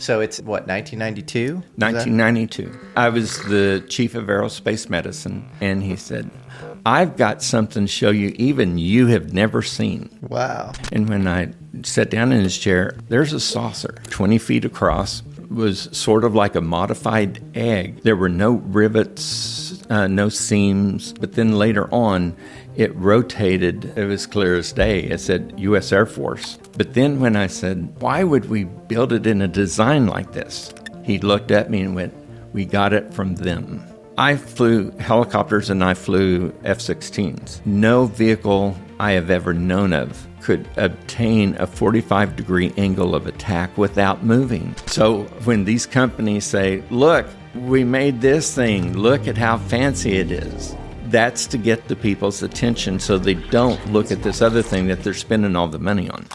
So it's, what, 1992? 1992. I was the chief of aerospace medicine, and he said, I've got something to show you even you have never seen. Wow. And when I sat down in his chair, there's a saucer 20 feet across. It was sort of like a modified egg. There were no rivets, no seams, but then later on, it rotated. It was clear as day. It said U.S. Air Force. But then when I said, why would we build it in a design like this? He looked at me and went, we got it from them. I flew helicopters and I flew F-16s. No vehicle I have ever known of could obtain a 45-degree angle of attack without moving. So when these companies say, look, we made this thing, look at how fancy it is, that's to get the people's attention so they don't look at this other thing that they're spending all the money on.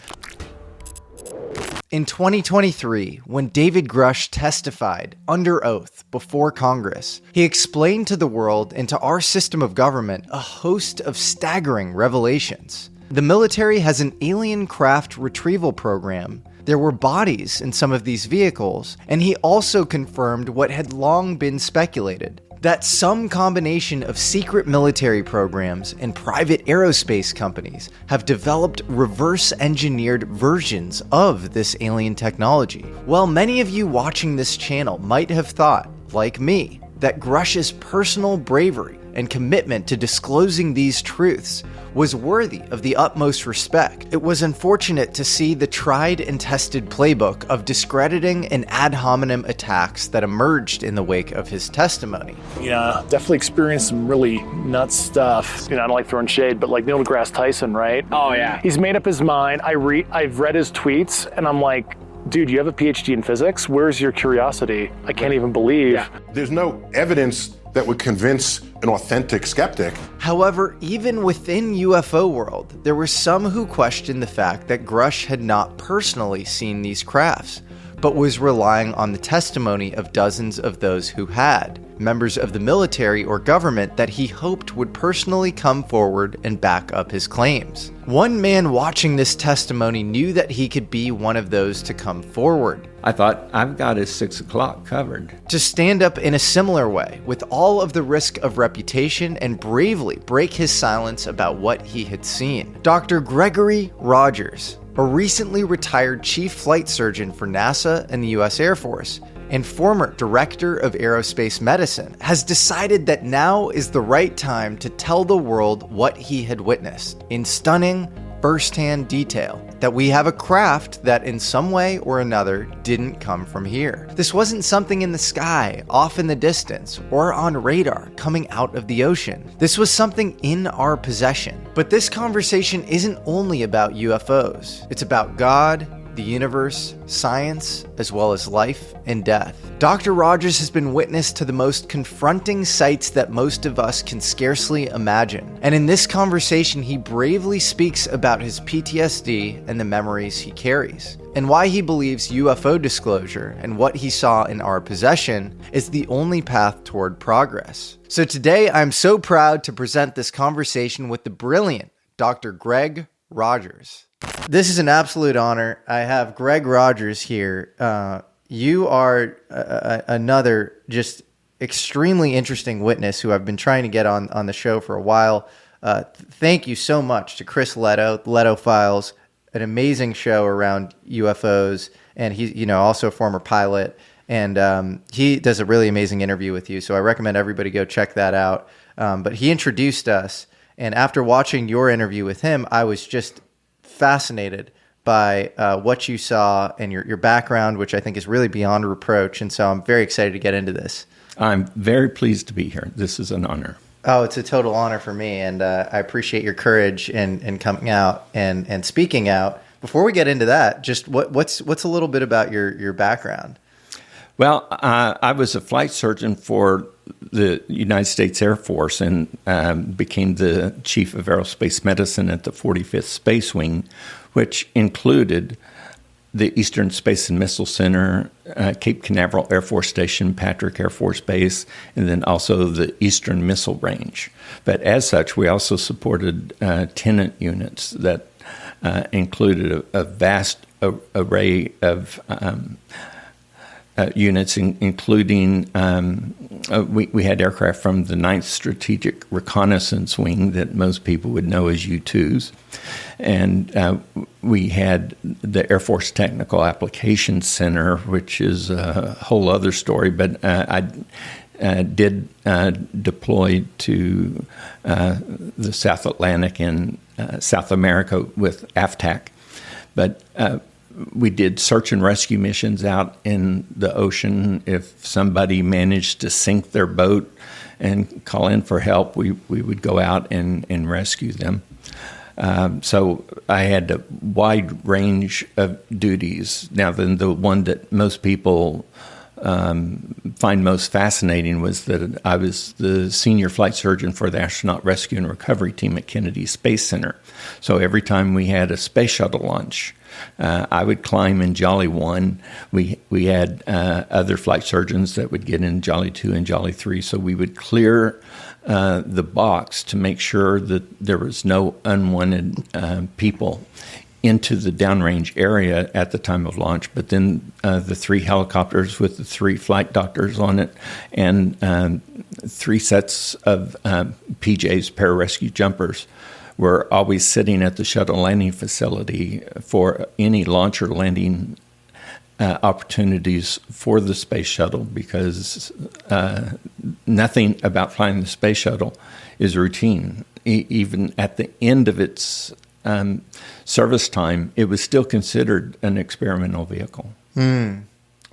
In 2023, when David Grush testified under oath before Congress, he explained to the world and to our system of government a host of staggering revelations. The military has an alien craft retrieval program. There were bodies in some of these vehicles, and he also confirmed what had long been speculated, that some combination of secret military programs and private aerospace companies have developed reverse-engineered versions of this alien technology. Well, many of you watching this channel might have thought, like me, that Grush's personal bravery and commitment to disclosing these truths was worthy of the utmost respect. It was unfortunate to see the tried and tested playbook of discrediting and ad hominem attacks that emerged in the wake of his testimony. Yeah, definitely experienced some really nuts stuff. I don't like throwing shade, but like Neil deGrasse Tyson, right? Oh yeah. He's made up his mind. I've read his tweets and I'm like, dude, you have a PhD in physics? Where's your curiosity? I can't even believe. Yeah. There's no evidence that would convince an authentic skeptic. However, even within UFO world, there were some who questioned the fact that Grush had not personally seen these crafts, but was relying on the testimony of dozens of those who had, members of the military or government that he hoped would personally come forward and back up his claims. One man watching this testimony knew that he could be one of those to come forward. I thought, I've got his 6 o'clock covered. To stand up in a similar way, with all of the risk of reputation, and bravely break his silence about what he had seen. Dr. Gregory Rogers, a recently retired chief flight surgeon for NASA and the U.S. Air Force, and former director of aerospace medicine, has decided that now is the right time to tell the world what he had witnessed, in stunning, first-hand detail, that we have a craft that in some way or another didn't come from here. This wasn't something in the sky, off in the distance, or on radar coming out of the ocean. This was something in our possession. But this conversation isn't only about UFOs. It's about God, the universe, science, as well as life and death. Dr. Rogers has been witness to the most confronting sights that most of us can scarcely imagine. And in this conversation, he bravely speaks about his PTSD and the memories he carries, and why he believes UFO disclosure and what he saw in our possession is the only path toward progress. So today, I'm so proud to present this conversation with the brilliant Dr. Greg Rogers. This is an absolute honor. I have Greg Rogers here. You are another just extremely interesting witness who I've been trying to get on the show for a while. Thank you so much to Chris Leto, Leto Files, an amazing show around UFOs, and he's also a former pilot, and he does a really amazing interview with you. So I recommend everybody go check that out. But he introduced us, and after watching your interview with him, I was just fascinated by what you saw and your background, which I think is really beyond reproach. And so I'm very excited to get into this. I'm very pleased to be here. This is an honor. Oh, it's a total honor for me. And I appreciate your courage and coming out and speaking out. Before we get into that, just what's a little bit about your background? Well, I was a flight surgeon for the United States Air Force and became the chief of aerospace medicine at the 45th Space Wing, which included the Eastern Space and Missile Center, Cape Canaveral Air Force Station, Patrick Air Force Base, and then also the Eastern Missile Range. But as such, we also supported tenant units that included a vast array of units, including we had aircraft from the 9th Strategic Reconnaissance Wing that most people would know as U-2s. And we had the Air Force Technical Applications Center, which is a whole other story, but I did deploy to the South Atlantic and South America with AFTAC. But we did search and rescue missions out in the ocean. If somebody managed to sink their boat and call in for help, we would go out and rescue them. So I had a wide range of duties. Now, then the one that most people find most fascinating was that I was the senior flight surgeon for the Astronaut Rescue and Recovery Team at Kennedy Space Center. So every time we had a space shuttle launch, I would climb in Jolly 1. We had other flight surgeons that would get in Jolly 2 and Jolly 3. So we would clear the box to make sure that there was no unwanted people into the downrange area at the time of launch. But then the 3 helicopters with the 3 flight doctors on it and 3 sets of PJs, pararescue jumpers, were always sitting at the shuttle landing facility for any launch or landing opportunities for the space shuttle, because nothing about flying the space shuttle is routine. Even at the end of its service time, it was still considered an experimental vehicle.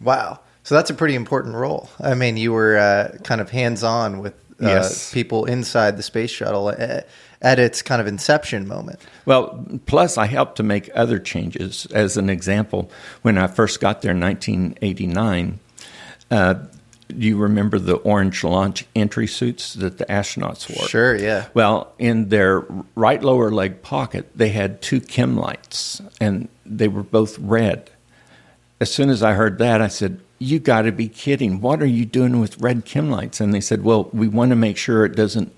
Wow. So that's a pretty important role. I mean, you were kind of hands-on with Yes. people inside the space shuttle at its kind of inception moment. Well, plus I helped to make other changes. As an example, when I first got there in 1989, do you remember the orange launch entry suits that the astronauts wore? Sure, yeah. Well, in their right lower leg pocket, they had 2 Chem lights, and they were both red. As soon as I heard that, I said, "You got to be kidding. What are you doing with red Chem lights?" And they said, "Well, we want to make sure it doesn't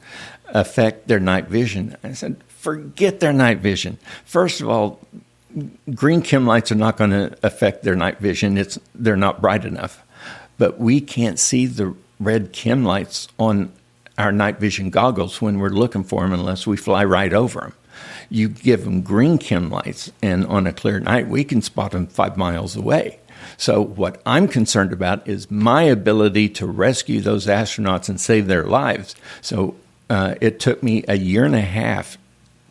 affect their night vision." I said, "Forget their night vision. First of all, green Chem lights are not going to affect their night vision. They're not bright enough. But we can't see the red Chem lights on our night vision goggles when we're looking for them unless we fly right over them. You give them green Chem lights, and on a clear night, we can spot them 5 miles away. So what I'm concerned about is my ability to rescue those astronauts and save their lives." So it took me a year and a half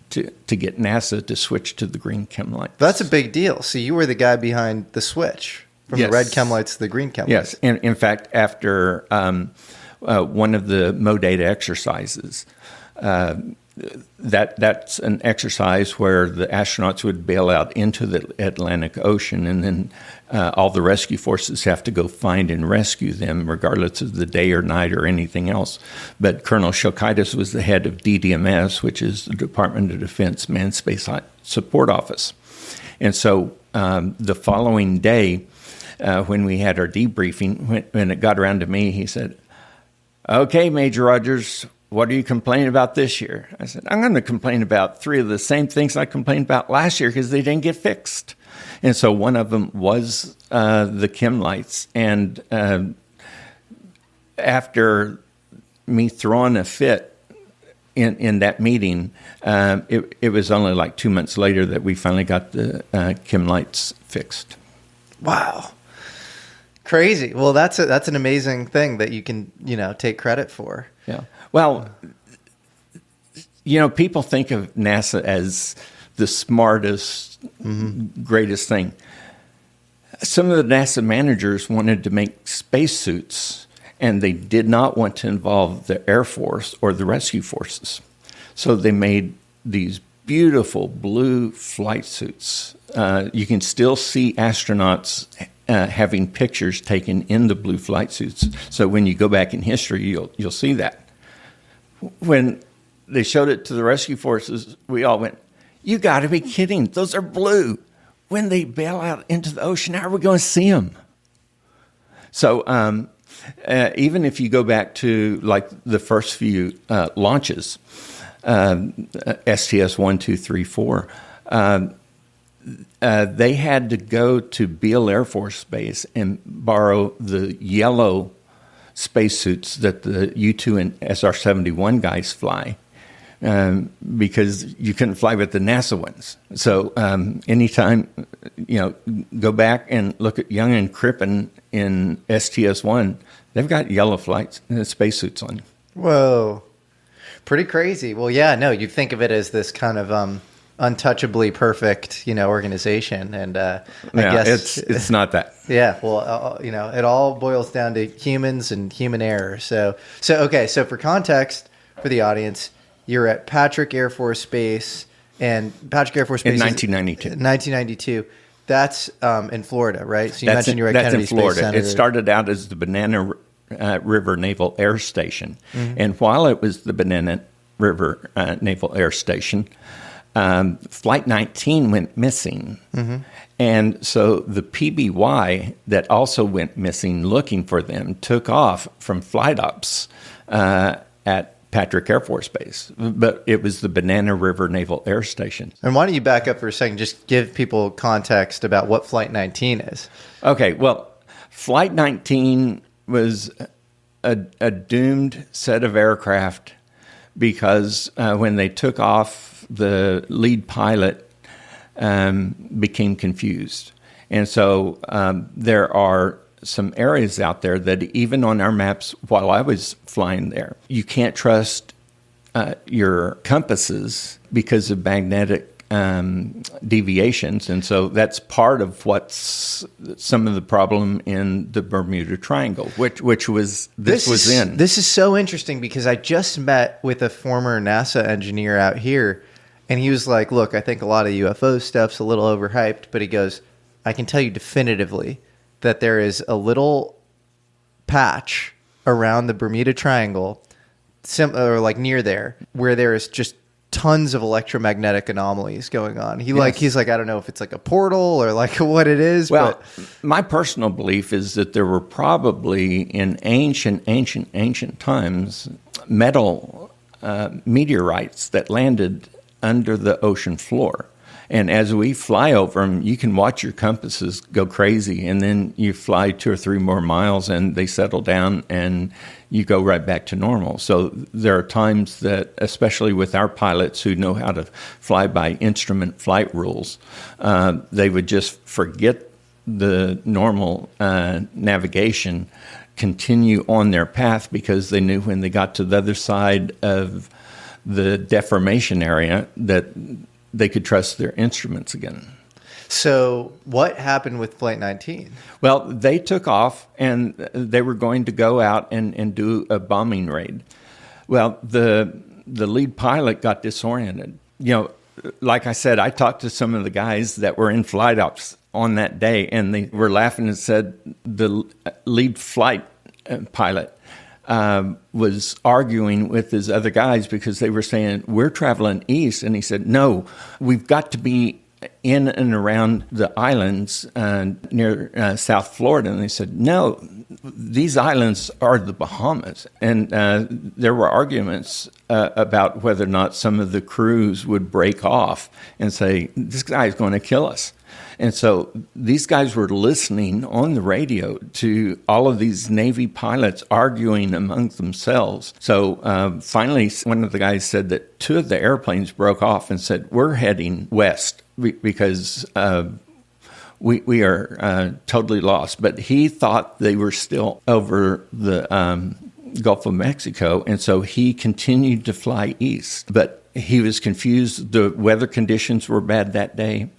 to get NASA to switch to the green Chem lights. That's a big deal. So you were the guy behind the switch from Yes. the red Chem lights to the green Chem lights. Yes, and in fact, after one of the MODATA exercises, that's an exercise where the astronauts would bail out into the Atlantic Ocean, and then all the rescue forces have to go find and rescue them, regardless of the day or night or anything else. But Colonel Shokaitis was the head of DDMS, which is the Department of Defense Manned Space Support Office. And so the following day, when we had our debriefing, when it got around to me, he said, "Okay, Major Rogers, what are you complaining about this year?" I said, "I'm going to complain about 3 of the same things I complained about last year because they didn't get fixed." And so one of them was the Chem lights. And after me throwing a fit in that meeting, it was only like 2 months later that we finally got the Chem lights fixed. Wow. Crazy. Well, that's an amazing thing that you can, take credit for. Yeah. Well, people think of NASA as the smartest, greatest thing. Some of the NASA managers wanted to make spacesuits, and they did not want to involve the Air Force or the rescue forces. So they made these beautiful blue flight suits. You can still see astronauts having pictures taken in the blue flight suits. So when you go back in history, you'll see that. When they showed it to the rescue forces, we all went, "You got to be kidding. Those are blue. When they bail out into the ocean, how are we going to see them?" So even if you go back to like the first few launches, STS 1, 2, 3, 4, they had to go to Beale Air Force Base and borrow the yellow spacesuits that the U-2 and SR-71 guys fly, because you couldn't fly with the NASA ones. So anytime, go back and look at Young and Crippen in STS-1, they've got yellow spacesuits on. Whoa. Pretty crazy. Well, yeah, no, you think of it as this kind of untouchably perfect, organization, and I guess it's not that. Yeah, well, it all boils down to humans and human error. So for context for the audience, you're at Patrick Air Force Base, and Patrick Air Force Base in 1992. 1992. That's in Florida, right? So you mentioned you were at Kennedy in Florida. Space Center. It started out as the Banana River Naval Air Station, and while it was the Banana River Naval Air Station, Flight 19 went missing. And so the PBY that also went missing looking for them took off from flight ops at Patrick Air Force Base. But it was the Banana River Naval Air Station. And why don't you back up for a second, just give people context about what Flight 19 is. Okay, well, Flight 19 was a doomed set of aircraft because when they took off, the lead pilot became confused. And so there are some areas out there that even on our maps while I was flying there, you can't trust your compasses because of magnetic deviations. And so that's part of what's some of the problem in the Bermuda Triangle, which was this was in. This is so interesting because I just met with a former NASA engineer out here, and he was like, look, I think a lot of UFO stuff's a little overhyped, but he goes, I can tell you definitively that there is a little patch around the Bermuda Triangle, or like near there, where there is just tons of electromagnetic anomalies going on. He's like, I don't know if it's like a portal or like what it is. Well, my personal belief is that there were probably in ancient times metal meteorites that landed under the ocean floor. And as we fly over them, you can watch your compasses go crazy, and then you fly 2 or 3 more miles and they settle down and you go right back to normal. So there are times that, especially with our pilots who know how to fly by instrument flight rules, they would just forget the normal navigation, continue on their path because they knew when they got to the other side of the deformation area that they could trust their instruments again. So what happened with Flight 19? Well, they took off and they were going to go out and do a bombing raid. Well, the lead pilot got disoriented. Like I said, I talked to some of the guys that were in flight ops on that day, and they were laughing and said the lead flight pilot was arguing with his other guys because they were saying, we're traveling east. And he said, no, we've got to be in and around the islands near South Florida. And they said, no, these islands are the Bahamas. And there were arguments about whether or not some of the crews would break off and say, this guy's going to kill us. And so these guys were listening on the radio to all of these Navy pilots arguing among themselves. So finally, one of the guys said that 2 of the airplanes broke off and said, we're heading west because we are totally lost. But he thought they were still over the Gulf of Mexico, and so he continued to fly east. But he was confused. The weather conditions were bad that day.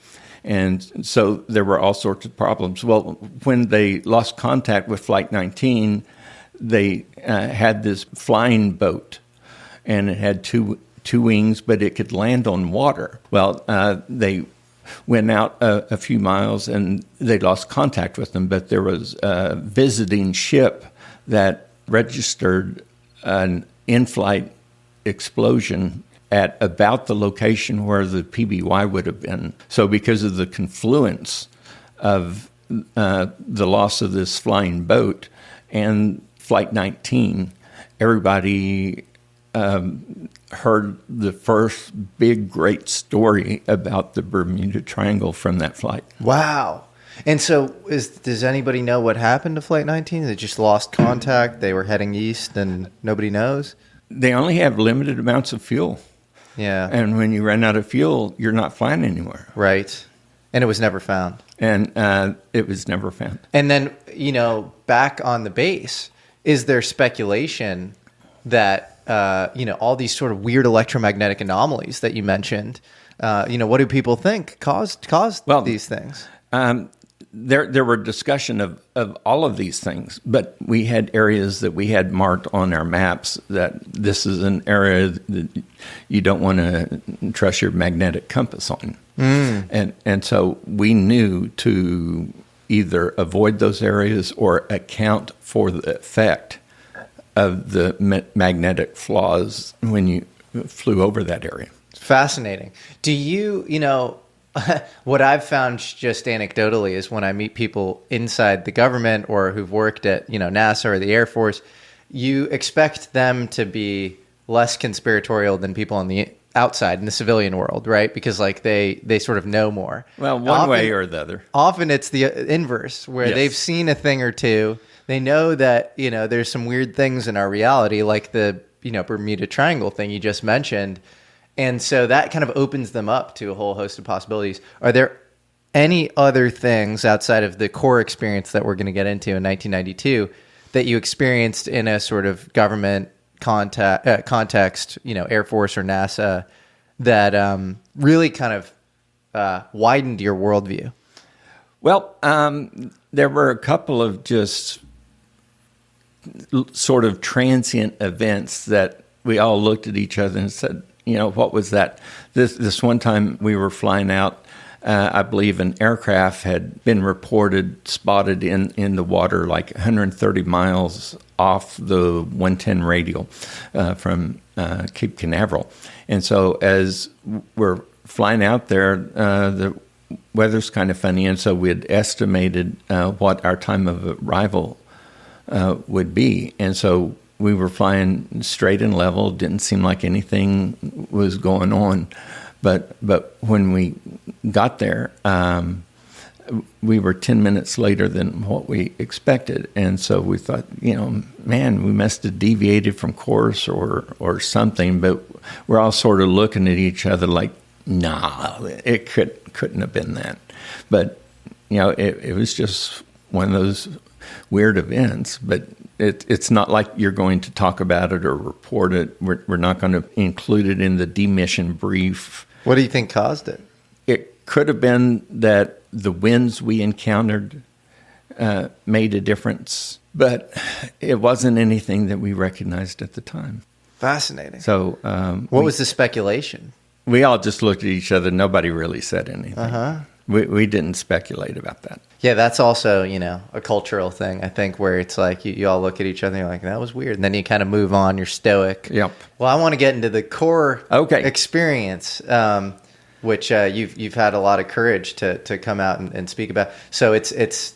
And so there were all sorts of problems. Well, when they lost contact with Flight 19, they had this flying boat, and it had two wings, but it could land on water. Well, they went out a few miles, and they lost contact with them, but there was a visiting ship that registered an in-flight explosion at about the location where the PBY would have been. So because of the confluence of the loss of this flying boat and Flight 19, everybody heard the first big, great story about the Bermuda Triangle from that flight. Wow. And so does anybody know what happened to Flight 19? They just lost contact, they were heading east, and nobody knows? They only have limited amounts of fuel. Yeah. And when you run out of fuel, you're not flying anywhere. Right. And it was never found. And it was never found. And then, back on the base, is there speculation that, all these sort of weird electromagnetic anomalies that you mentioned, what do people think caused these things? There were discussion of all of these things, but we had areas that we had marked on our maps that this is an area that you don't want to trust your magnetic compass on. And so we knew to either avoid those areas or account for the effect of the magnetic flaws when you flew over that area. Fascinating. Do you, what I've found just anecdotally is when I meet people inside the government or who've worked at, NASA or the Air Force, you expect them to be less conspiratorial than people on the outside in the civilian world, right? Because they sort of know more. Well, one way or the other. Often it's the inverse, where they've seen a thing or two. They know that, there's some weird things in our reality, like the, Bermuda Triangle thing you just mentioned. And so that kind of opens them up to a whole host of possibilities. Are there any other things outside of the core experience that we're going to get into in 1992 that you experienced in a sort of government context, Air Force or NASA, that really kind of widened your worldview? Well, there were a couple of just sort of transient events that we all looked at each other and said, what was that? This one time we were flying out, I believe an aircraft had been spotted in the water like 130 miles off the 110 radial from Cape Canaveral. And so as we're flying out there, the weather's kind of funny, and so we had estimated what our time of arrival would be. And so we were flying straight and level. Didn't seem like anything was going on. But when we got there, we were 10 minutes later than what we expected. And so we thought, man, we must have deviated from course or something. But we're all sort of looking at each other like, nah, it couldn't have been that. But, it was just one of those weird events. But it's not like you're going to talk about it or report it. We're not going to include it in the demission brief. What do you think caused it? It could have been that the winds we encountered made a difference, but it wasn't anything that we recognized at the time. Fascinating. So, what was the speculation? We all just looked at each other. Nobody really said anything. We didn't speculate about that. Yeah, that's also, a cultural thing, I think, where it's like you all look at each other and you're like, that was weird. And then you kind of move on, you're stoic. Yep. Well, I want to get into the core experience, which you've had a lot of courage to come out and speak about. So it's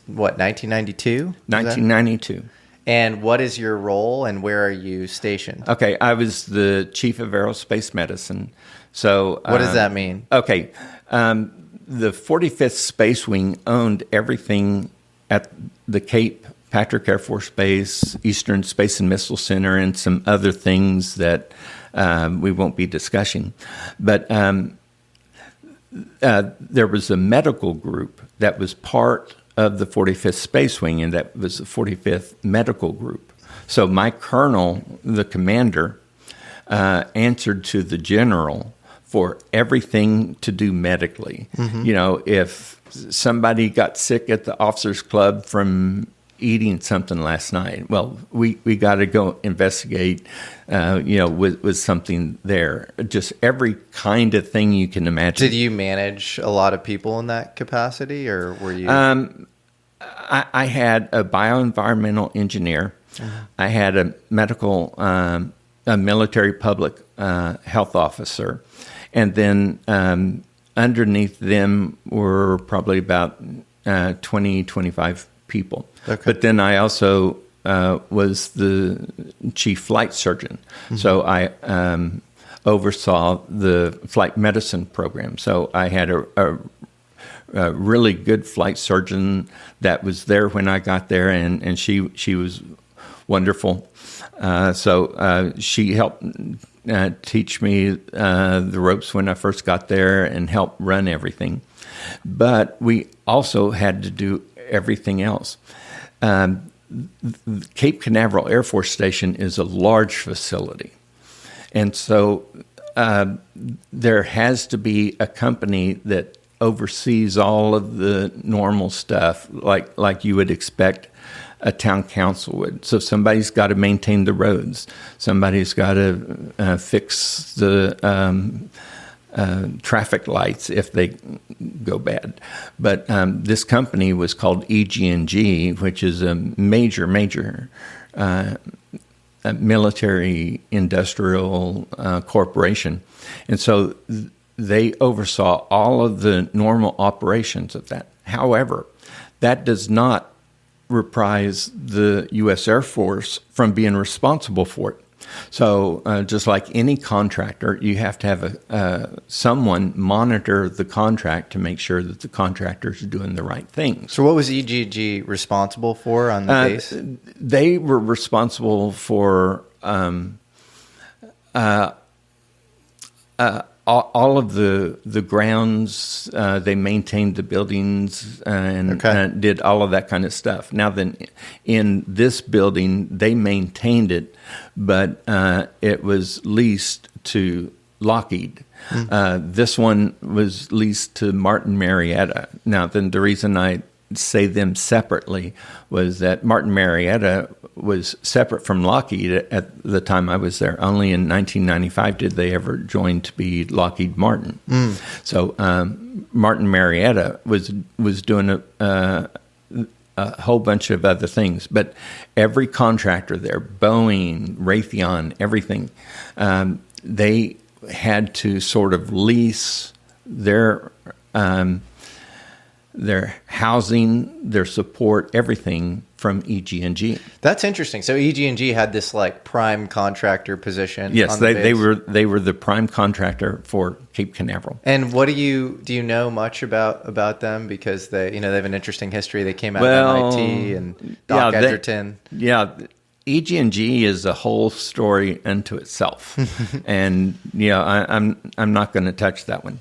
what, 1992? 1992. And what is your role and where are you stationed? Okay, I was the chief of aerospace medicine. So what does that mean? Okay. The 45th Space Wing owned everything at the Cape Patrick Air Force Base, Eastern Space and Missile Center, and some other things that we won't be discussing. But there was a medical group that was part of the 45th Space Wing, and that was the 45th Medical Group. So my colonel, the commander, answered to the general for everything to do medically. Mm-hmm. If somebody got sick at the officers' club from eating something last night, well, we got to go investigate, with something there. Just every kind of thing you can imagine. Did you manage a lot of people in that capacity, or were you? I had a bioenvironmental engineer. Mm-hmm. I had a medical, a military public health officer. And then underneath them were probably about 20, 25 people. Okay. But then I also was the chief flight surgeon. So I oversaw the flight medicine program. So I had a really good flight surgeon that was there when I got there, and she was wonderful. So she helped teach me the ropes when I first got there and help run everything. But we also had to do everything else. Cape Canaveral Air Force Station is a large facility. And so there has to be a company that oversees all of the normal stuff like you would expect a town council would. So somebody's got to maintain the roads. Somebody's got to fix the traffic lights if they go bad. But this company was called EG&G, which is a major military industrial corporation. And so they oversaw all of the normal operations of that. However, that does not reprise the U.S. Air Force from being responsible for it. So just like any contractor, you have to have someone monitor the contract to make sure that the contractors are doing the right things. So what was EG&G responsible for on the base? They were responsible for all of the grounds. They maintained the buildings and did all of that kind of stuff. Now then, in this building, they maintained it, but it was leased to Lockheed. This one was leased to Martin Marietta. Now then, the reason I say them separately was that Martin Marietta was separate from Lockheed at the time I was there. Only in 1995 did they ever join to be Lockheed Martin. So Martin Marietta was doing a whole bunch of other things. But every contractor there, Boeing, Raytheon, everything, they had to sort of lease their housing, their support, everything from EG&G. That's interesting. So EG&G had this like prime contractor position. Yes, on the base. they were the prime contractor for Cape Canaveral. And what do you know much about them? Because they have an interesting history. They came out of MIT and Doc Edgerton. EG&G is a whole story unto itself, and I'm not going to touch that one.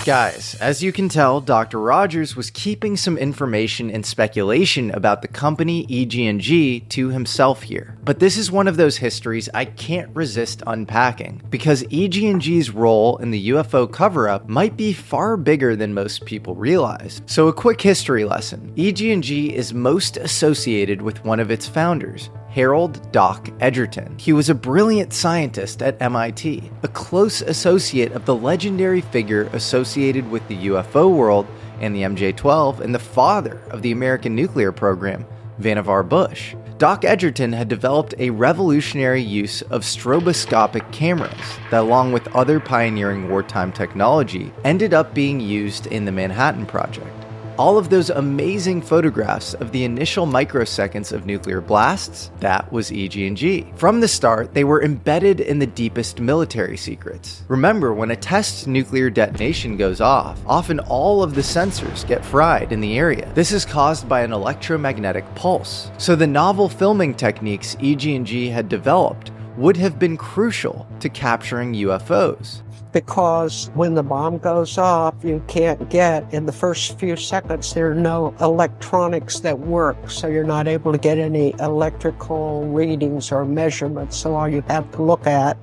Guys, as you can tell, Dr. Rogers was keeping some information and speculation about the company EG&G to himself here. But this is one of those histories I can't resist unpacking, because EG&G's role in the UFO cover-up might be far bigger than most people realize. So a quick history lesson. EG&G is most associated with one of its founders, Harold Doc Edgerton. He was a brilliant scientist at MIT, a close associate of the legendary figure associated with the UFO world and the MJ-12, and the father of the American nuclear program, Vannevar Bush. Doc Edgerton had developed a revolutionary use of stroboscopic cameras that, along with other pioneering wartime technology, ended up being used in the Manhattan Project. All of those amazing photographs of the initial microseconds of nuclear blasts, that was EG&G. From the start, they were embedded in the deepest military secrets. Remember, when a test nuclear detonation goes off, often all of the sensors get fried in the area. This is caused by an electromagnetic pulse. So the novel filming techniques EG&G had developed would have been crucial to capturing UFOs. Because when the bomb goes off, you can't get, in the first few seconds, there are no electronics that work, so you're not able to get any electrical readings or measurements, so all you have to look at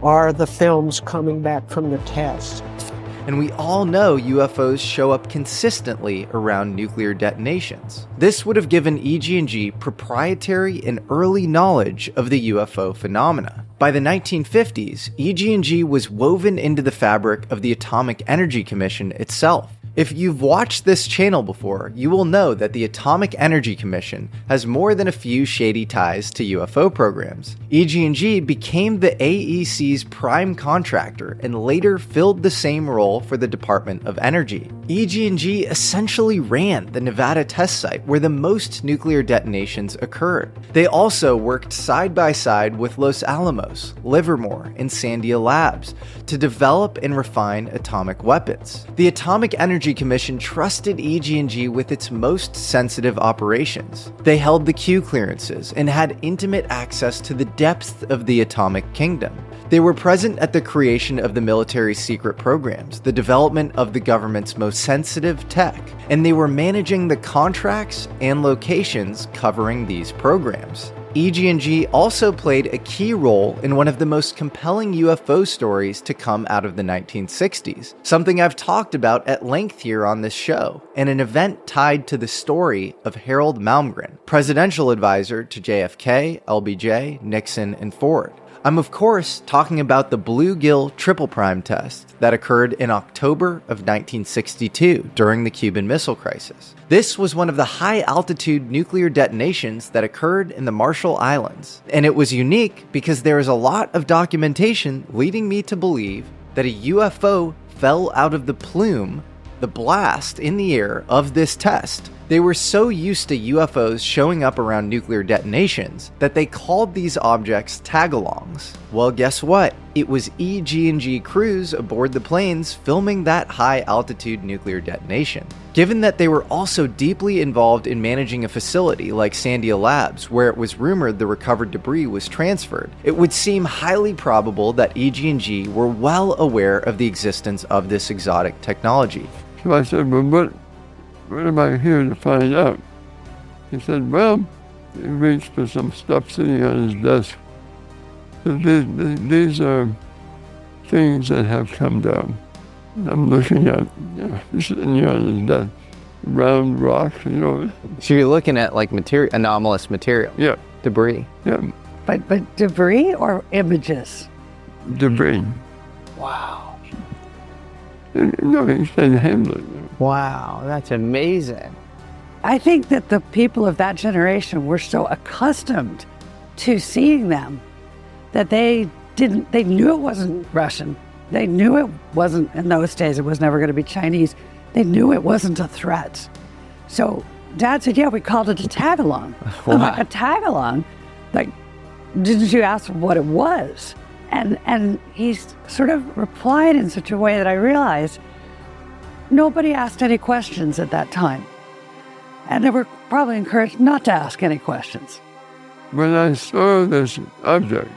are the films coming back from the test. And we all know UFOs show up consistently around nuclear detonations. This would have given EG&G proprietary and early knowledge of the UFO phenomena. By the 1950s, EG&G was woven into the fabric of the Atomic Energy Commission itself. If you've watched this channel before, you will know that the Atomic Energy Commission has more than a few shady ties to UFO programs. EG&G became the AEC's prime contractor and later filled the same role for the Department of Energy. EG&G essentially ran the Nevada test site where the most nuclear detonations occurred. They also worked side by side with Los Alamos, Livermore, and Sandia Labs to develop and refine atomic weapons. The Atomic Energy Commission trusted EG&G with its most sensitive operations. They held the Q clearances and had intimate access to the depths of the atomic kingdom. They were present at the creation of the military's secret programs, the development of the government's most sensitive tech, and they were managing the contracts and locations covering these programs. EG&G also played a key role in one of the most compelling UFO stories to come out of the 1960s, something I've talked about at length here on this show, and an event tied to the story of Harold Malmgren, presidential advisor to JFK, LBJ, Nixon, and Ford. I'm of course talking about the bluegill triple prime test that occurred in October of 1962 during the Cuban Missile Crisis. This was one of the high-altitude nuclear detonations that occurred in the Marshall Islands, and it was unique because there is a lot of documentation leading me to believe that a UFO fell out of the plume, the blast in the air of this test. They were so used to UFOs showing up around nuclear detonations that they called these objects tagalongs. Well, guess what? It was EG&G crews aboard the planes filming that high-altitude nuclear detonation. Given that they were also deeply involved in managing a facility like Sandia Labs, where it was rumored the recovered debris was transferred, it would seem highly probable that EG&G were well aware of the existence of this exotic technology. So I said, well, what am I here to find out? He said, well, he reached for some stuff sitting on his desk. So these are things that have come down. I'm looking at, sitting here on his desk, round rocks, So you're looking at like material, anomalous material? Yeah. Debris? Yeah. But debris or images? Debris. Wow. No, he said Hamlet. Wow, that's amazing. I think that the people of that generation were so accustomed to seeing them that they knew it wasn't Russian. They knew it wasn't, in those days, it was never going to be Chinese. They knew it wasn't a threat. So Dad said, yeah, we called it a tag-along. I'm like, a tag-along? Like, didn't you ask what it was? And he sort of replied in such a way that I realized nobody asked any questions at that time. And they were probably encouraged not to ask any questions. When I saw this object,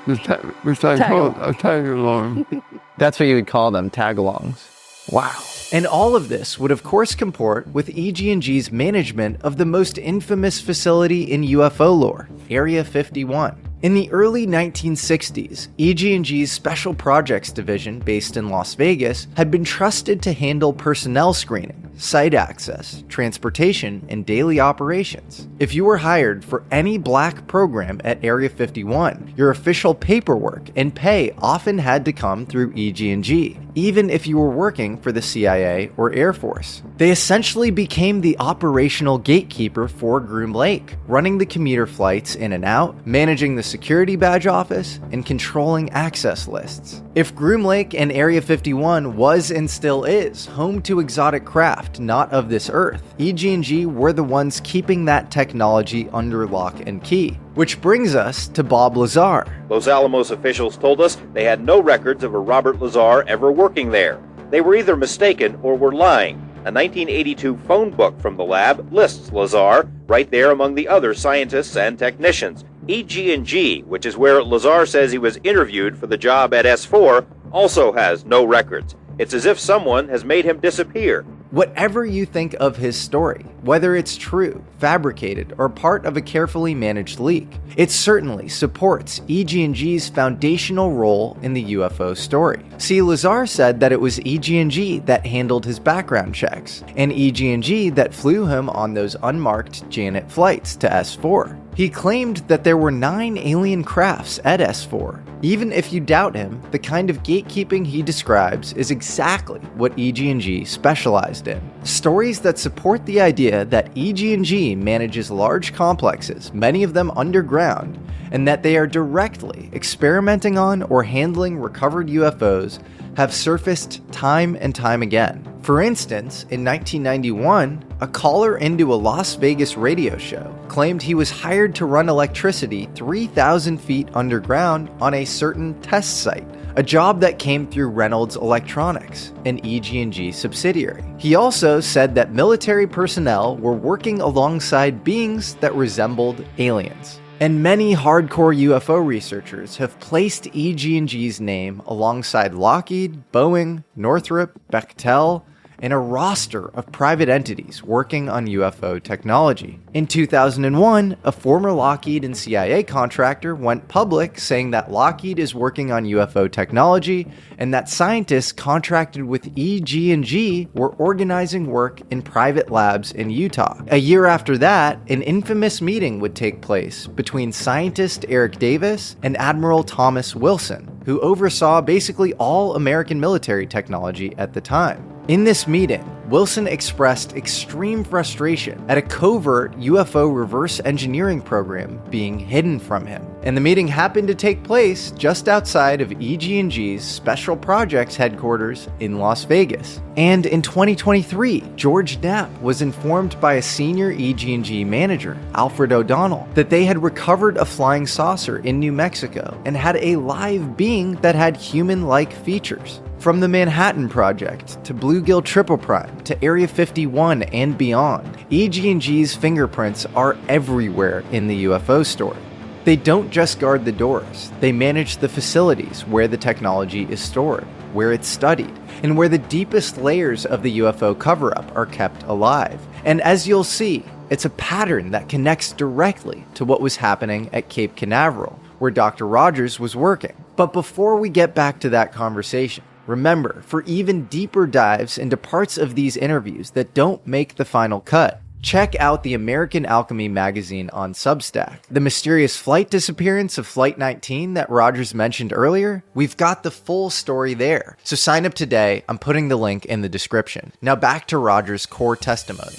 which I called a tag-along. That's what you would call them, tag-alongs. Wow. And all of this would of course comport with EG&G's management of the most infamous facility in UFO lore, Area 51. In the early 1960s, EG&G's Special Projects Division, based in Las Vegas, had been trusted to handle personnel screening, site access, transportation, and daily operations. If you were hired for any black program at Area 51, your official paperwork and pay often had to come through EG&G, even if you were working for the CIA or Air Force. They essentially became the operational gatekeeper for Groom Lake, running the commuter flights in and out, managing the security badge office, and controlling access lists. If Groom Lake and Area 51 was and still is home to exotic craft not of this earth, EG&G were the ones keeping that technology under lock and key. Which brings us to Bob Lazar. Los Alamos officials told us they had no records of a Robert Lazar ever working there. They were either mistaken or were lying. A 1982 phone book from the lab lists Lazar right there among the other scientists and technicians. EG&G, which is where Lazar says he was interviewed for the job at S4, also has no records. It's as if someone has made him disappear. Whatever you think of his story, whether it's true, fabricated, or part of a carefully managed leak, it certainly supports EG&G's foundational role in the UFO story. See, Lazar said that it was EG&G that handled his background checks, and EG&G that flew him on those unmarked Janet flights to S4. He claimed that there were 9 alien crafts at S4. Even if you doubt him, the kind of gatekeeping he describes is exactly what EG&G specialized in. Stories that support the idea that EG&G manages large complexes, many of them underground, and that they are directly experimenting on or handling recovered UFOs have surfaced time and time again. For instance, in 1991, a caller into a Las Vegas radio show claimed he was hired to run electricity 3,000 feet underground on a certain test site, a job that came through Reynolds Electronics, an EG&G subsidiary. He also said that military personnel were working alongside beings that resembled aliens. And many hardcore UFO researchers have placed EG&G's name alongside Lockheed, Boeing, Northrop, Bechtel, and a roster of private entities working on UFO technology. In 2001, a former Lockheed and CIA contractor went public saying that Lockheed is working on UFO technology and that scientists contracted with EG&G were organizing work in private labs in Utah. A year after that, an infamous meeting would take place between scientist Eric Davis and Admiral Thomas Wilson, who oversaw basically all American military technology at the time. In this meeting, Wilson expressed extreme frustration at a covert UFO reverse engineering program being hidden from him. And the meeting happened to take place just outside of EG&G's Special Projects headquarters in Las Vegas. And in 2023, George Knapp was informed by a senior EG&G manager, Alfred O'Donnell, that they had recovered a flying saucer in New Mexico and had a live being that had human-like features. From the Manhattan Project to Bluegill Triple Prime to Area 51 and beyond, EG&G's fingerprints are everywhere in the UFO story. They don't just guard the doors, they manage the facilities where the technology is stored, where it's studied, and where the deepest layers of the UFO cover-up are kept alive. And as you'll see, it's a pattern that connects directly to what was happening at Cape Canaveral, where Dr. Rogers was working. But before we get back to that conversation, remember, for even deeper dives into parts of these interviews that don't make the final cut, check out the American Alchemy magazine on Substack. The mysterious flight disappearance of Flight 19 that Rogers mentioned earlier, we've got the full story there. So sign up today. I'm putting the link in the description. Now back to Rogers' core testimony.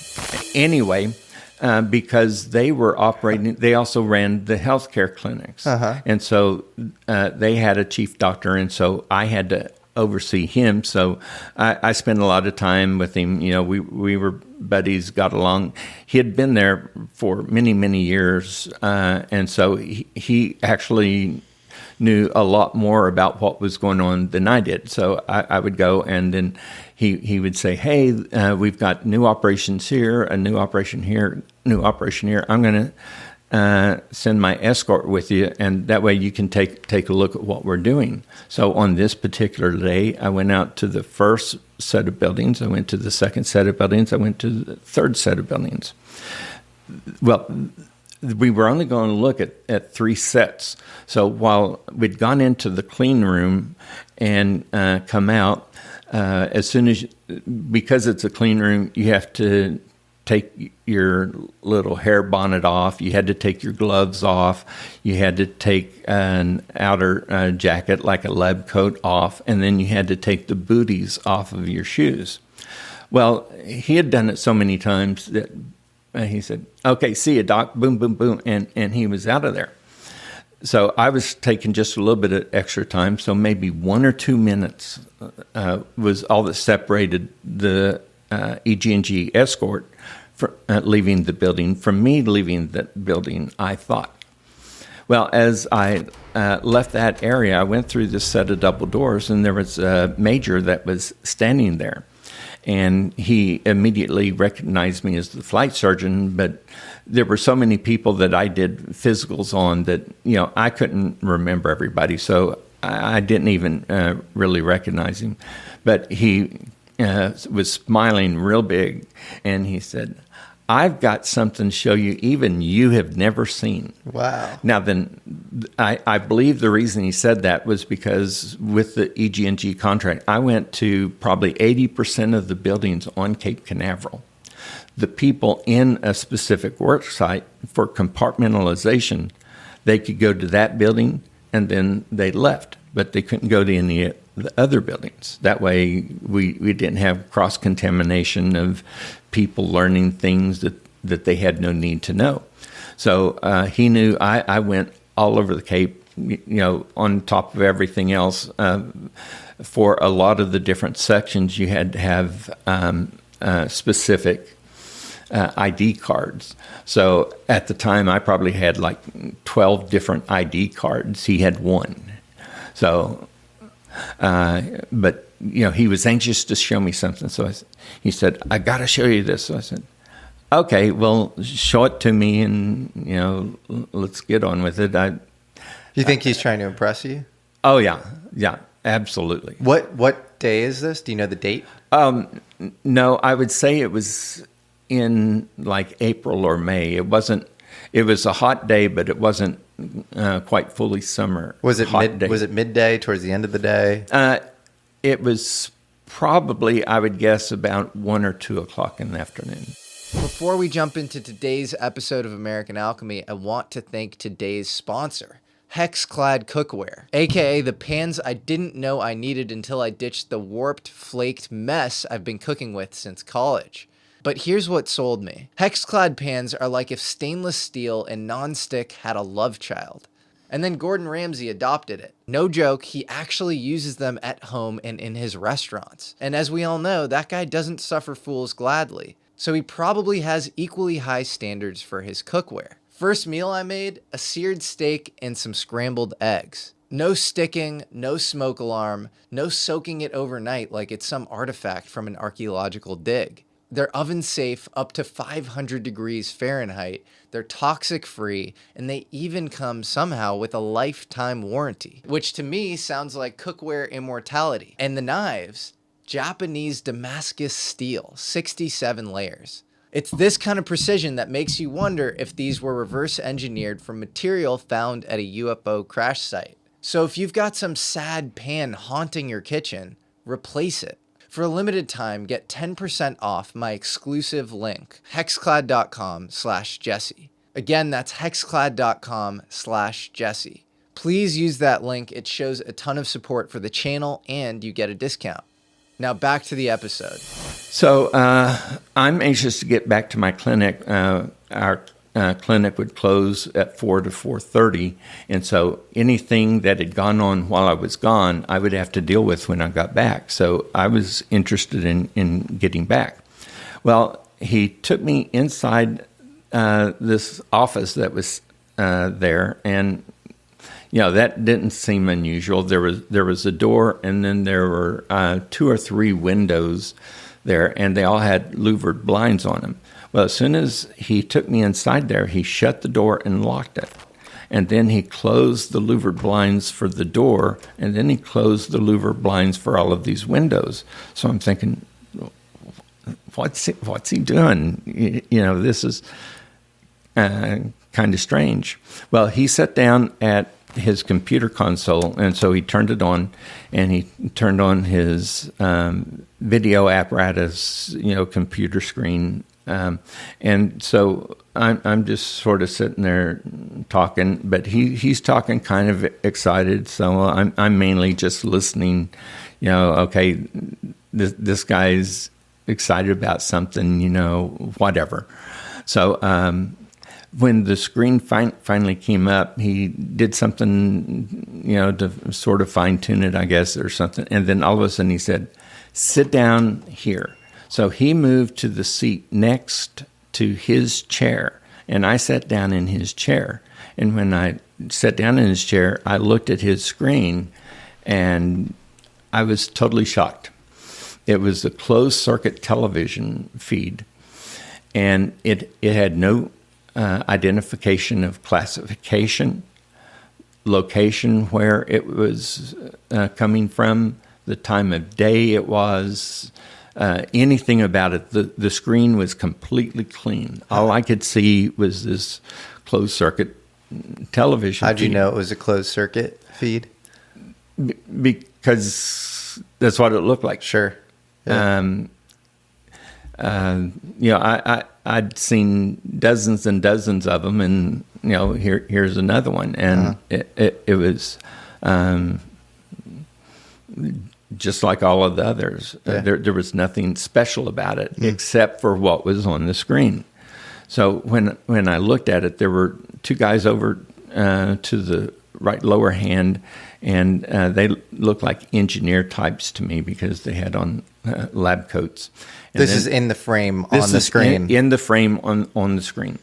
Anyway, because they were operating, they also ran the healthcare clinics. And so they had a chief doctor, and so I had to oversee him. So I spent a lot of time with him. You know, we were buddies, got along. He had been there for many, many years. And so he actually knew a lot more about what was going on than I did. So I would go, and then he would say, hey, we've got new operations here, a new operation here, new operation here. I'm going to send my escort with you, and that way you can take a look at what we're doing. So on this particular day, I went out to the first set of buildings, I went to the second set of buildings, I went to the third set of buildings. Well, we were only going to look at 3 sets. So while we'd gone into the clean room and come out, as soon as, because it's a clean room, you have to take your little hair bonnet off. You had to take your gloves off. You had to take an outer jacket, like a lab coat, off. And then you had to take the booties off of your shoes. Well, he had done it so many times that he said, okay, see you, doc, boom, boom, boom. And he was out of there. So I was taking just a little bit of extra time. So maybe 1 or 2 minutes was all that separated the EG&G escort for leaving the building from me leaving the building, I thought. Well, as I left that area, I went through this set of double doors, and there was a major that was standing there. And he immediately recognized me as the flight surgeon, but there were so many people that I did physicals on that, you know, I couldn't remember everybody, so I didn't even really recognize him. But he was smiling real big, and he said, I've got something to show you even you have never seen. Wow. Now then, I believe the reason he said that was because with the EG&G contract, I went to probably 80% of the buildings on Cape Canaveral. the people in a specific work site for compartmentalization, they could go to that building and then they left, but they couldn't go to any of the other buildings. That way we didn't have cross-contamination of people learning things that they had no need to know. So he knew I went all over the Cape, on top of everything else. For a lot of the different sections, you had to have specific ID cards. So at the time, I probably had like 12 different ID cards. He had one. So, but he was anxious to show me something. So he said, "I got to show you this." So I said, "Okay, well, show it to me, and let's get on with it." You think he's trying to impress you? Oh yeah, absolutely. What day is this? Do you know the date? No, I would say it was in like April or May. It wasn't. It was a hot day, but it wasn't quite fully summer. Was it midday, towards the end of the day? It was probably, I would guess, about 1 or 2 o'clock in the afternoon. Before we jump into today's episode of American Alchemy, I want to thank today's sponsor, Hexclad Cookware, aka the pans I didn't know I needed until I ditched the warped, flaked mess I've been cooking with since college. But here's what sold me. Hexclad pans are like if stainless steel and nonstick had a love child. And then Gordon Ramsay adopted it. No joke, he actually uses them at home and in his restaurants. And as we all know, that guy doesn't suffer fools gladly. So he probably has equally high standards for his cookware. First meal I made, a seared steak and some scrambled eggs. No sticking, no smoke alarm, no soaking it overnight like it's some artifact from an archaeological dig. They're oven safe up to 500 degrees Fahrenheit, they're toxic free, and they even come somehow with a lifetime warranty, which to me sounds like cookware immortality. And the knives, Japanese Damascus steel, 67 layers. It's this kind of precision that makes you wonder if these were reverse engineered from material found at a UFO crash site. So if you've got some sad pan haunting your kitchen, replace it. For a limited time, get 10% off my exclusive link, hexclad.com/Jesse. Again, that's hexclad.com/Jesse. Please use that link. It shows a ton of support for the channel and you get a discount. Now back to the episode. So I'm anxious to get back to my clinic. Our clinic would close at 4 to 4:30, and so anything that had gone on while I was gone, I would have to deal with when I got back. So I was interested in getting back. Well, he took me inside this office that was there, and that didn't seem unusual. There was a door, and then there were 2 or 3 windows there, and they all had louvered blinds on them. Well, as soon as he took me inside there, he shut the door and locked it. And then he closed the louvered blinds for the door, and then he closed the louvered blinds for all of these windows. So I'm thinking, what's he doing? This is kind of strange. Well, he sat down at his computer console, and so he turned it on, and he turned on his video apparatus, computer screen. And so I'm just sort of sitting there talking, but he's talking kind of excited. So I'm mainly just listening, okay, this guy's excited about something, whatever. So, when the screen finally came up, he did something, to sort of fine tune it, I guess, or something. And then all of a sudden he said, "Sit down here." So he moved to the seat next to his chair, and I sat down in his chair. And when I sat down in his chair, I looked at his screen, and I was totally shocked. It was a closed-circuit television feed, and it had no identification of classification, location where it was coming from, the time of day it was, anything about it. The screen was completely clean. All I could see was this closed-circuit television How'd feed. you know it was a closed-circuit feed? Because that's what it looked like. Sure. Yeah. I'd seen dozens and dozens of them, and here's another one, and it was just like all of the others. There was nothing special about it except for what was on the screen. So when I looked at it, there were two guys over to the right lower hand, and they looked like engineer types to me because they had on lab coats. And this is in the frame on the screen. In the frame on the screen.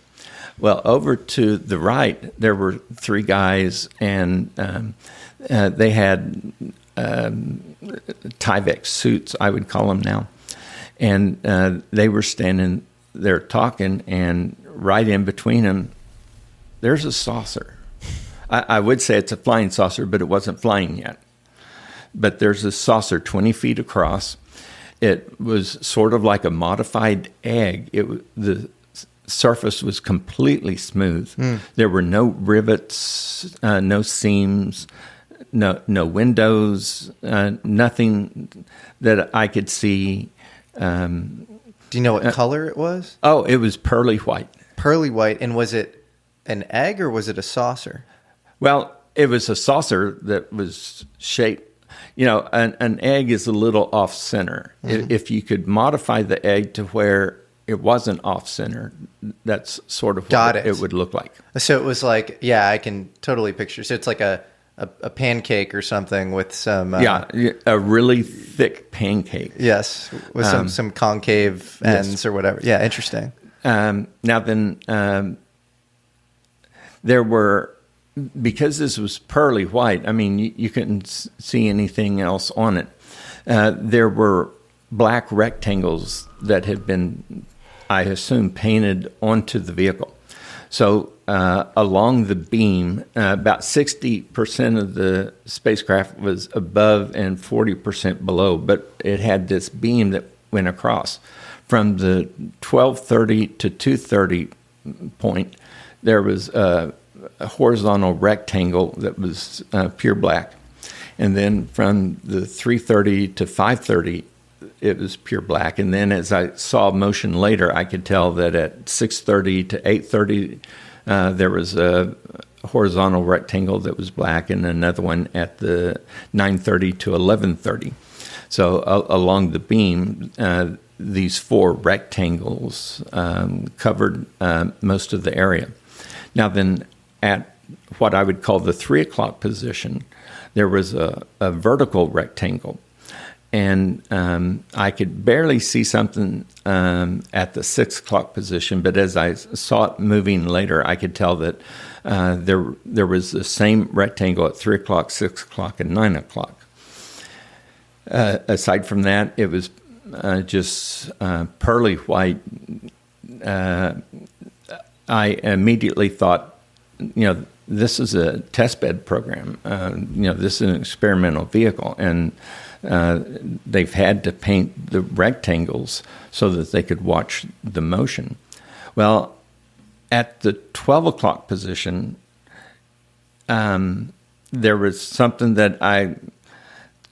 Well, over to the right, there were three guys, and they had Tyvek suits, I would call them now. And they were standing there talking, and right in between them, there's a saucer. I would say it's a flying saucer, but it wasn't flying yet. But there's a saucer 20 feet across. It was sort of like a modified egg. The surface was completely smooth. There were no rivets, no seams, no windows, nothing that I could see. Do you know what color it was? Oh, it was pearly white. Pearly white. And was it an egg or was it a saucer? Well, it was a saucer that was shaped. An egg is a little off-center. If you could modify the egg to where it wasn't off-center, that's sort of what it would look like. So it was like, I can totally picture. So it's like a pancake or something with some... a really thick pancake. Yes, with some concave ends or whatever. Yeah, interesting. Now then, there were... Because this was pearly white, I mean, you couldn't see anything else on it. There were black rectangles that had been, I assume, painted onto the vehicle. So along the beam, about 60% of the spacecraft was above and 40% below, but it had this beam that went across. From the 1230 to 230 point, there was a horizontal rectangle that was pure black. And then from the 330 to 530, it was pure black. And then as I saw motion later, I could tell that at 630 to 830, there was a horizontal rectangle that was black, and another one at the 930 to 1130. So along the beam, these four rectangles covered most of the area. Now then, at what I would call the 3 o'clock position, there was a vertical rectangle. And I could barely see something at the 6 o'clock position, but as I saw it moving later, I could tell that there was the same rectangle at 3 o'clock, 6 o'clock, and 9 o'clock. Aside from that, it was just pearly white. I immediately thought, this is a testbed program. This is an experimental vehicle, and they've had to paint the rectangles so that they could watch the motion. Well, at the 12 o'clock position, there was something that I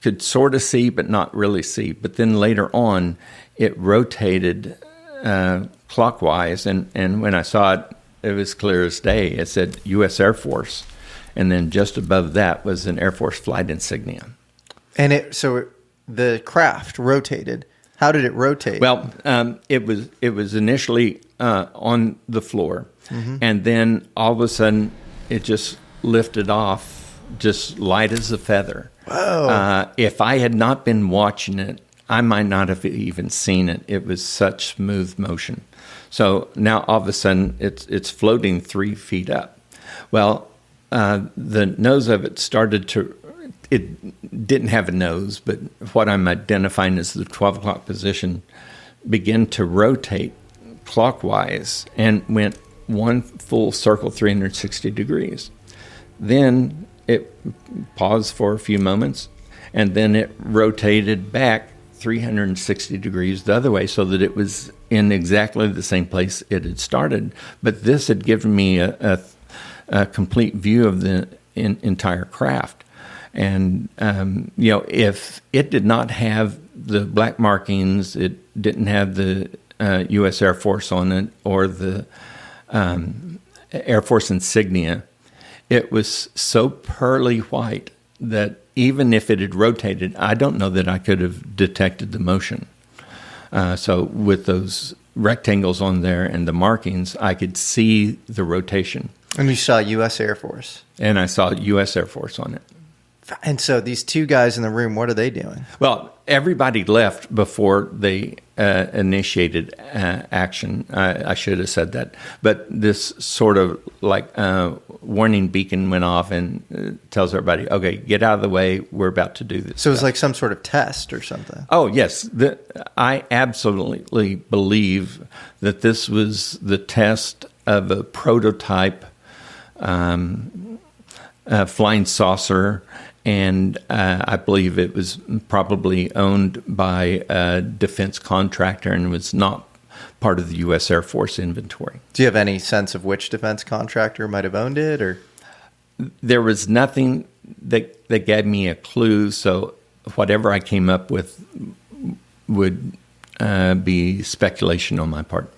could sort of see but not really see. But then later on, it rotated clockwise, and when I saw it, it was clear as day. It said U.S. Air Force, and then just above that was an Air Force flight insignia. And so the craft rotated. How did it rotate? Well, it was initially on the floor, and then all of a sudden it just lifted off, just light as a feather. Whoa! If I had not been watching it, I might not have even seen it. It was such smooth motion. So now all of a sudden it's floating 3 feet up. Well, the nose of it it didn't have a nose, but what I'm identifying as the 12 o'clock position began to rotate clockwise and went one full circle 360 degrees. Then it paused for a few moments, and then it rotated back 360 degrees the other way so that it was in exactly the same place it had started. But this had given me a complete view of the entire craft. And, if it did not have the black markings, it didn't have the U.S. Air Force on it or the Air Force Insignia, it was so pearly white that even if it had rotated, I don't know that I could have detected the motion. So with those rectangles on there and the markings, I could see the rotation. And you saw U.S. Air Force. And I saw U.S. Air Force on it. And so these two guys in the room, what are they doing? Well, everybody left before they initiated action. I should have said that. But this sort of like warning beacon went off and tells everybody, okay, get out of the way. We're about to do this. So it was like some sort of test or something. Oh, yes. I absolutely believe that this was the test of a prototype flying saucer. And I believe it was probably owned by a defense contractor and was not part of the U.S. Air Force inventory. Do you have any sense of which defense contractor might have owned it? Or there was nothing that gave me a clue, so whatever I came up with would be speculation on my part.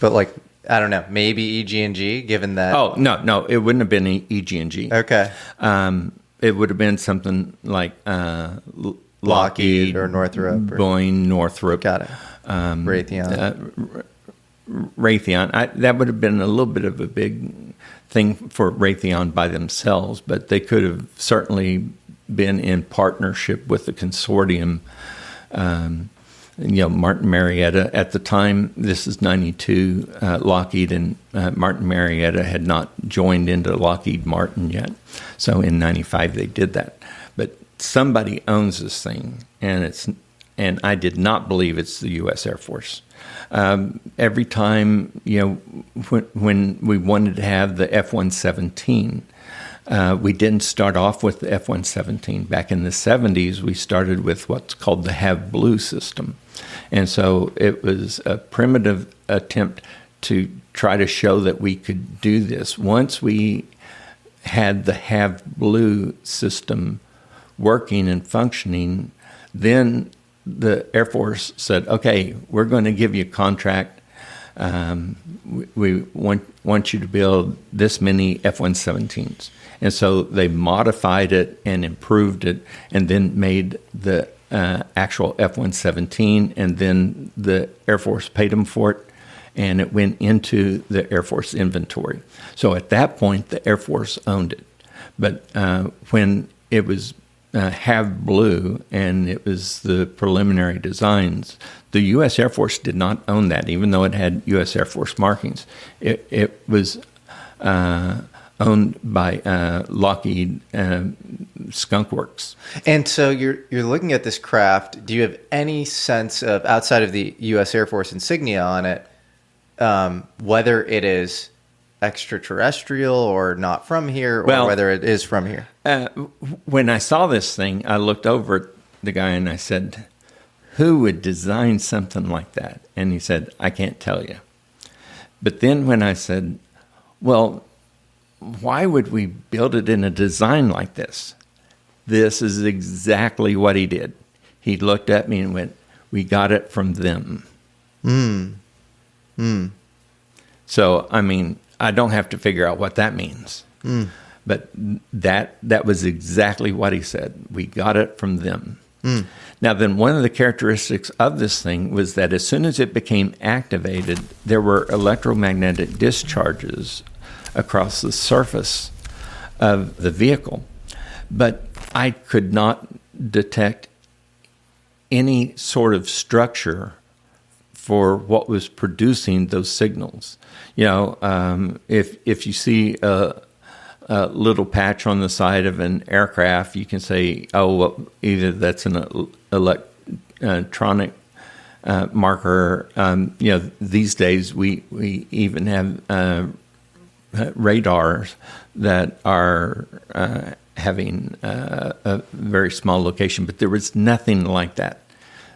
But like, I don't know, maybe EG&G, given that... Oh, no, it wouldn't have been EG&G. Okay. It would have been something like Lockheed or Northrop. Boeing, Northrop. Got it. Raytheon. Raytheon. That would have been a little bit of a big thing for Raytheon by themselves, but they could have certainly been in partnership with the consortium. Martin Marietta at the time, this is 92, Lockheed and Martin Marietta had not joined into Lockheed Martin yet. So in 95 they did that. But somebody owns this thing, and I did not believe it's the U.S. Air Force. Every time, when we wanted to have the F-117, we didn't start off with the F-117. Back in the 70s, we started with what's called the Have Blue system. And so it was a primitive attempt to try to show that we could do this. Once we had the Have Blue system working and functioning, then the Air Force said, okay, we're going to give you a contract. We want you to build this many F-117s. And so they modified it and improved it and then made the actual F-117, and then the Air Force paid them for it, and it went into the Air Force inventory. So at that point, the Air Force owned it. But when it was Have Blue and it was the preliminary designs, the U.S. Air Force did not own that, even though it had U.S. Air Force markings. It was owned by Lockheed Skunk Works. And so you're looking at this craft. Do you have any sense of, outside of the U.S. Air Force insignia on it, whether it is extraterrestrial or not from here, or whether it is from here? When I saw this thing, I looked over at the guy and I said, who would design something like that? And he said, I can't tell you. But then when I said, well, why would we build it in a design like this? This is exactly what he did. He looked at me and went, we got it from them. So, I mean, I don't have to figure out what that means. But that was exactly what he said. We got it from them. Now, then one of the characteristics of this thing was that as soon as it became activated, there were electromagnetic discharges across the surface of the vehicle. But I could not detect any sort of structure for what was producing those signals. If you see a little patch on the side of an aircraft, you can say, either that's an electronic marker. These days we even have radars that are having a very small location, but there was nothing like that.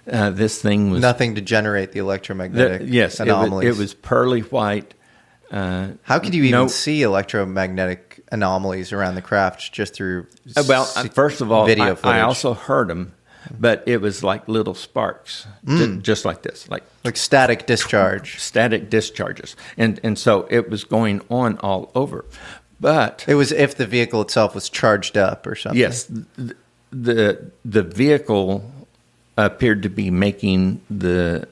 This thing was nothing to generate the electromagnetic anomalies. It was pearly white. How could you even see electromagnetic anomalies around the craft just through first of all, video footage? I also heard them. but it was like little sparks, just like this, like static discharge. Static discharges. And so it was going on all over. But it was if the vehicle itself was charged up or something. Yes. The vehicle appeared to be making the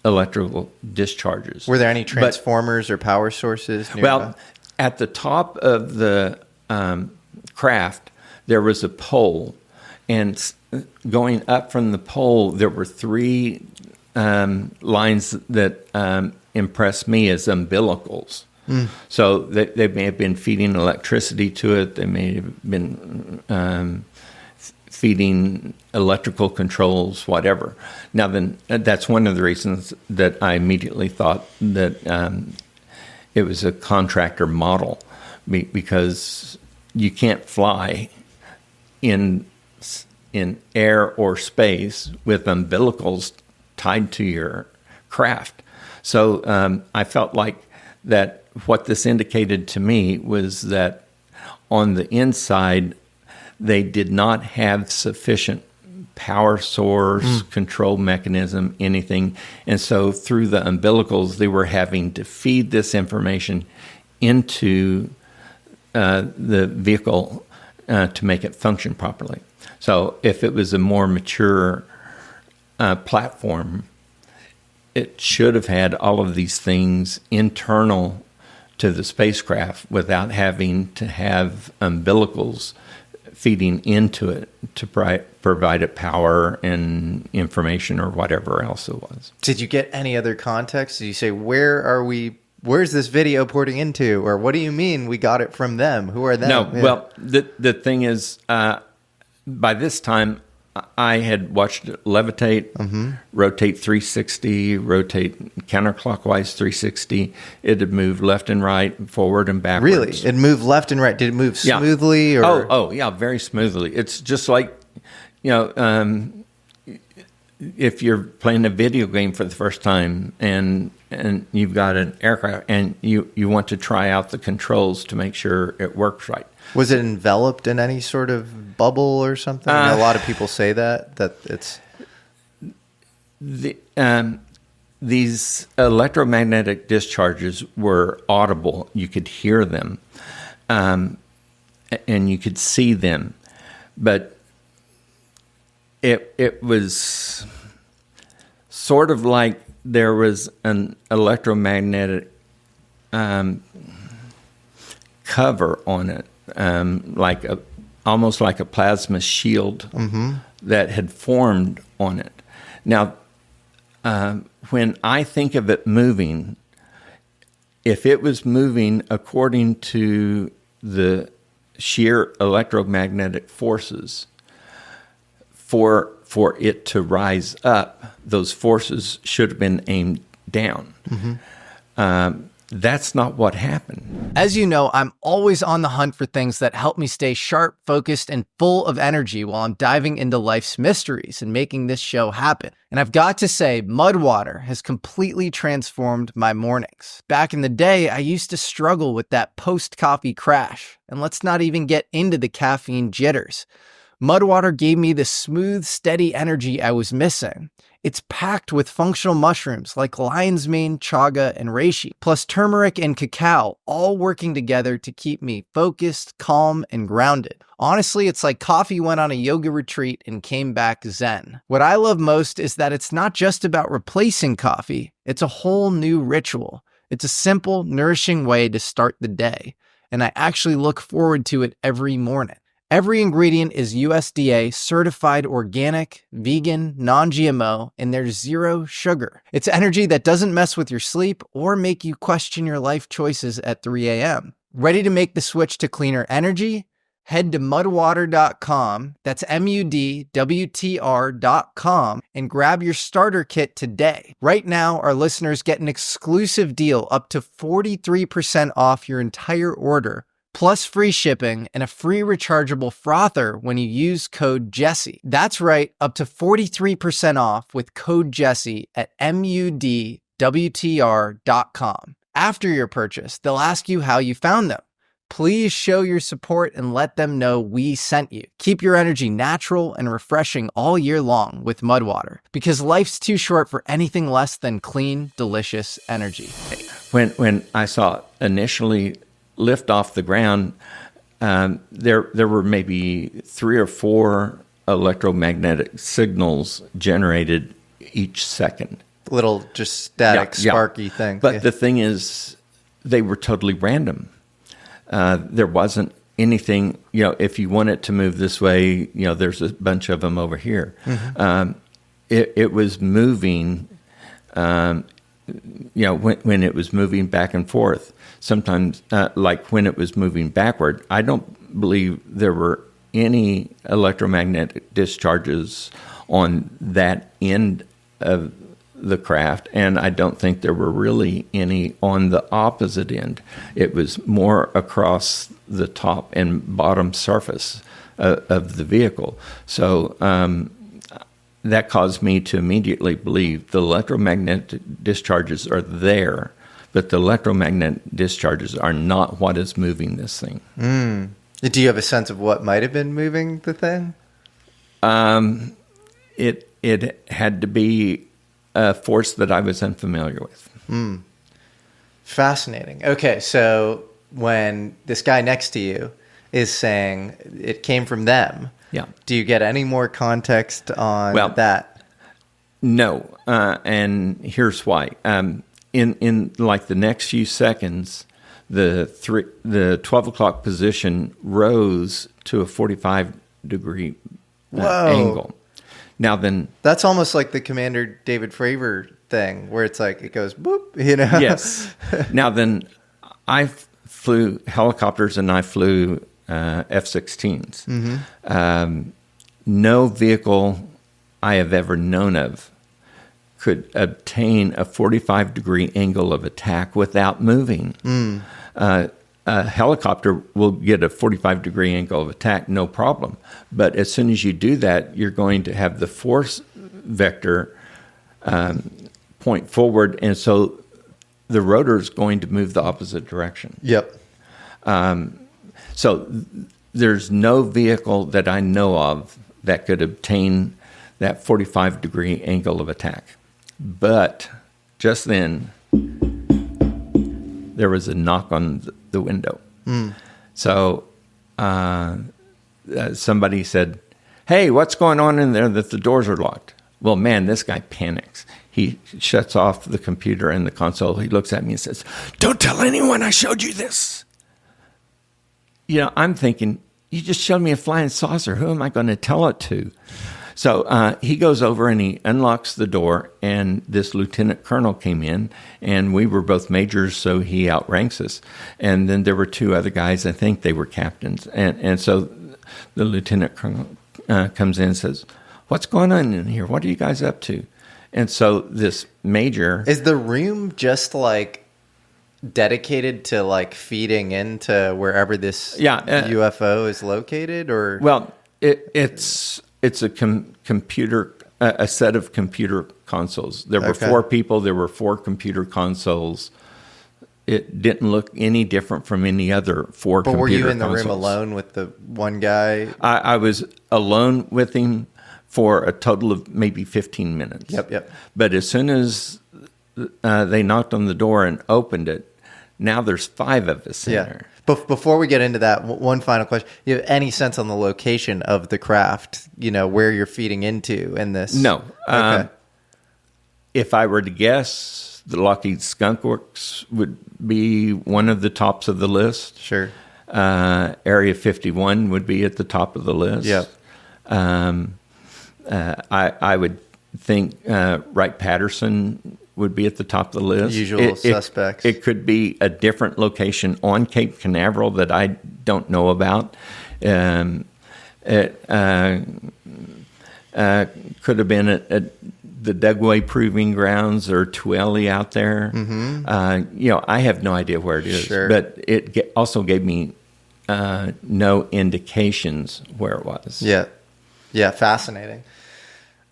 electrical discharges. Were there any transformers or power sources nearby? Well, at the top of the craft, there was a pole, and going up from the pole, there were three lines that impressed me as umbilicals. So they may have been feeding electricity to it. They may have been feeding electrical controls, whatever. Now, then, that's one of the reasons that I immediately thought that it was a contractor model, because you can't fly in air or space with umbilicals tied to your craft. So I felt like that what this indicated to me was that on the inside, they did not have sufficient power source, control mechanism, anything. And so through the umbilicals, they were having to feed this information into the vehicle to make it function properly. So if it was a more mature platform, it should have had all of these things internal to the spacecraft without having to have umbilicals feeding into it to provide it power and information or whatever else it was. Did you get any other context? Did you say, where's this video porting into? Or what do you mean we got it from them? Who are them? No, well, the thing is, by this time, I had watched it levitate, rotate 360, rotate counterclockwise 360. It had moved left and right, forward and backwards. Really? It moved left and right. Did it move smoothly? Yeah. Or? Oh, yeah, very smoothly. It's just like, if you're playing a video game for the first time and you've got an aircraft and you want to try out the controls to make sure it works right. Was it enveloped in any sort of bubble or something? A lot of people say that it's... These electromagnetic discharges were audible. You could hear them, and you could see them. But it was sort of like there was an electromagnetic cover on it. Almost like a plasma shield that had formed on it. Now, when I think of it moving, if it was moving according to the sheer electromagnetic forces, for it to rise up, those forces should have been aimed down. That's not what happened. As you know, I'm always on the hunt for things that help me stay sharp, focused, and full of energy while I'm diving into life's mysteries and making this show happen. And I've got to say, Mudwater has completely transformed my mornings. Back in the day, I used to struggle with that post-coffee crash. And let's not even get into the caffeine jitters. Mudwater gave me the smooth, steady energy I was missing. It's packed with functional mushrooms like lion's mane, chaga, and reishi, plus turmeric and cacao, all working together to keep me focused, calm, and grounded. Honestly, it's like coffee went on a yoga retreat and came back zen. What I love most is that it's not just about replacing coffee, it's a whole new ritual. It's a simple, nourishing way to start the day, and I actually look forward to it every morning. Every ingredient is USDA certified organic, vegan, non-GMO, and there's zero sugar. It's energy that doesn't mess with your sleep or make you question your life choices at 3 a.m. Ready to make the switch to cleaner energy? Head to mudwater.com, that's MUDWTR.com, and grab your starter kit today. Right now, our listeners get an exclusive deal up to 43% off your entire order, plus free shipping and a free rechargeable frother when you use code Jesse. That's right, up to 43% off with code Jesse at MUDWTR.com. After your purchase, they'll ask you how you found them. Please show your support and let them know we sent you. Keep your energy natural and refreshing all year long with Mudwater, because life's too short for anything less than clean, delicious energy. When I saw it initially lift off the ground, there were maybe 3 or 4 electromagnetic signals generated each second. Little just static, sparky thing. But the thing is, they were totally random. There wasn't anything, if you want it to move this way, there's a bunch of them over here. It was moving, when it was moving back and forth. Sometimes, like when it was moving backward, I don't believe there were any electromagnetic discharges on that end of the craft, and I don't think there were really any on the opposite end. It was more across the top and bottom surface of the vehicle. So that caused me to immediately believe the electromagnetic discharges are there, but the electromagnetic discharges are not what is moving this thing. Do you have a sense of what might have been moving the thing? It had to be a force that I was unfamiliar with. Fascinating. Okay, so when this guy next to you is saying it came from them, do you get any more context on that? No, and here's why. In like the next few seconds, the 12 o'clock position rose to a 45-degree angle. Now then, that's almost like the Commander David Fravor thing, where it's like it goes boop, Yes. Now then, I flew helicopters and I flew F-16s. No vehicle I have ever known of could obtain a 45-degree angle of attack without moving. A helicopter will get a 45-degree angle of attack, no problem. But as soon as you do that, you're going to have the force vector point forward, and so the rotor is going to move the opposite direction. Yep. So there's no vehicle that I know of that could obtain that 45-degree angle of attack. But just then, there was a knock on the window. So somebody said, "Hey, what's going on in there that the doors are locked?" Well, man, this guy panics. He shuts off the computer and the console. He looks at me and says, "Don't tell anyone I showed you this." I'm thinking, you just showed me a flying saucer. Who am I going to tell it to? So he goes over and he unlocks the door, and this lieutenant colonel came in, and we were both majors, so he outranks us. And then there were 2 other guys, I think they were captains. And so the lieutenant colonel comes in and says, "What's going on in here? What are you guys up to?" And so this major... Is the room just like dedicated to like feeding into wherever this UFO is located, or? Well, it's a computer, a set of computer consoles. There were 4 people. There were 4 computer consoles. It didn't look any different from any other 4 computer consoles. But were you in the room alone with the one guy? I was alone with him for a total of maybe 15 minutes. Yep. But as soon as they knocked on the door and opened it, now there's 5 of us in there. But before we get into that, one final question. You have any sense on the location of the craft, where you're feeding into in this? No. Okay. If I were to guess, the Lockheed Skunk Works would be one of the tops of the list. Sure. Area 51 would be at the top of the list. Yep. I would think Wright-Patterson would be at the top of the list. Usual suspects. It could be a different location on Cape Canaveral that I don't know about. It could have been at the Dugway Proving Grounds or Tuele out there. I have no idea where it is. Sure. But it also gave me no indications where it was. Yeah, fascinating.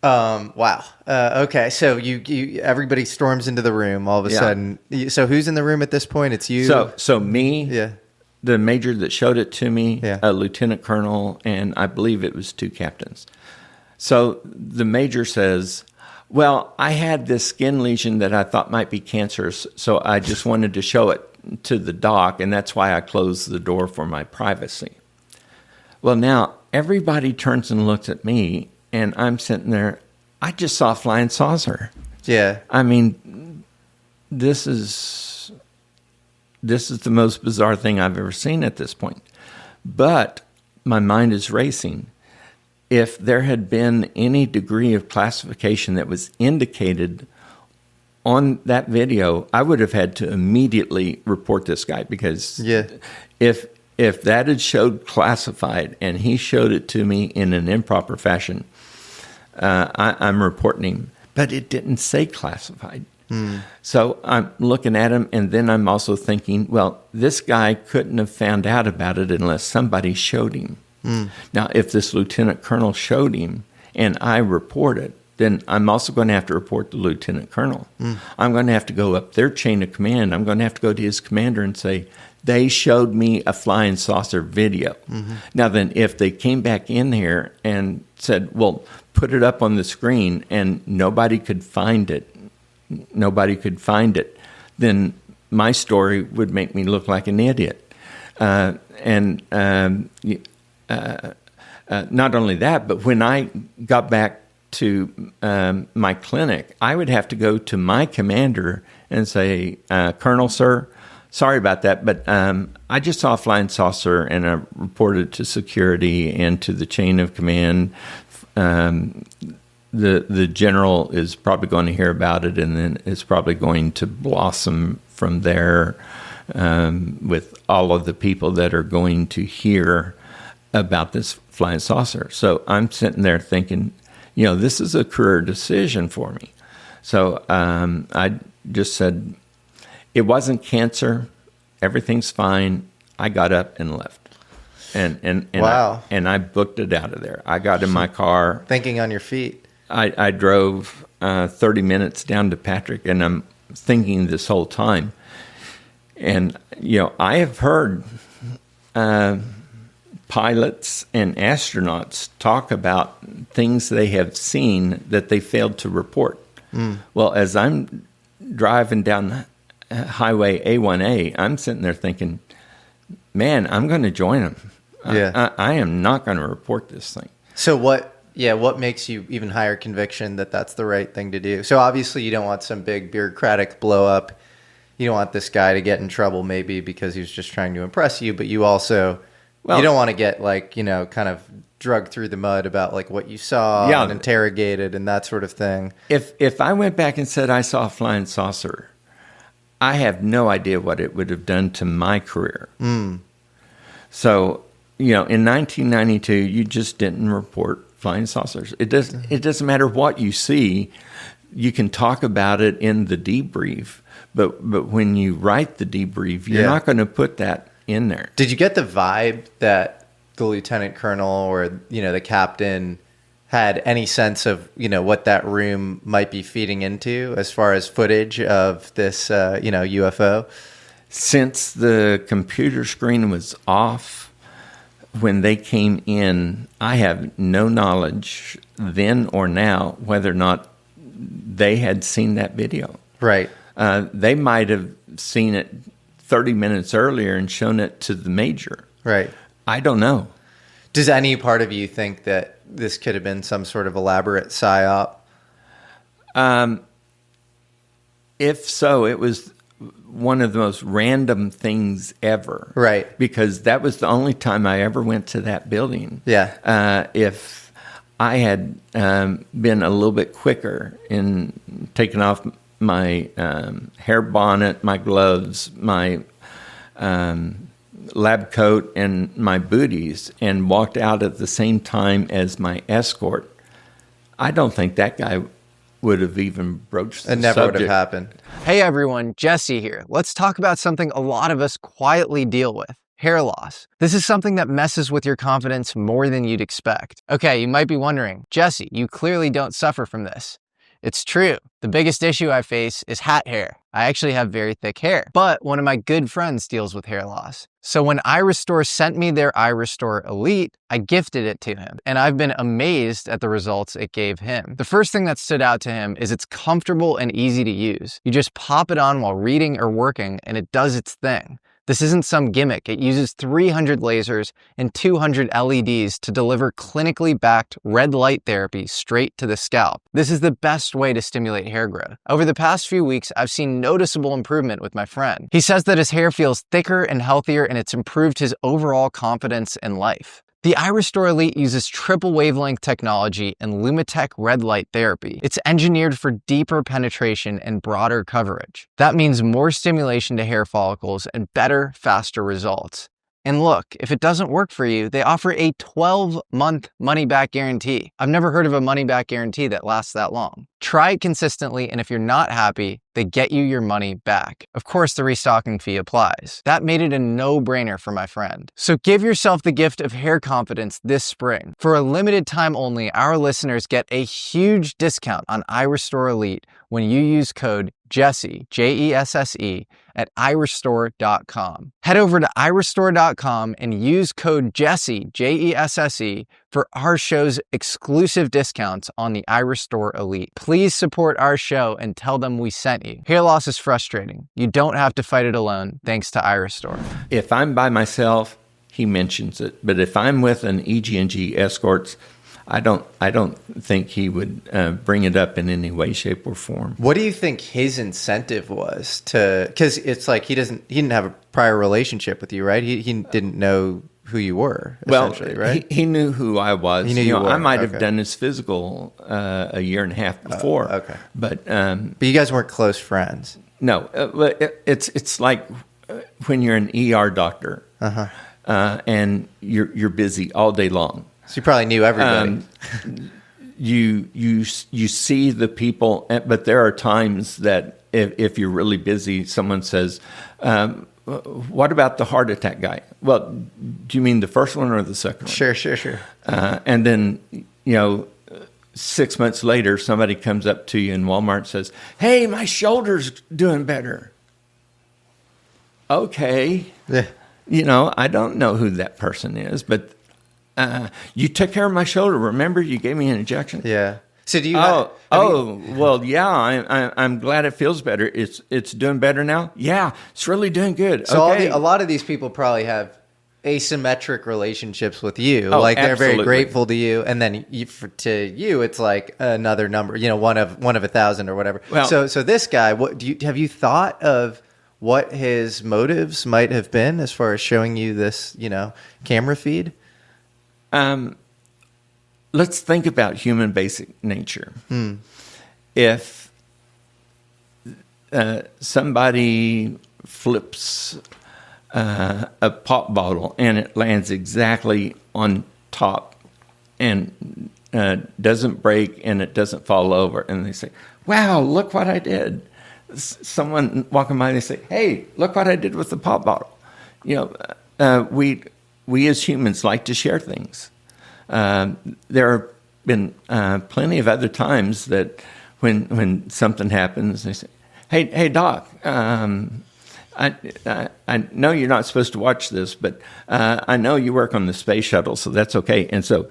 Wow. Okay. So you everybody storms into the room all of a sudden. So who's in the room at this point? It's you. So me. Yeah. the major that showed it to me, Yeah. a lieutenant colonel, and I believe it was 2 captains. So the major says, well, I had this skin lesion that I thought might be cancerous, so I just wanted to show it to the doc, and that's why I closed the door for my privacy. Well, now everybody turns and looks at me, and I'm sitting there. I just saw a flying saucer. Yeah. I mean, this is the most bizarre thing I've ever seen at this point. But my mind is racing. If there had been any degree of classification that was indicated on that video, I would have had to immediately report this guy, because if that had showed classified and he showed it to me in an improper fashion, I'm reporting him. But it didn't say classified. So I'm looking at him, and then I'm also thinking, well, this guy couldn't have found out about it unless somebody showed him. Now, if this lieutenant colonel showed him and I report it, then I'm also going to have to report the lieutenant colonel. I'm going to have to go up their chain of command. I'm going to have to go to his commander and say, they showed me a flying saucer video. Now then, if they came back in here and said, well, put it up on the screen, and nobody could find it, then my story would make me look like an idiot. Not only that, but when I got back to my clinic, I would have to go to my commander and say, Colonel, sir, sorry about that, but I just saw a flying saucer, and I reported to security and to the chain of command. The general is probably going to hear about it, and then it's probably going to blossom from there with all of the people that are going to hear about this flying saucer. So I'm sitting there thinking, this is a career decision for me. So I just said, it wasn't cancer. Everything's fine. I got up and left. And Wow. I booked it out of there. I got in my car. Thinking on your feet. I drove 30 minutes down to Patrick, and I'm thinking this whole time. And, I have heard pilots and astronauts talk about things they have seen that they failed to report. Well, as I'm driving down Highway A1A, I'm sitting there thinking, man, I'm going to join them. I am not going to report this thing. So what makes you even higher conviction that that's the right thing to do? So obviously you don't want some big bureaucratic blow up. You don't want this guy to get in trouble maybe because he was just trying to impress you, but you also, you don't want to get kind of dragged through the mud about what you saw and interrogated and that sort of thing. If I went back and said I saw a flying saucer, I have no idea what it would have done to my career. So, in 1992, you just didn't report flying saucers. It doesn't matter what you see. You can talk about it in the debrief, but when you write the debrief, you're not going to put that in there. Did you get the vibe that the lieutenant colonel or the captain had any sense of what that room might be feeding into as far as footage of this UFO? Since the computer screen was off when they came in, I have no knowledge then or now whether or not they had seen that video. Right. They might have seen it 30 minutes earlier and shown it to the major. Right. I don't know. Does any part of you think that this could have been some sort of elaborate psyop? If so, it was one of the most random things ever. Right. Because that was the only time I ever went to that building. Yeah. If I had been a little bit quicker in taking off my hair bonnet, my gloves, my lab coat, and my booties, and walked out at the same time as my escort, I don't think that guy would have even broached the subject. It never would have happened. Hey everyone, Jesse here. Let's talk about something a lot of us quietly deal with. Hair loss. This is something that messes with your confidence more than you'd expect. Okay, you might be wondering, Jesse, you clearly don't suffer from this. It's true. The biggest issue I face is hat hair. I actually have very thick hair, but one of my good friends deals with hair loss. So when iRestore sent me their iRestore Elite, I gifted it to him, and I've been amazed at the results it gave him. The first thing that stood out to him is it's comfortable and easy to use. You just pop it on while reading or working, and it does its thing. This isn't some gimmick. It uses 300 lasers and 200 LEDs to deliver clinically backed red light therapy straight to the scalp. This is the best way to stimulate hair growth. Over the past few weeks, I've seen noticeable improvement with my friend. He says that his hair feels thicker and healthier, and it's improved his overall confidence in life. The iRestore Elite uses triple wavelength technology and Lumitech red light therapy. It's engineered for deeper penetration and broader coverage. That means more stimulation to hair follicles and better, faster results. And look, if it doesn't work for you, they offer a 12-month money-back guarantee. I've never heard of a money-back guarantee that lasts that long. Try it consistently, and if you're not happy, they get you your money back. Of course, the restocking fee applies. That made it a no-brainer for my friend. So give yourself the gift of hair confidence this spring. For a limited time only, our listeners get a huge discount on iRestore Elite when you use code JESSE, Jesse, at iRestore.com. Head over to iRestore.com and use code JESSE, Jesse, for our show's exclusive discounts on the iRestore Elite. Please support our show and tell them we sent you. Hair loss is frustrating. You don't have to fight it alone, thanks to iRestore. If I'm by myself, he mentions it. But if I'm with an EG&G escorts, I don't think he would bring it up in any way, shape, or form. What do you think his incentive was to? Because it's like he didn't have a prior relationship with you, right? He didn't know who you were, essentially, right? He knew who I was. He knew you were. I might have done his physical a year and a half before. Okay, but you guys weren't close friends. No, it's like when you're an ER doctor and you're busy all day long. So you probably knew everybody. You see the people, but there are times that if you're really busy, someone says, what about the heart attack guy? Well, do you mean the first one or the second one? Sure. And then, 6 months later, somebody comes up to you in Walmart and says, hey, my shoulder's doing better. Okay. Yeah. I don't know who that person is, but you took care of my shoulder. Remember, you gave me an injection. Yeah. So do you? Well, yeah. I'm glad it feels better. It's doing better now. Yeah, it's really doing good. So okay. a lot of these people probably have asymmetric relationships with you. Oh, like they're absolutely. very grateful to you, and then to you, it's like another number. one of 1,000 or whatever. Well, so this guy, have you thought of what his motives might have been as far as showing you this, camera feed? Let's think about human basic nature. If somebody flips a pop bottle and it lands exactly on top and doesn't break and it doesn't fall over, and they say, wow, look what I did. Someone walking by, they say, hey, look what I did with the pop bottle. We as humans like to share things. There have been plenty of other times that when something happens, they say, "Hey, Doc, I know you're not supposed to watch this, but I know you work on the space shuttle, so that's okay." And so,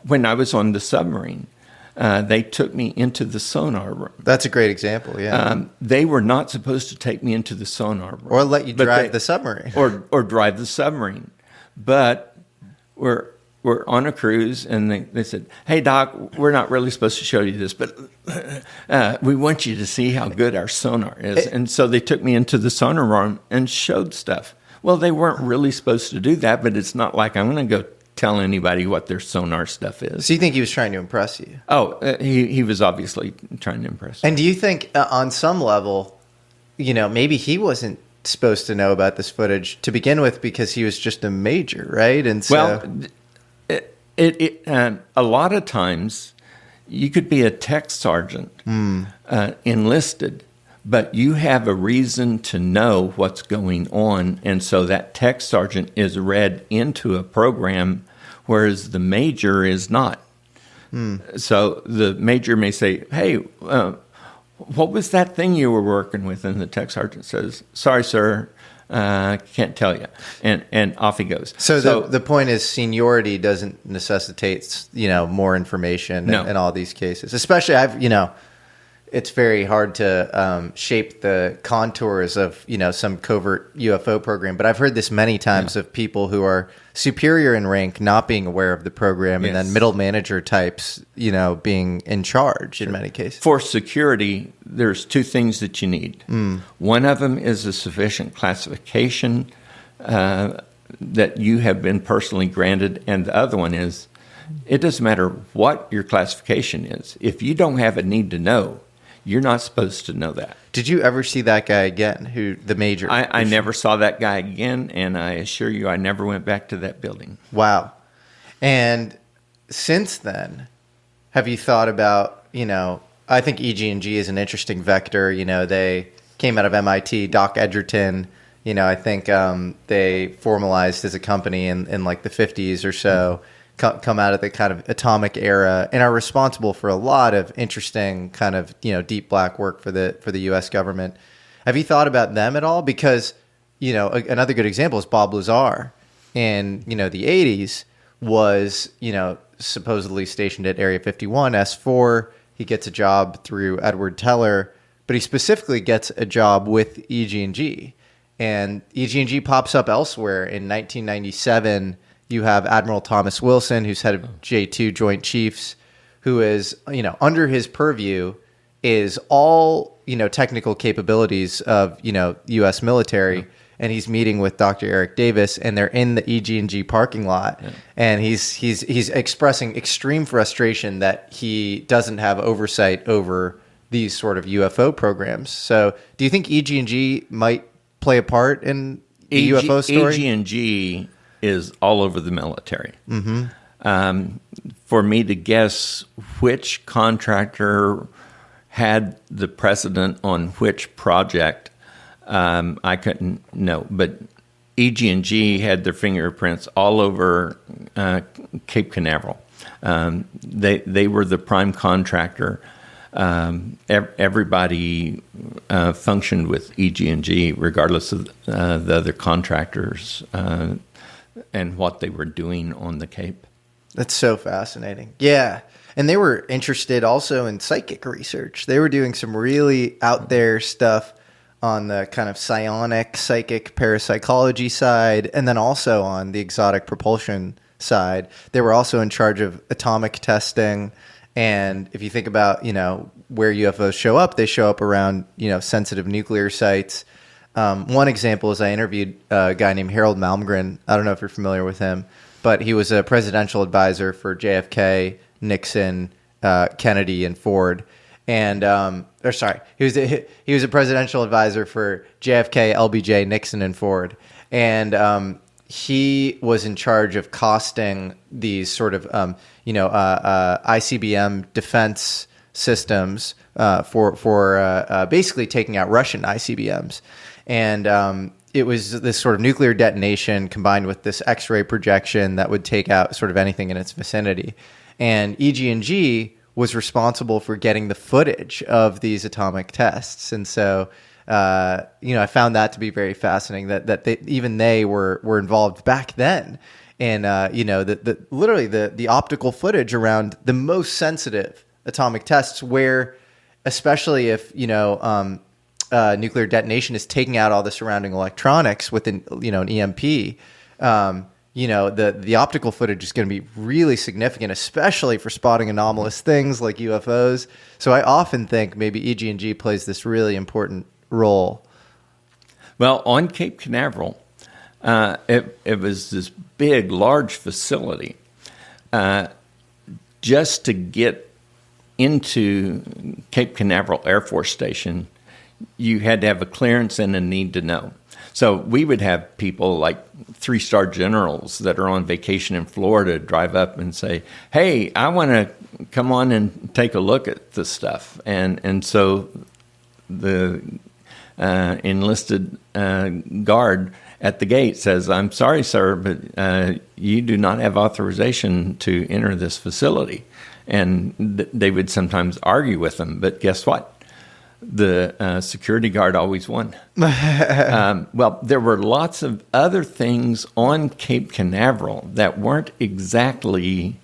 when I was on the submarine, they took me into the sonar room. That's a great example, yeah. They were not supposed to take me into the sonar room. Or let you drive the submarine. Or drive the submarine. But we're on a cruise, and they said, hey, Doc, we're not really supposed to show you this, but we want you to see how good our sonar is. And so they took me into the sonar room and showed stuff. Well, they weren't really supposed to do that, but it's not like I'm going to go tell anybody what their sonar stuff is. So you think he was trying to impress you? Oh, he was obviously trying to impress me. And do you think on some level, maybe he wasn't supposed to know about this footage to begin with because he was just a major, right? And so, a lot of times you could be a tech sergeant enlisted, but you have a reason to know what's going on, and so that tech sergeant is read into a program, whereas the major is not. So the major may say, hey, what was that thing you were working with? And the tech sergeant says, sorry, sir, can't tell you. And off he goes. So the point is seniority doesn't necessitate, more information in all these cases. Especially it's very hard to shape the contours of, some covert UFO program. But I've heard this many times of people who are superior in rank not being aware of the program, and then middle manager types, being in charge in many cases. For security, there's two things that you need. One of them is a sufficient classification that you have been personally granted, and the other one is it doesn't matter what your classification is. If you don't have a need to know, you're not supposed to know that. Did you ever see that guy again, the major? I never saw that guy again, and I assure you I never went back to that building. Wow. And since then, have you thought about, I think EG&G is an interesting vector. They came out of MIT, Doc Edgerton, I think they formalized as a company in like the 50s or so. Come out of the kind of atomic era and are responsible for a lot of interesting kind of, deep black work for the U.S. government. Have you thought about them at all? Because, another good example is Bob Lazar in, the 80s was, supposedly stationed at Area 51, S4. He gets a job through Edward Teller, but he specifically gets a job with EG&G. And EG&G pops up elsewhere in 1997. You have Admiral Thomas Wilson, who's head of J2 Joint Chiefs, who is, under his purview is all, technical capabilities of, U.S. military. And he's meeting with Dr. Eric Davis, and they're in the EG&G parking lot. Yeah. And he's expressing extreme frustration that he doesn't have oversight over these sort of UFO programs. So do you think EG&G might play a part in the UFO story? EG&G is all over the military. For me to guess which contractor had the precedent on which project, I couldn't know. But EG&G had their fingerprints all over Cape Canaveral. They were the prime contractor. Everybody functioned with EG&G regardless of the other contractors and what they were doing on the Cape. That's so fascinating. Yeah. And they were interested also in psychic research. They were doing some really out there stuff on the kind of psionic, psychic parapsychology side, and then also on the exotic propulsion side. They were also in charge of atomic testing. And if you think about, where UFOs show up, they show up around, sensitive nuclear sites. One example is I interviewed a guy named Harold Malmgren. I don't know if you're familiar with him, but he was a presidential advisor for JFK, Nixon, Kennedy, and Ford. And he was a presidential advisor for JFK, LBJ, Nixon, and Ford. And he was in charge of costing these sort of ICBM defense systems for basically taking out Russian ICBMs. And it was this sort of nuclear detonation combined with this X-ray projection that would take out sort of anything in its vicinity. And EG&G was responsible for getting the footage of these atomic tests. And so, I found that to be very fascinating that they were involved back then. And, literally the optical footage around the most sensitive atomic tests where, especially if, nuclear detonation is taking out all the surrounding electronics with an EMP, the optical footage is going to be really significant, especially for spotting anomalous things like UFOs. So I often think maybe EG&G plays this really important role. Well, on Cape Canaveral, it was this big, large facility. Just to get into Cape Canaveral Air Force Station, you had to have a clearance and a need to know. So we would have people like 3-star generals that are on vacation in Florida drive up and say, hey, I want to come on and take a look at this stuff. And so the enlisted guard at the gate says, I'm sorry, sir, but you do not have authorization to enter this facility. And they would sometimes argue with them, but guess what? The security guard always won. Well, there were lots of other things on Cape Canaveral that weren't exactly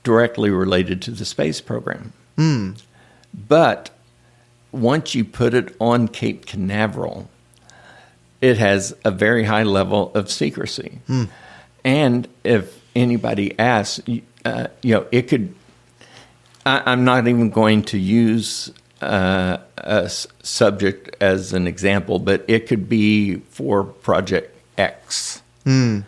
directly related to the space program. But once you put it on Cape Canaveral, it has a very high level of secrecy. And if anybody asks, it could... I'm not even going to use a subject as an example, but it could be for Project X. Now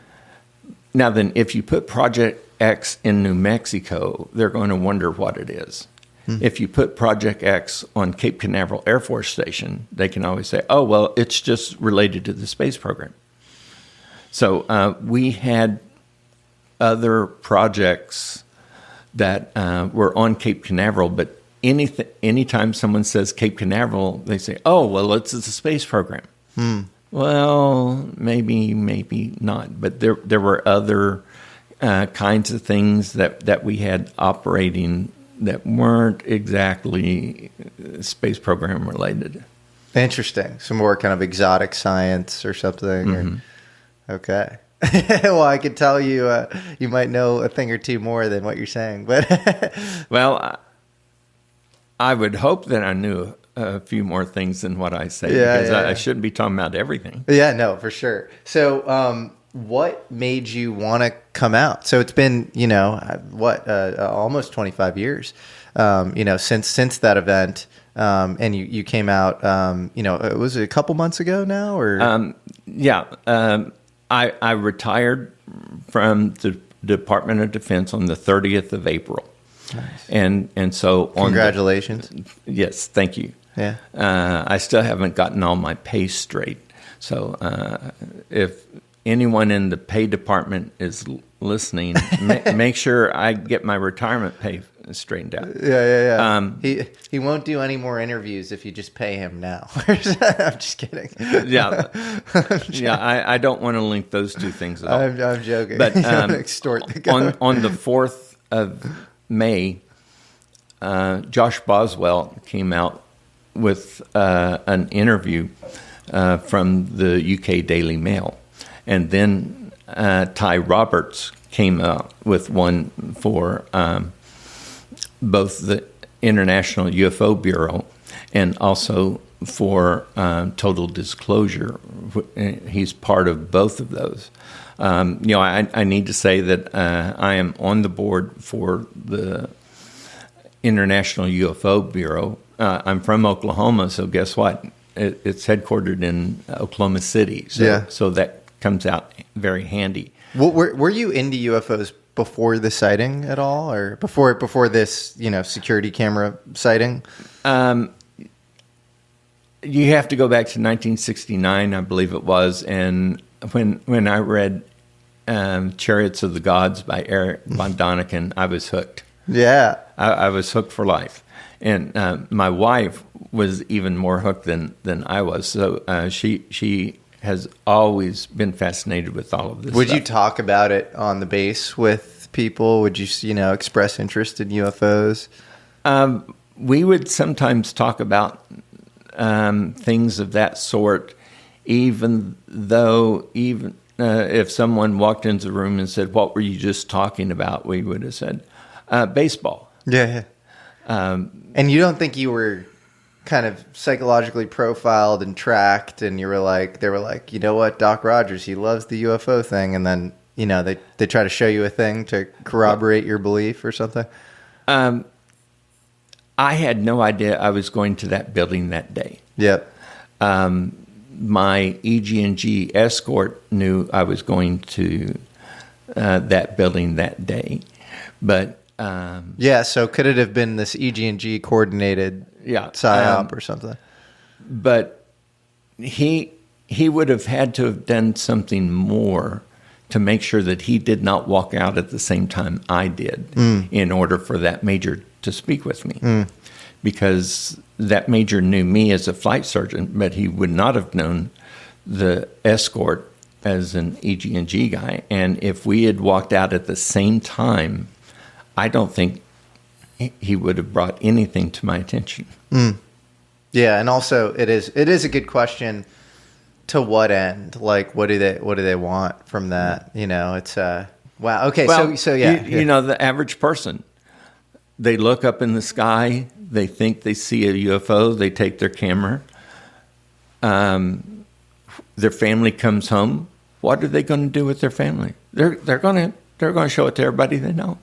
then, if you put Project X in New Mexico, they're going to wonder what it is. If you put Project X on Cape Canaveral Air Force Station, they can always say, oh, well, it's just related to the space program. So we had other projects that were on Cape Canaveral, but anytime someone says Cape Canaveral, they say, oh, well, it's the space program. Well, maybe not. But there were other kinds of things that we had operating that weren't exactly space program related. Interesting. Some more kind of exotic science or something. Okay. Well, I could tell you you might know a thing or two more than what you're saying. But well, I would hope that I knew a few more things than what I say, because I shouldn't be talking about everything. Yeah, no, for sure. So what made you want to come out? So it's been, almost 25 years, since that event. And you came out, was it a couple months ago now, or? I retired from the Department of Defense on the 30th of April. Nice. And so congratulations. Yes, thank you. Yeah. I still haven't gotten all my pay straight. So if anyone in the pay department is listening, make sure I get my retirement pay straightened out. Yeah. He won't do any more interviews if you just pay him now. I'm just kidding. I don't want to link those two things at all. I'm joking. But extort the guy. On the 4th of May, Josh Boswell came out with an interview from the UK Daily Mail, and then Ty Roberts came out with one for both the International UFO Bureau and also for Total Disclosure. He's part of both of those. I need to say that I am on the board for the International UFO Bureau. I'm from Oklahoma, so guess what? It's headquartered in Oklahoma City, so that comes out very handy. Well, were you into UFOs before the sighting at all, or before this, security camera sighting? You have to go back to 1969, I believe it was, and when I read Chariots of the Gods by Eric von Däniken, I was hooked. Yeah. I was hooked for life. And my wife was even more hooked than I was. So she has always been fascinated with all of this Would stuff. you talk about it on the base with people? Would you, express interest in UFOs? We would sometimes talk about things of that sort, even though if someone walked into the room and said, "What were you just talking about?" we would have said, "Baseball." Yeah. And you don't think you were kind of psychologically profiled and tracked, and they were like, you know what, Doc Rogers, he loves the UFO thing, and then they try to show you a thing to corroborate your belief or something? I had no idea I was going to that building that day. Yep. My EG&G escort knew I was going to that building that day, but so could it have been this EG&G coordinated psyop or something? But he would have had to have done something more to make sure that he did not walk out at the same time I did in order for that major to speak with me. Because that major knew me as a flight sergeant, but he would not have known the escort as an EG&G guy. And if we had walked out at the same time, I don't think he would have brought anything to my attention. Yeah, and also it is a good question. To what end? Like, what do they want from that? You know, it's wow. Okay, well, so yeah, you know, the average person, they look up in the sky, they think they see a UFO, they take their camera. Their family comes home. What are they going to do with their family? They're going to show it to everybody they know.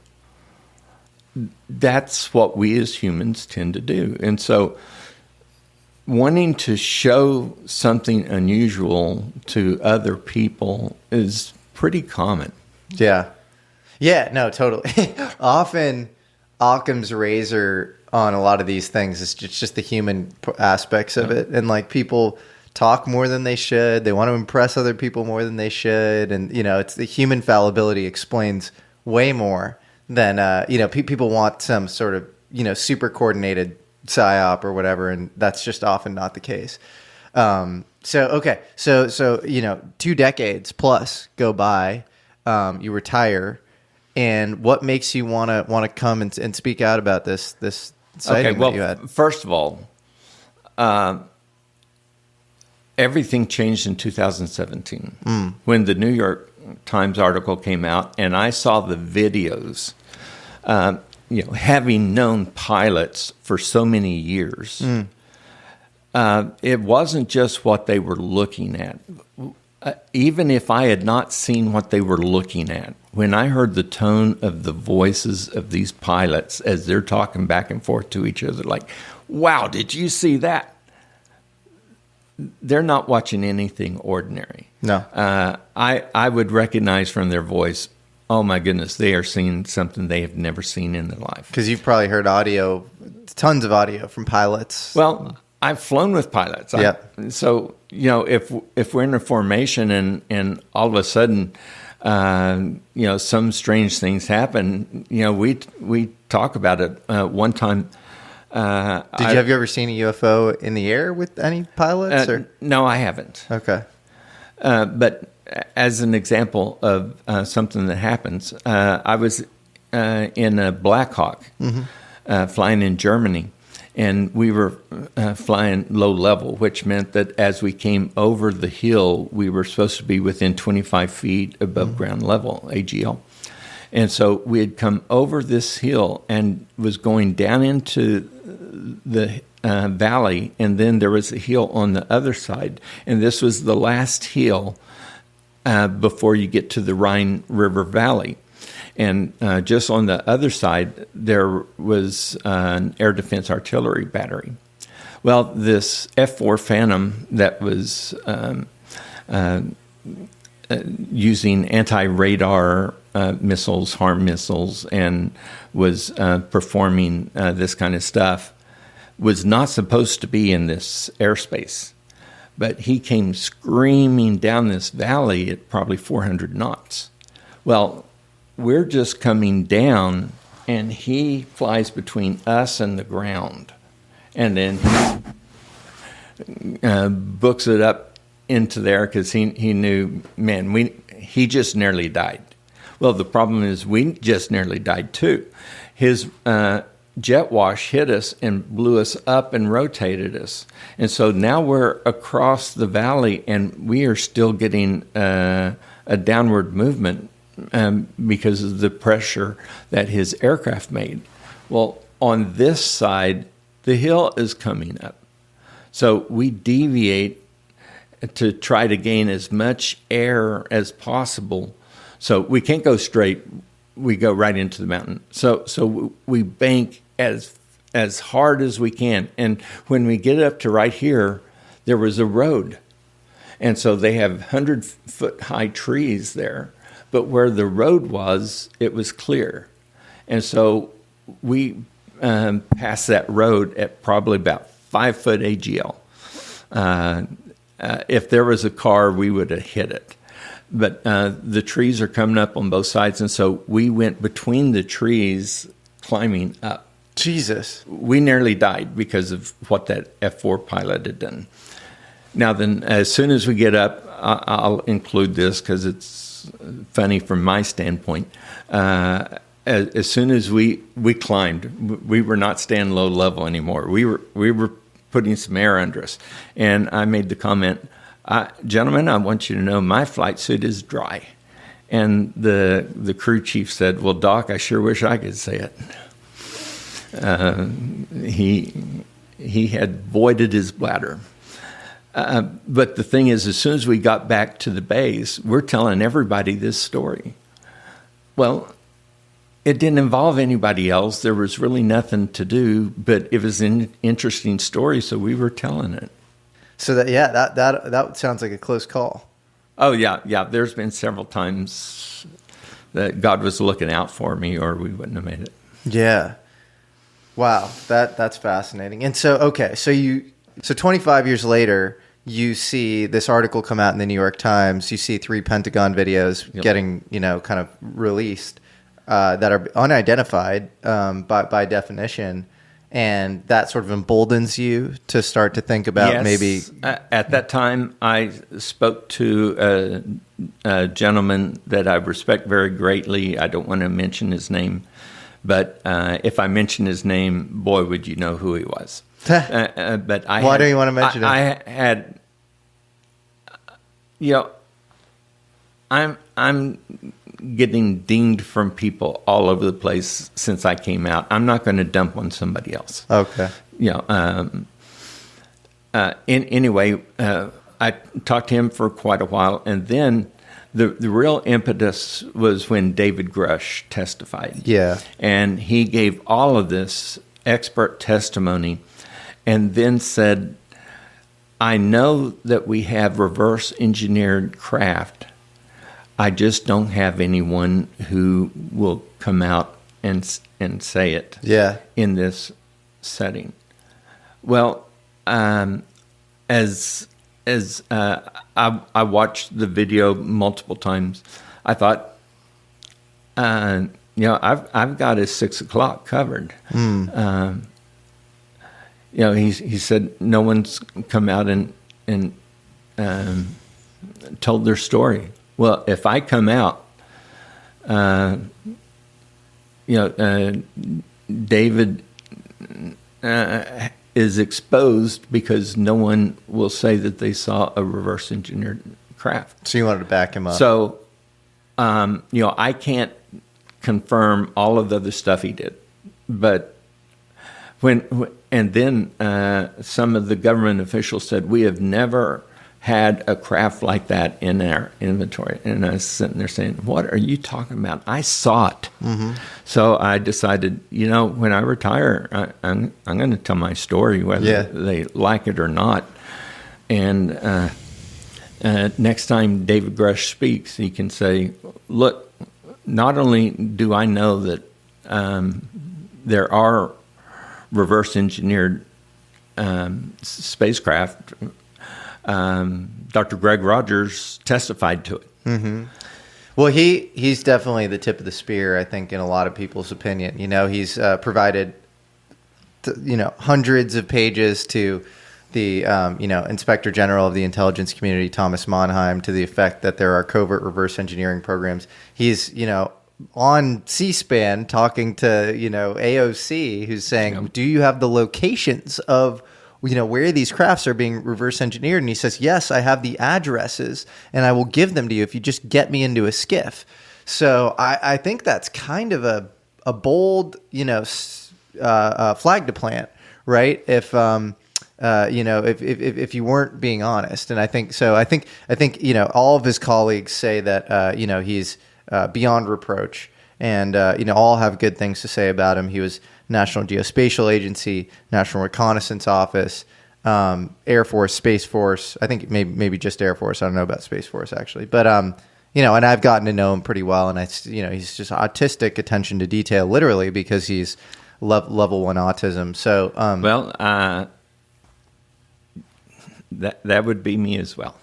That's what we as humans tend to do, and so wanting to show something unusual to other people is pretty common. Yeah. Yeah, no, totally. Often Occam's razor on a lot of these things is just the human aspects of it. And like people talk more than they should. They want to impress other people more than they should. And, you know, it's the human fallibility explains way more than, you know, people want some sort of, you know, super coordinated psyop or whatever, and that's just often not the case. So you know, 2 decades plus go by, you retire, and what makes you want to come and speak out about this sighting that you had? First of all, everything changed in 2017 when the New York Times article came out, and I saw the videos. You know, having known pilots for so many years, it wasn't just what they were looking at. Even if I had not seen what they were looking at, when I heard the tone of the voices of these pilots as they're talking back and forth to each other, like, wow, did you see that? They're not watching anything ordinary. No. I would recognize from their voice, oh my goodness, they are seeing something they have never seen in their life. Because you've probably heard audio, tons of audio from pilots. Well, I've flown with pilots. Yeah. So, you know, if we're in a formation and all of a sudden, you know, some strange things happen, you know, we talk about it. One time. Have you ever seen a UFO in the air with any pilots? No, I haven't. Okay. But as an example of something that happens, I was in a Black Hawk flying in Germany, and we were flying low level, which meant that as we came over the hill, we were supposed to be within 25 feet above ground level, AGL. And so we had come over this hill and was going down into the valley, and then there was a hill on the other side, and this was the last hill before you get to the Rhine River Valley. And just on the other side, there was an air defense artillery battery. Well, this F-4 Phantom that was using anti-radar missiles, HARM missiles, and was performing this kind of stuff, was not supposed to be in this airspace. But he came screaming down this valley at probably 400 knots. Well, we're just coming down, and he flies between us and the ground. And then he books it up into there because he knew, man, he just nearly died. Well, the problem is we just nearly died too. His jet wash hit us and blew us up and rotated us. And so now we're across the valley, and we are still getting a downward movement because of the pressure that his aircraft made. Well, on this side, the hill is coming up. So we deviate to try to gain as much air as possible. So we can't go straight. We go right into the mountain. So we bank as hard as we can. And when we get up to right here, there was a road. And so they have 100-foot high trees there. But where the road was, it was clear. And so we passed that road at probably about 5-foot AGL. If there was a car, we would have hit it. But the trees are coming up on both sides, and so we went between the trees climbing up. Jesus. We nearly died because of what that F-4 pilot had done. Now then, as soon as we get up, I'll include this because it's funny from my standpoint. as soon as we climbed, we were not staying low level anymore. We were putting some air under us. And I made the comment, gentlemen, I want you to know my flight suit is dry. And the crew chief said, well, Doc, I sure wish I could say it. He had voided his bladder. But the thing is, as soon as we got back to the base, we're telling everybody this story. Well, it didn't involve anybody else. There was really nothing to do, but it was an interesting story, so we were telling it. So that sounds like a close call. Oh, yeah. There's been several times that God was looking out for me, or we wouldn't have made it. Yeah. Wow, that's fascinating. And so 25 years later, you see this article come out in the New York Times. You see 3 Pentagon videos getting, kind of released that are unidentified by definition. And that sort of emboldens you to start to think about maybe... At that time, I spoke to a gentleman that I respect very greatly. I don't want to mention his name. But if I mention his name, boy, would you know who he was. But why don't you want to mention him? I had... I'm getting dinged from people all over the place since I came out. I'm not going to dump on somebody else. Okay. Anyway, I talked to him for quite a while, and then the real impetus was when David Grush testified. Yeah. And he gave all of this expert testimony and then said, I know that we have reverse engineered craft. I just don't have anyone who will come out and say it in this setting. Well, as I watched the video multiple times, I thought, I've got his 6 o'clock covered. He said no one's come out and told their story. Well, if I come out, David is exposed because no one will say that they saw a reverse engineered craft. So you wanted to back him up. So, I can't confirm all of the other stuff he did, but then some of the government officials said, we have never had a craft like that in our inventory. And I was sitting there saying, what are you talking about? I saw it. Mm-hmm. So I decided, when I retire, I'm going to tell my story, whether they like it or not. And next time David Grush speaks, he can say, look, not only do I know that there are reverse engineered spacecraft, Dr. Greg Rogers testified to it. Mm-hmm. Well, he's definitely the tip of the spear, I think, in a lot of people's opinion. He's provided, hundreds of pages to the, Inspector General of the intelligence community, Thomas Monheim, to the effect that there are covert reverse engineering programs. He's, on C-SPAN talking to, AOC, who's saying, do you have the locations of where these crafts are being reverse engineered? And he says, yes, I have the addresses and I will give them to you if you just get me into a skiff. So I think that's kind of a bold, flag to plant, right? If you weren't being honest. And I think so. I think all of his colleagues say that, he's beyond reproach and, all have good things to say about him. He was National Geospatial Agency, National Reconnaissance Office, Air Force, Space Force. I think maybe just Air Force. I don't know about Space Force actually, but and I've gotten to know him pretty well. And he's just autistic attention to detail, literally, because he's level 1 autism. So that would be me as well.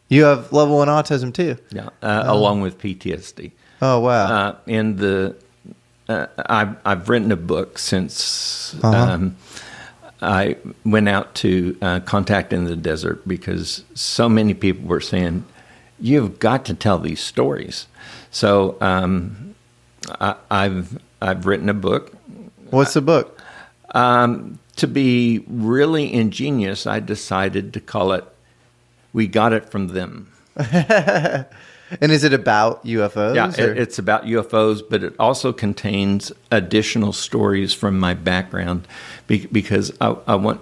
You have level 1 autism too. Yeah, along with PTSD. Oh wow! I've written a book since I went out to Contact in the Desert because so many people were saying, you've got to tell these stories. So I've I've written a book. What's the book? To be really ingenious, I decided to call it "We Got It From Them." And is it about UFOs? Yeah, it's about UFOs, but it also contains additional stories from my background because I want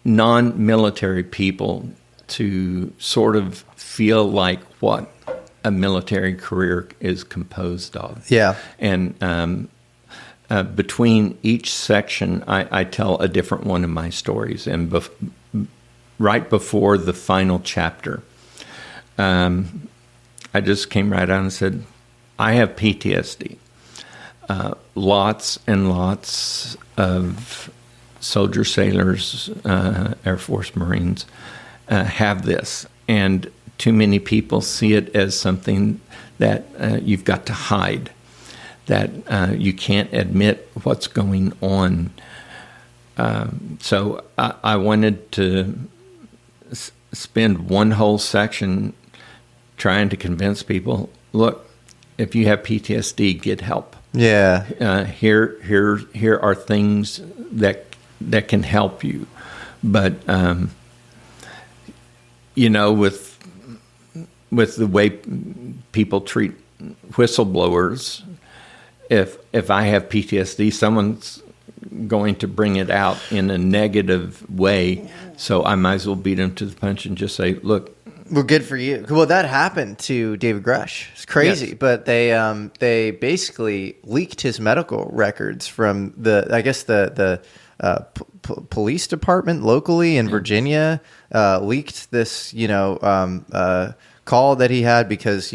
non-military people to sort of feel like what a military career is composed of. Yeah. And between each section, I tell a different one of my stories. And right before the final chapter, I just came right out and said, I have PTSD. Lots and lots of soldiers, sailors, Air Force, Marines have this. And too many people see it as something that you've got to hide, that you can't admit what's going on. So I wanted to spend one whole section trying to convince people, look, if you have PTSD, get help. Yeah. Here are things that can help you. But with the way people treat whistleblowers, if I have PTSD, someone's going to bring it out in a negative way. So I might as well beat them to the punch and just say, look. Well, good for you. Well, that happened to David Grush. It's crazy, yes. But they basically leaked his medical records from the police department locally in Virginia. Leaked this call that he had because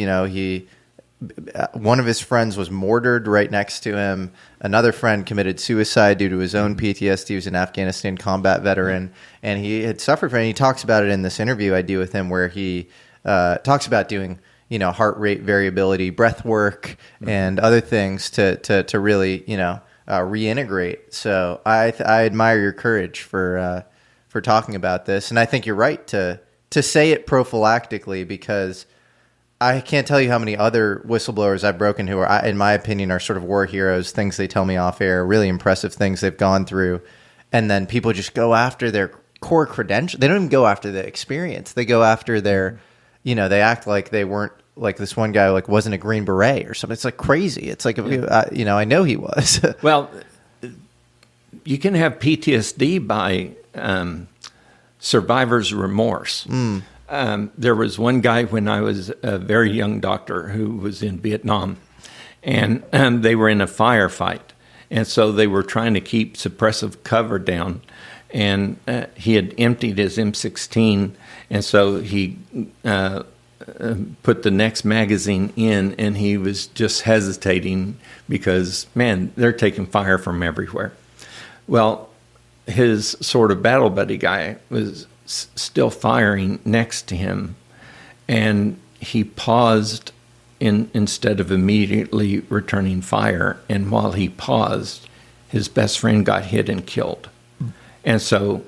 one of his friends was mortared right next to him. Another friend committed suicide due to his own PTSD. He was an Afghanistan combat veteran, and he had suffered from it. He talks about it in this interview I do with him where he talks about doing, heart rate variability, breath work, and other things to really, reintegrate. So I admire your courage for talking about this. And I think you're right to say it prophylactically, because I can't tell you how many other whistleblowers I've broken who are, in my opinion, are sort of war heroes, things they tell me off air, really impressive things they've gone through. And then people just go after their core credentials. They don't even go after the experience. They go after their, they act like they weren't, like this one guy wasn't a Green Beret or something. It's like crazy. It's like, I know he was. Well, you can have PTSD by survivor's remorse. There was one guy when I was a very young doctor who was in Vietnam, and they were in a firefight. And so they were trying to keep suppressive cover down. And he had emptied his M16, and so he put the next magazine in, and he was just hesitating because, man, they're taking fire from everywhere. Well, his sort of battle buddy guy was still firing next to him, and he paused instead of immediately returning fire. And while he paused, his best friend got hit and killed. And so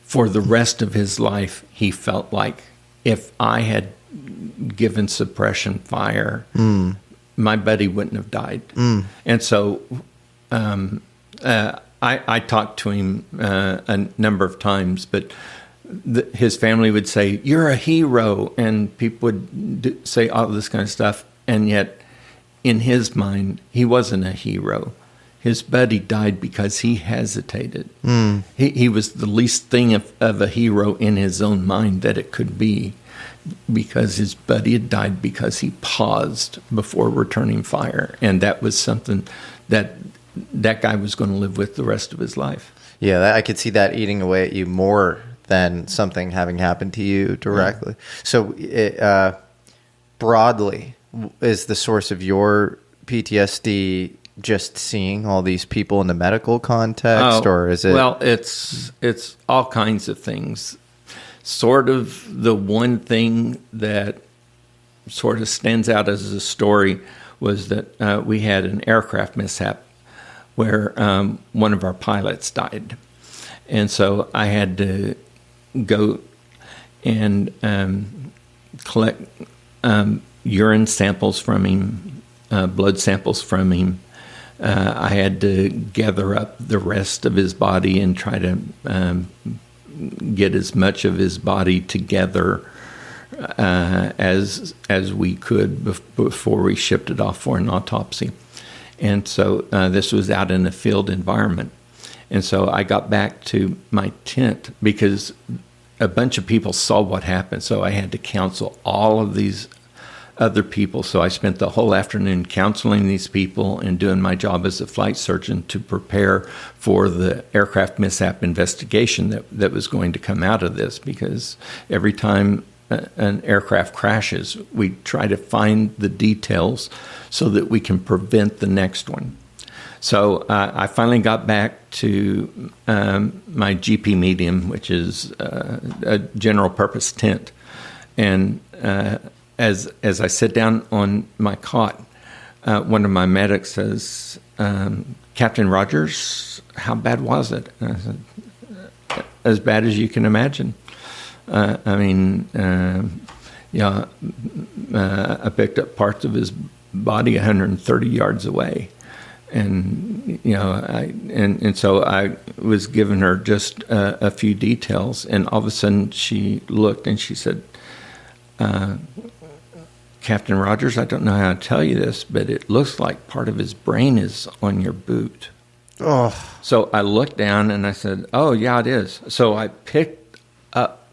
for the rest of his life, he felt like if I had given suppression fire, my buddy wouldn't have died. And so I talked to him a number of times, but his family would say, "You're a hero," and people would say all this kind of stuff. And yet, in his mind, he wasn't a hero. His buddy died because he hesitated. He was the least thing of a hero in his own mind that it could be, because his buddy had died because he paused before returning fire. And that was something that guy was going to live with the rest of his life. Yeah, I could see that eating away at you more than something having happened to you directly. So broadly, is the source of your PTSD just seeing all these people in the medical context, or is it? Well, it's all kinds of things. Sort of the one thing that sort of stands out as a story was that we had an aircraft mishap where one of our pilots died. And so I had to go and collect urine samples from him, blood samples from him, I had to gather up the rest of his body and try to get as much of his body together as we could before we shipped it off for an autopsy. And so this was out in a field environment. And so I got back to my tent because a bunch of people saw what happened. So I had to counsel all of these other people. So I spent the whole afternoon counseling these people and doing my job as a flight surgeon to prepare for the aircraft mishap investigation that was going to come out of this, because every time an aircraft crashes, we try to find the details so that we can prevent the next one. So I finally got back to my GP medium, which is a general purpose tent. And as I sit down on my cot, one of my medics says, "Captain Rogers, how bad was it?" And I said, "As bad as you can imagine." I picked up parts of his body 130 yards away. And, so I was giving her just a few details, and all of a sudden she looked and she said, "Captain Rogers, I don't know how to tell you this, but it looks like part of his brain is on your boot." Oh. So I looked down and I said, "Oh, yeah, it is." So I picked up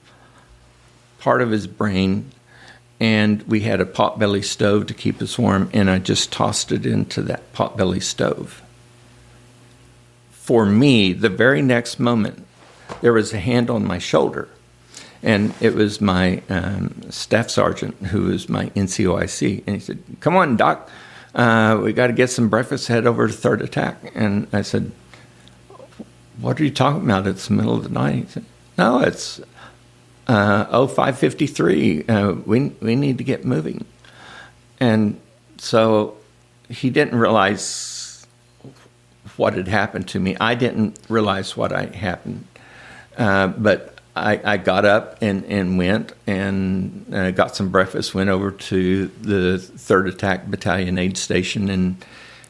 part of his brain, and we had a potbelly stove to keep us warm, and I just tossed it into that potbelly stove. For me, the very next moment, there was a hand on my shoulder, and it was my staff sergeant, who was my NCOIC, and he said, "Come on, Doc, we got to get some breakfast, head over to Third Attack." And I said, "What are you talking about? It's the middle of the night." He said, "No, it's 05:53. We need to get moving." And so he didn't realize what had happened to me. I didn't realize what had happened. But I got up and went and got some breakfast, went over to the 3rd Attack Battalion Aid Station and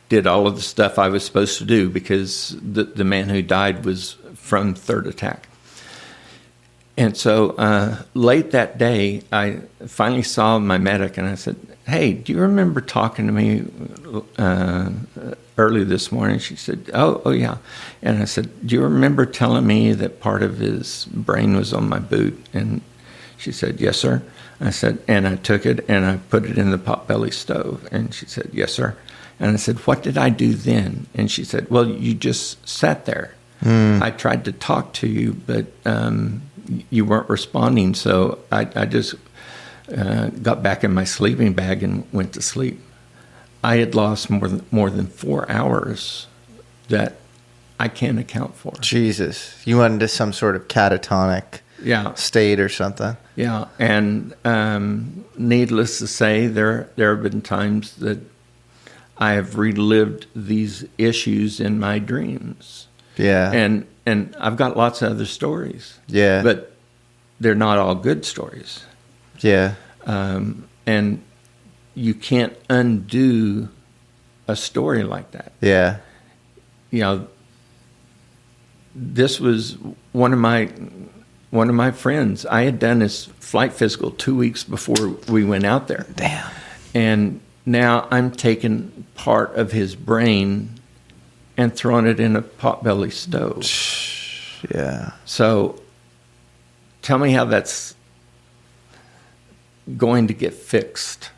did all of the stuff I was supposed to do, because the man who died was from 3rd Attack. And so late that day, I finally saw my medic, and I said, "Hey, do you remember talking to me early this morning?" She said, oh, yeah. And I said, "Do you remember telling me that part of his brain was on my boot?" And she said, "Yes, sir." I said, and I took it and I put it in the potbelly stove. And she said, "Yes, sir." And I said, "What did I do then?" And she said, "Well, you just sat there. I tried to talk to you, but you weren't responding, so I just got back in my sleeping bag and went to sleep." I had lost more than 4 hours that I can't account for. Jesus. You went into some sort of catatonic state or something. Yeah, and needless to say, there have been times that I have relived these issues in my dreams. Yeah. And I've got lots of other stories. Yeah. But they're not all good stories. Yeah. And you can't undo a story like that. Yeah. You know, this was one of my friends. I had done his flight physical 2 weeks before we went out there. Damn. And now I'm taking part of his brain and throwing it in a potbelly stove. Yeah. So tell me how that's going to get fixed.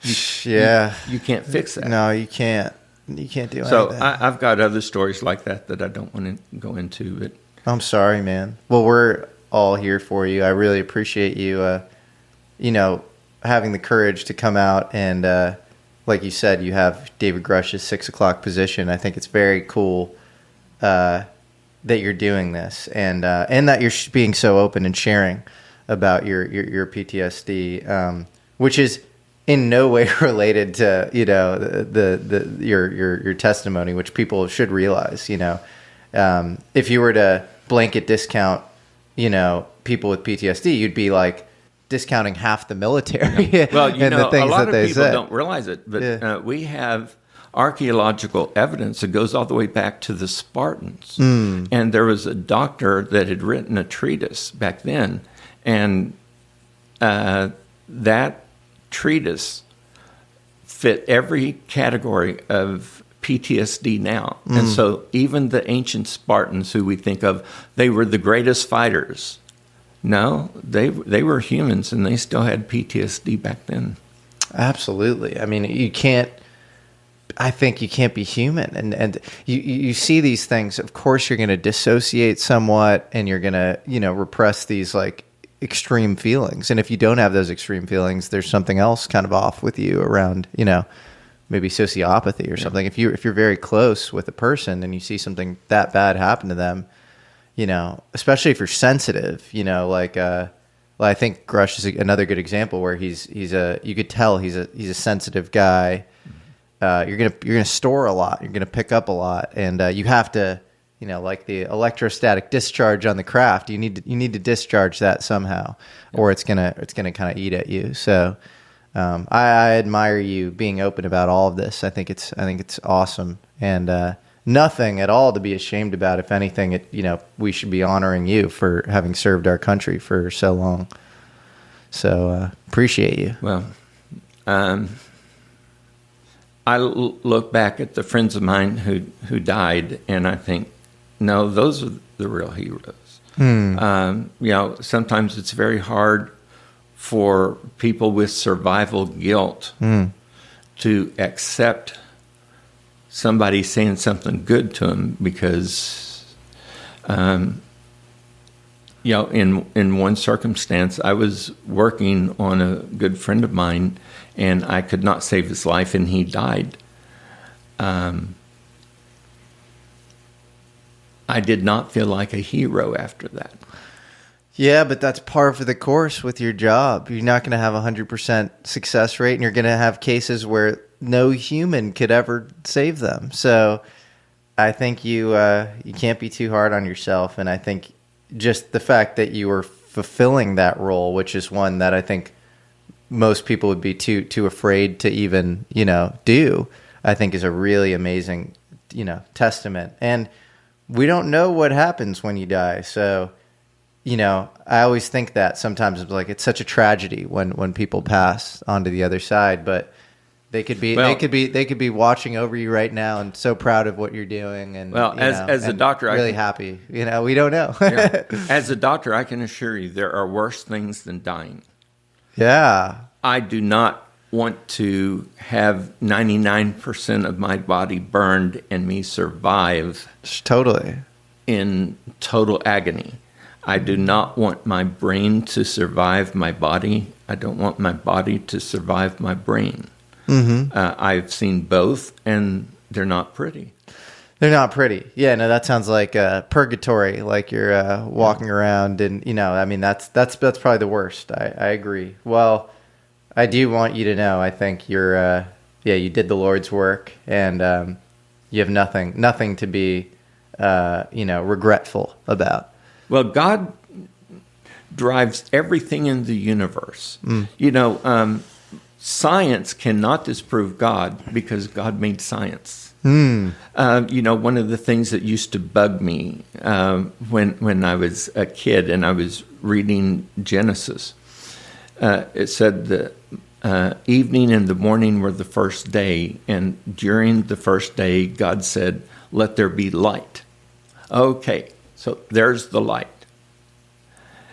You can't fix that. No, you can't. You can't do so anything. I've got other stories like that I don't want to go into. But I'm sorry, man. Well, we're all here for you. I really appreciate you, having the courage to come out and, like you said, you have David Grush's 6 o'clock position. I think it's very cool that you're doing this and that you're being so open and sharing about your PTSD, which is in no way related to your testimony, which people should realize. If you were to blanket discount people with PTSD, you'd be like discounting half the military. Well, and the things a lot that of they people said. don't realize it, but we have archaeological evidence that goes all the way back to the Spartans. And there was a doctor that had written a treatise back then, and that treatise fit every category of PTSD now. And so even the ancient Spartans, who we think of, they were the greatest fighters. No, they were humans, and they still had PTSD back then. Absolutely. I mean, I think you can't be human. And you see these things, of course you're going to dissociate somewhat, and you're going to, repress these like extreme feelings. And if you don't have those extreme feelings, there's something else kind of off with you around, maybe sociopathy or something. If you're very close with a person and you see something that bad happen to them, especially if you're sensitive, I think Grusch is another good example where you could tell he's a sensitive guy. You're gonna store a lot. You're gonna pick up a lot, and you have to, like the electrostatic discharge on the craft. You need to discharge that somehow, or it's gonna kind of eat at you. So, I admire you being open about all of this. I think it's awesome, and nothing at all to be ashamed about. If anything, we should be honoring you for having served our country for so long. So appreciate you. Well, I look back at the friends of mine who died, and I think, no, those are the real heroes. Sometimes it's very hard for people with survival guilt to accept somebody saying something good to them, because, in one circumstance, I was working on a good friend of mine, and I could not save his life, and he died. I did not feel like a hero after that. Yeah, but that's par for the course with your job. You're not going to have 100% success rate, and you're going to have cases where no human could ever save them. So I think you can't be too hard on yourself, and I think just the fact that you were fulfilling that role, which is one that I think most people would be too afraid to even, do, I think is a really amazing, testament. And we don't know what happens when you die. So, I always think that sometimes it's such a tragedy when people pass onto the other side, but they could be watching over you right now and so proud of what you're doing. And as a doctor, really happy. We don't know. Yeah. As a doctor, I can assure you there are worse things than dying. Yeah. I do not want to have 99% of my body burned and me survive totally in total agony. I do not want my brain to survive my body. I don't want my body to survive my brain. I've seen both, and they're not pretty. They're not pretty. Yeah, no, that sounds like purgatory, like you're walking around, and that's probably the worst. I agree. Well, I do want you to know, I think you're you did the Lord's work, and you have nothing to be regretful about. Well, God drives everything in the universe. Science cannot disprove God because God made science. One of the things that used to bug me when I was a kid and I was reading Genesis, it said the evening and the morning were the first day, and during the first day, God said, "Let there be light." Okay, so there's the light.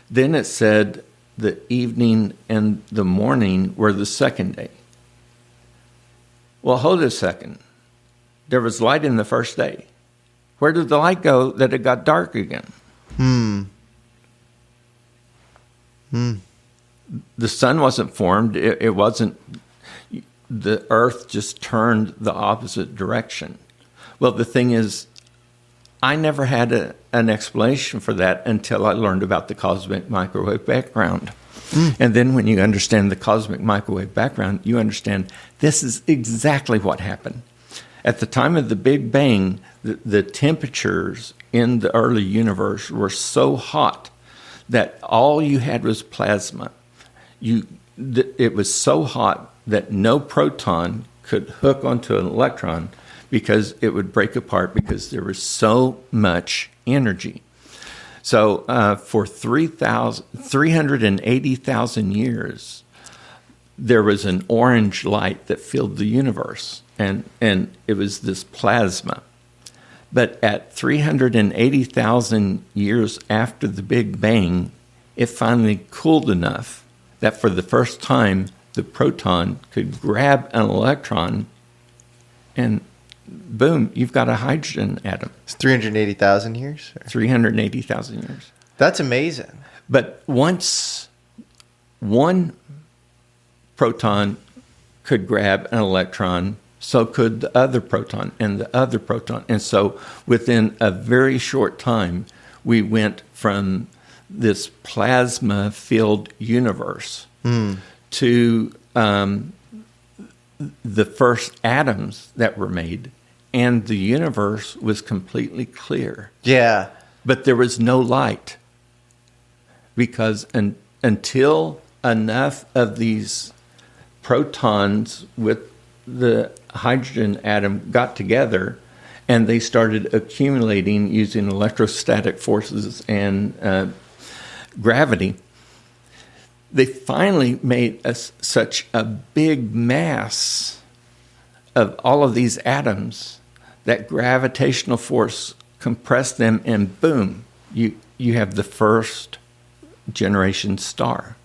Then it said the evening and the morning were the second day. Well, hold a second. There was light in the first day. Where did the light go that it got dark again? The sun wasn't formed. It wasn't. The earth just turned the opposite direction. Well, the thing is, I never had an explanation for that until I learned about the cosmic microwave background. And then when you understand the cosmic microwave background, you understand this is exactly what happened. At the time of the Big Bang, the temperatures in the early universe were so hot that all you had was plasma. It was so hot that no proton could hook onto an electron because it would break apart because there was so much energy. So for 380,000 years, there was an orange light that filled the universe, and it was this plasma. But at 380,000 years after the Big Bang, it finally cooled enough that for the first time, the proton could grab an electron, and boom, you've got a hydrogen atom. It's 380,000 years? 380,000 years. That's amazing. But once one proton could grab an electron, so could the other proton and the other proton. And so within a very short time, we went from this plasma-filled universe to the first atoms that were made, and the universe was completely clear. Yeah. But there was no light because until enough of these protons with the hydrogen atom got together and they started accumulating using electrostatic forces and gravity, they finally made such a big mass of all of these atoms that gravitational force compressed them, and boom, you have the first generation star.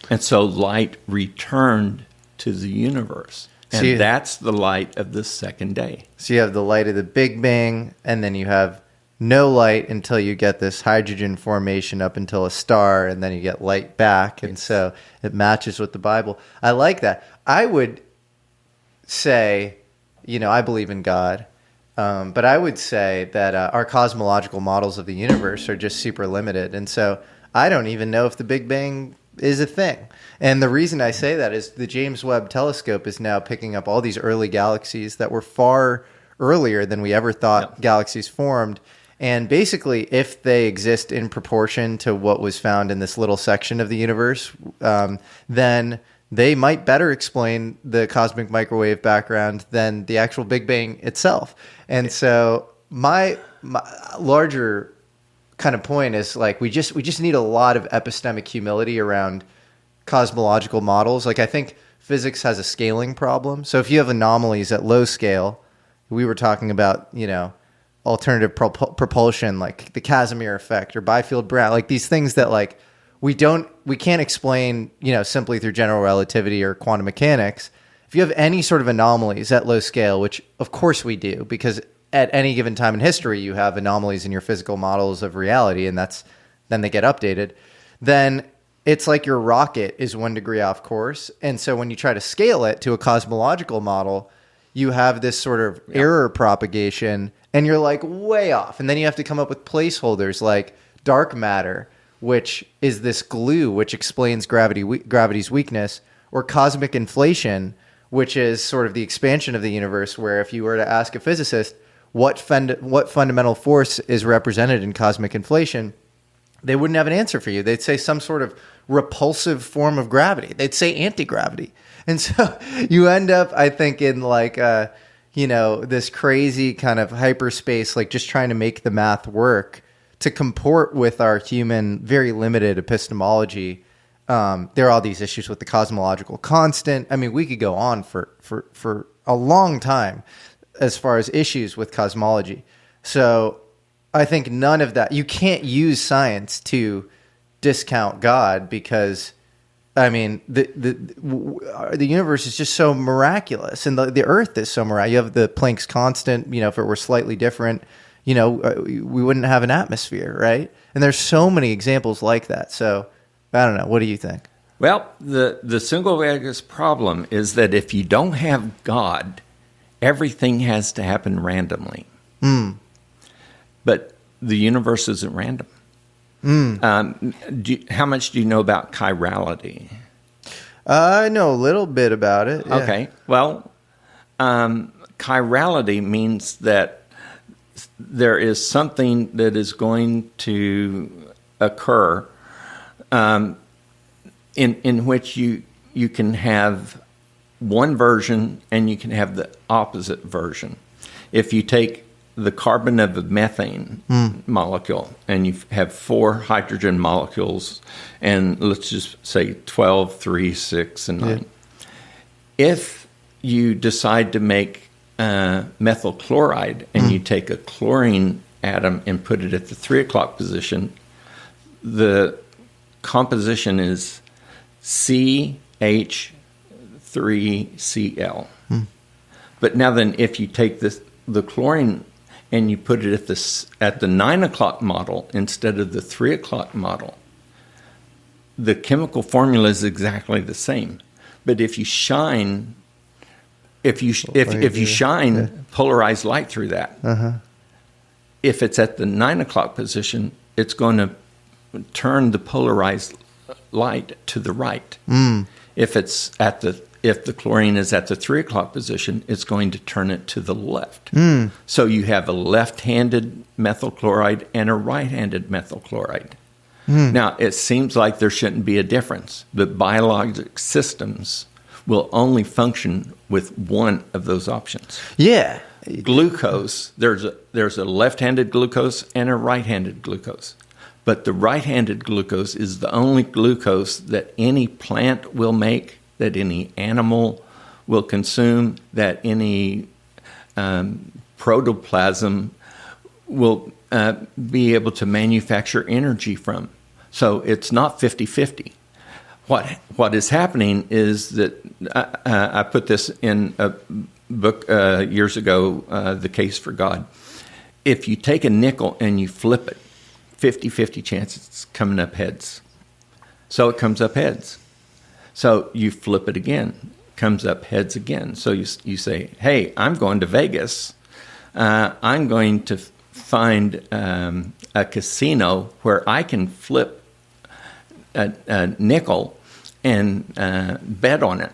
And so light returned to the universe. And that's the light of the second day. So you have the light of the Big Bang, and then you have no light until you get this hydrogen formation up until a star, and then you get light back. And so it matches with the Bible. I like that. I would say, I believe in God, but I would say that our cosmological models of the universe are just super limited. And so I don't even know if the Big Bang is a thing. And the reason I say that is the James Webb Telescope is now picking up all these early galaxies that were far earlier than we ever thought galaxies formed. And basically, if they exist in proportion to what was found in this little section of the universe, then they might better explain the cosmic microwave background than the actual Big Bang itself. And so my larger kind of point is like we just need a lot of epistemic humility around cosmological models. Like I think physics has a scaling problem. So if you have anomalies at low scale, we were talking about, alternative propulsion, like the Casimir effect or Byfield-Brown, like these things that like we can't explain, simply through general relativity or quantum mechanics. If you have any sort of anomalies at low scale, which of course we do, because at any given time in history, you have anomalies in your physical models of reality, and then they get updated, then it's like your rocket is 1 degree off course. And so when you try to scale it to a cosmological model, you have this sort of error propagation, and you're like way off. And then you have to come up with placeholders like dark matter, which is this glue which explains gravity's weakness, or cosmic inflation, which is sort of the expansion of the universe, where if you were to ask a physicist what fundamental force is represented in cosmic inflation, they wouldn't have an answer for you. They'd say some sort of repulsive form of gravity. They'd say anti-gravity. And so you end up, I think, in like, this crazy kind of hyperspace, like just trying to make the math work to comport with our human, very limited epistemology. There are all these issues with the cosmological constant. I mean, we could go on for a long time as far as issues with cosmology. So I think none of that, you can't use science to discount God, because I mean, the universe is just so miraculous, and the Earth is so miraculous. You have the Planck's constant. If it were slightly different, we wouldn't have an atmosphere, right? And there's so many examples like that. So I don't know. What do you think? Well, the single biggest problem is that if you don't have God, everything has to happen randomly. But the universe isn't random. How much do you know about chirality? I know a little bit about it. Yeah. Okay. Well, chirality means that there is something that is going to occur in which you can have one version and you can have the opposite version. If you take the carbon of a methane molecule and you have 4 hydrogen molecules, and let's just say 12, 3, 6, and 9. Yeah. If you decide to make methyl chloride and you take a chlorine atom and put it at the 3 o'clock position, the composition is CH3Cl. But now then, if you take the chlorine and you put it at the 9 o'clock model instead of the 3 o'clock model, the chemical formula is exactly the same. But if you shine polarized light through that, if it's at the 9 o'clock position, it's going to turn the polarized light to the right. If the chlorine is at the 3 o'clock position, it's going to turn it to the left. So you have a left-handed methyl chloride and a right-handed methyl chloride. Now, it seems like there shouldn't be a difference, but biologic systems will only function with one of those options. Yeah. Glucose, there's a left-handed glucose and a right-handed glucose. But the right-handed glucose is the only glucose that any plant will make, that any animal will consume, that any protoplasm will be able to manufacture energy from. So it's not 50-50. What is happening is that I put this in a book years ago, The Case for God. If you take a nickel and you flip it, 50-50 chance it's coming up heads. So it comes up heads. So you flip it again, comes up heads again. So you say, hey, I'm going to Vegas. I'm going to find a casino where I can flip a nickel and bet on it.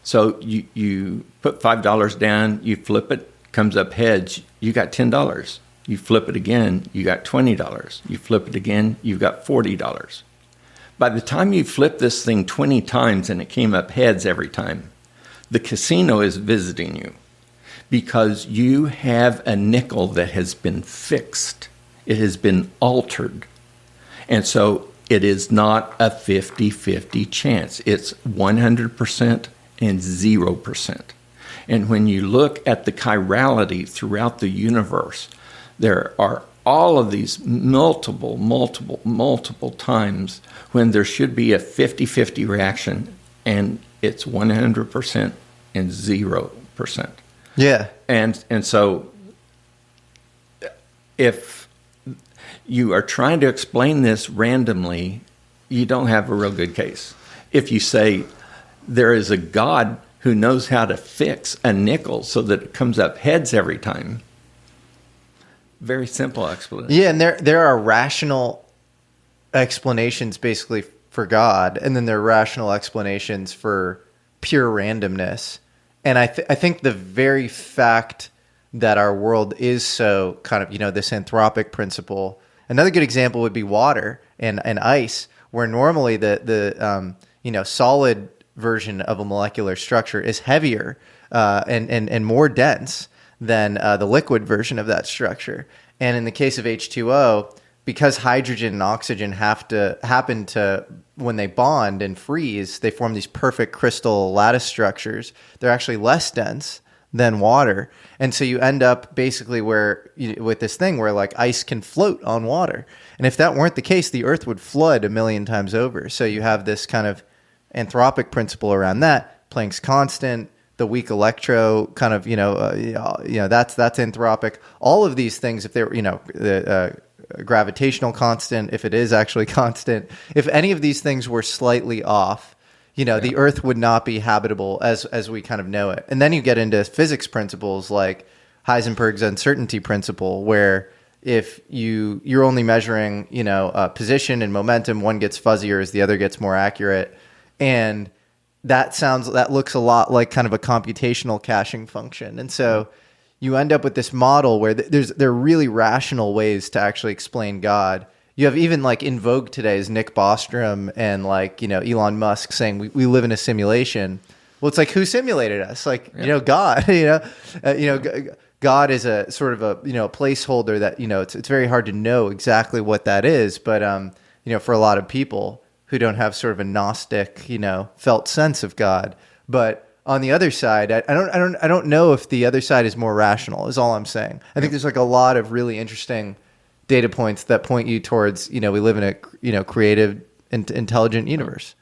So you put $5 down, you flip it, comes up heads, you got $10. You flip it again, you got $20. You flip it again, you've got $40. By the time you flip this thing 20 times and it came up heads every time, the casino is visiting you because you have a nickel that has been fixed. It has been altered. And so it is not a 50-50 chance. It's 100% and 0%. And when you look at the chirality throughout the universe, there are all of these multiple times when there should be a 50-50 reaction, and it's 100% and 0%. Yeah. And so if you are trying to explain this randomly, you don't have a real good case. If you say there is a God who knows how to fix a nickel so that it comes up heads every time, very simple explanation. Yeah, and there are rational explanations basically for God, and then there are rational explanations for pure randomness. And I think the very fact that our world is so kind of, this anthropic principle. Another good example would be water and ice, where normally the solid version of a molecular structure is heavier and more dense than the liquid version of that structure. And in the case of H2O, because hydrogen and oxygen happen to, when they bond and freeze, they form these perfect crystal lattice structures. They're actually less dense than water. And so you end up basically with this thing where like ice can float on water. And if that weren't the case, the Earth would flood 1,000,000 times over. So you have this kind of anthropic principle around that. Planck's constant, the weak electro kind of, that's anthropic. All of these things, if they're, the gravitational constant, if it is actually constant, if any of these things were slightly off, the Earth would not be habitable as we kind of know it. And then you get into physics principles like Heisenberg's uncertainty principle, where if you're only measuring, position and momentum, one gets fuzzier as the other gets more accurate. And that looks a lot like kind of a computational caching function. And so you end up with this model where there are really rational ways to actually explain God. You have even like in vogue today is Nick Bostrom and Elon Musk saying we live in a simulation. Well, it's like, who simulated us? Like, God, God is a sort of a, placeholder that, it's very hard to know exactly what that is. But, for a lot of people who don't have sort of a Gnostic, felt sense of God. But on the other side, I don't know if the other side is more rational, is all I'm saying. I think there's like a lot of really interesting data points that point you towards, we live in a, creative, intelligent universe.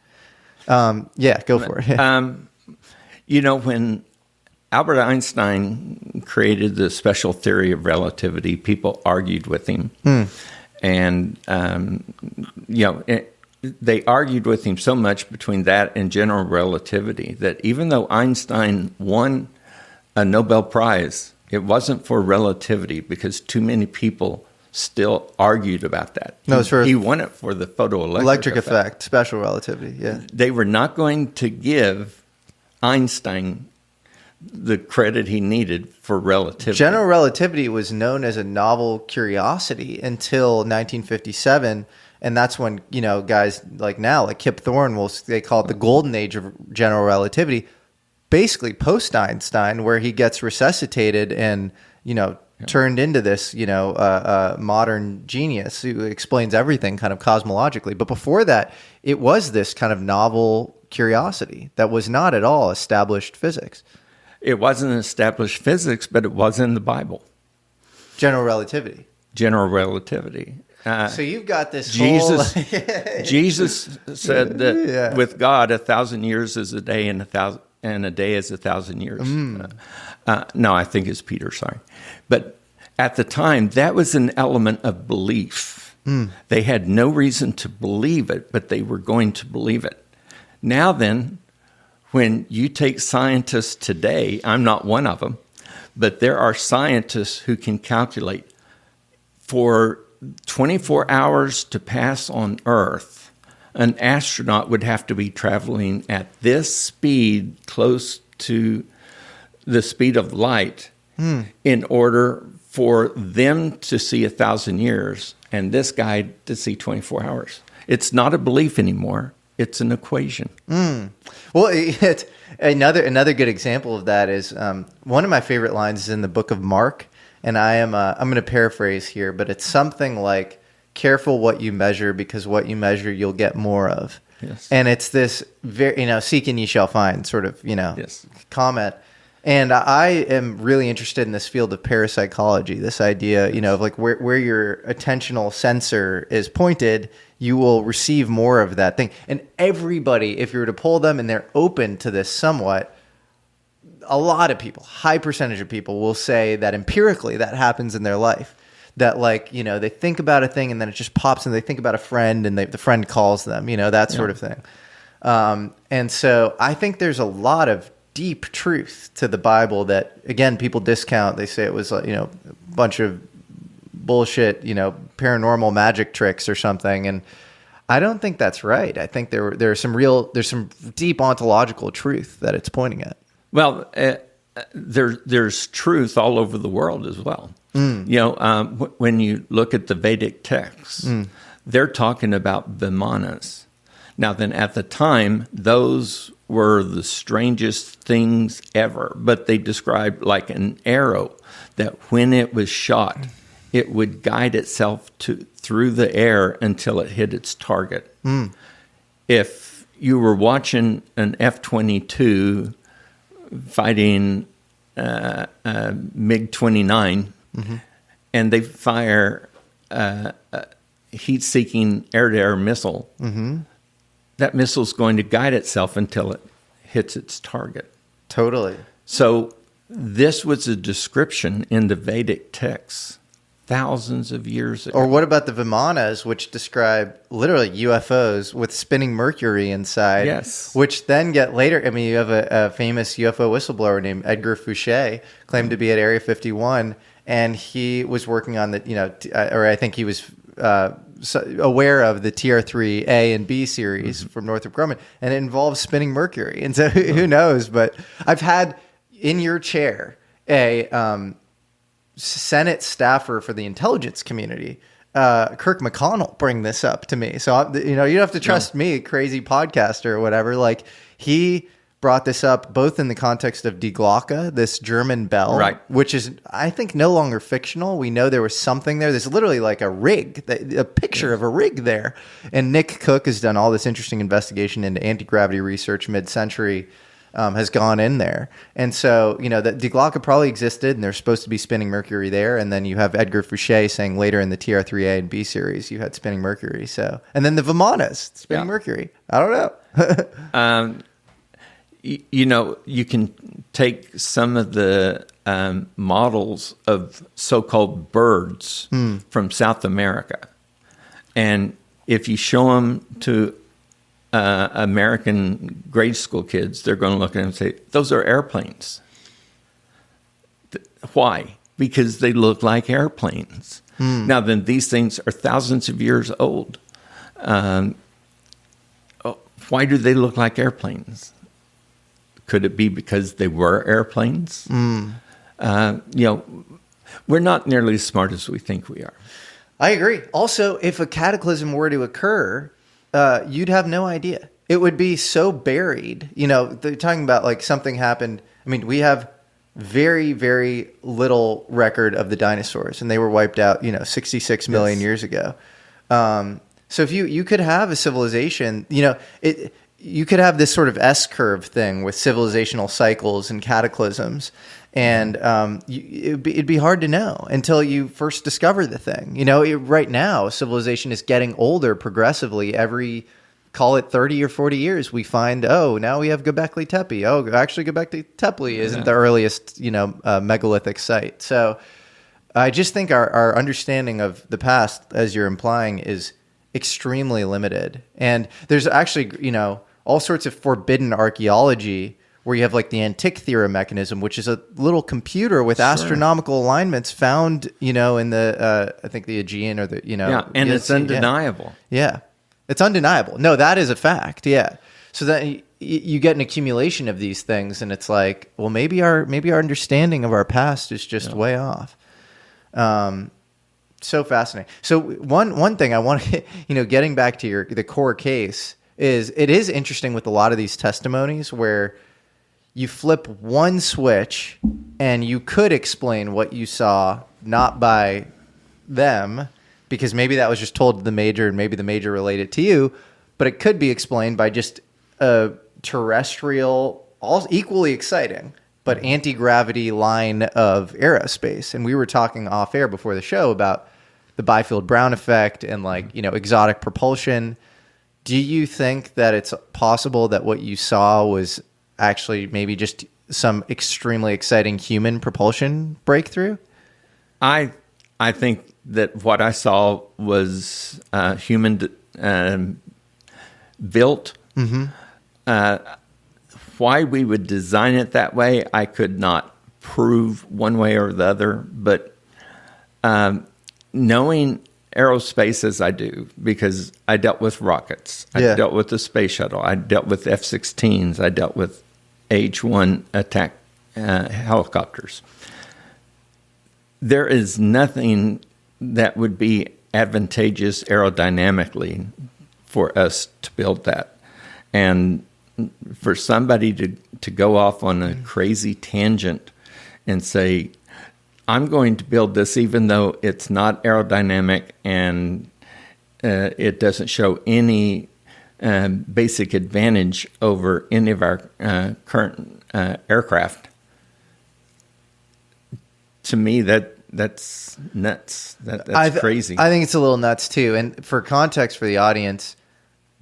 Go for it. When Albert Einstein created the special theory of relativity, people argued with him. And, they argued with him so much between that and general relativity that even though Einstein won a Nobel Prize, it wasn't for relativity because too many people still argued about that. No, he won it for the photoelectric effect, special relativity. Yeah, they were not going to give Einstein the credit he needed for relativity. General relativity was known as a novel curiosity until 1957, and that's when guys like Kip Thorne they call it the golden age of general relativity, basically post Einstein, where he gets resuscitated and turned into this, modern genius who explains everything kind of cosmologically. But before that, it was this kind of novel curiosity that was not at all established physics. It wasn't established physics, but it was in the Bible. General relativity. General relativity. So you've got this Jesus. whole... Jesus said that with God, 1,000 years is a day, and a day is 1,000 years. No, I think it's Peter. Sorry, but at the time, that was an element of belief. They had no reason to believe it, but they were going to believe it. Now then, when you take scientists today, I'm not one of them, but there are scientists who can calculate for 24 hours to pass on Earth, an astronaut would have to be traveling at this speed, close to the speed of light, in order for them to see 1,000 years and this guy to see 24 hours. It's not a belief anymore. It's an equation. Well, it's another good example of that is one of my favorite lines is in the book of Mark, and I'm going to paraphrase here, but it's something like, "Careful what you measure, because what you measure you'll get more of." Yes. And it's this very seek and ye shall find sort of comment. And I am really interested in this field of parapsychology, this idea, of like where your attentional sensor is pointed, you will receive more of that thing. And everybody, if you were to poll them and they're open to this somewhat, a lot of people, high percentage of people will say that empirically that happens in their life. That they think about a thing and then it just pops and they think about a friend and the friend calls them, that sort of thing. And so I think there's a lot of deep truth to the Bible that, again, people discount. They say it was a bunch of bullshit, paranormal magic tricks or something. And I don't think that's right. I think there's some deep ontological truth that it's pointing at. Well, there's truth all over the world as well. When you look at the Vedic texts, they're talking about vimanas. Now then, at the time, those were the strangest things ever, but they described like an arrow that when it was shot, it would guide itself through the air until it hit its target. If you were watching an F-22 fighting MiG-29, and they fire a heat-seeking air-to-air missile, that missile's going to guide itself until it hits its target. Totally. So this was a description in the Vedic texts thousands of years ago. Or what about the Vimanas, which describe literally UFOs with spinning mercury inside? Yes. Which then get later, you have a famous UFO whistleblower named Edgar Fouché, claimed to be at Area 51, and he was working on or I think he was aware of the TR3 A and B series from Northrop Grumman, and it involves spinning mercury. And so who knows? But I've had in your chair a Senate staffer for the intelligence community, Kirk McConnell, bring this up to me. So you don't have to trust me, crazy podcaster or whatever. Like he brought this up both in the context of Die Glocke, this German bell, Right. which is, I think, no longer fictional. We know there was something there. There's literally like a rig, a picture of a rig there. And Nick Cook has done all this interesting investigation into anti-gravity research mid-century, has gone in there. And so, that Die Glocke probably existed, and they're supposed to be spinning Mercury there. And then you have Edgar Fouché saying later in the TR-3A and B series, you had spinning Mercury. So, and then the Vimanas, spinning Mercury. I don't know. You can take some of the models of so-called birds from South America, and if you show them to American grade school kids, they're going to look at them and say, those are airplanes. Why? Because they look like airplanes. Now, then, these things are thousands of years old. Why do they look like airplanes? Could it be because they were airplanes? We're not nearly as smart as we think we are. I agree. Also, if a cataclysm were to occur, you'd have no idea. It would be so buried. They're talking about like something happened. I mean, we have very, very little record of the dinosaurs, and they were wiped out, 66 million years ago. So if you could have a civilization, you could have this sort of S-curve thing with civilizational cycles and cataclysms, and it'd be hard to know until you first discover the thing. Right now, civilization is getting older progressively. Every, call it 30 or 40 years, we find, now we have Göbekli Tepe. Oh, actually, Göbekli Tepe isn't the earliest, megalithic site. So I just think our understanding of the past, as you're implying, is extremely limited. And there's actually, all sorts of forbidden archaeology where you have like the Antikythera mechanism, which is a little computer with astronomical alignments found, in the, I think the Aegean or the, and it's undeniable. Yeah. It's undeniable. No, that is a fact. Yeah. So that you get an accumulation of these things, and it's like, well, maybe our understanding of our past is just way off. So fascinating. So one thing I want to, getting back to the core case, is it is interesting with a lot of these testimonies where you flip one switch and you could explain what you saw, not by them, because maybe that was just told to the major and maybe the major relayed it to you, but it could be explained by just a terrestrial, all equally exciting, but anti-gravity line of aerospace. And we were talking off air before the show about the Byfield-Brown effect and exotic propulsion. Do you think that it's possible that what you saw was actually maybe just some extremely exciting human propulsion breakthrough? I think that what I saw was human built. Why we would design it that way, I could not prove one way or the other. But knowing aerospace as I do, because I dealt with rockets, I dealt with the space shuttle, I dealt with F-16s, I dealt with H-1 attack helicopters. There is nothing that would be advantageous aerodynamically for us to build that. And for somebody to go off on a crazy tangent and say, I'm going to build this even though it's not aerodynamic and it doesn't show any basic advantage over any of our current aircraft. To me, that's nuts. That's crazy. I think it's a little nuts too. And for context for the audience,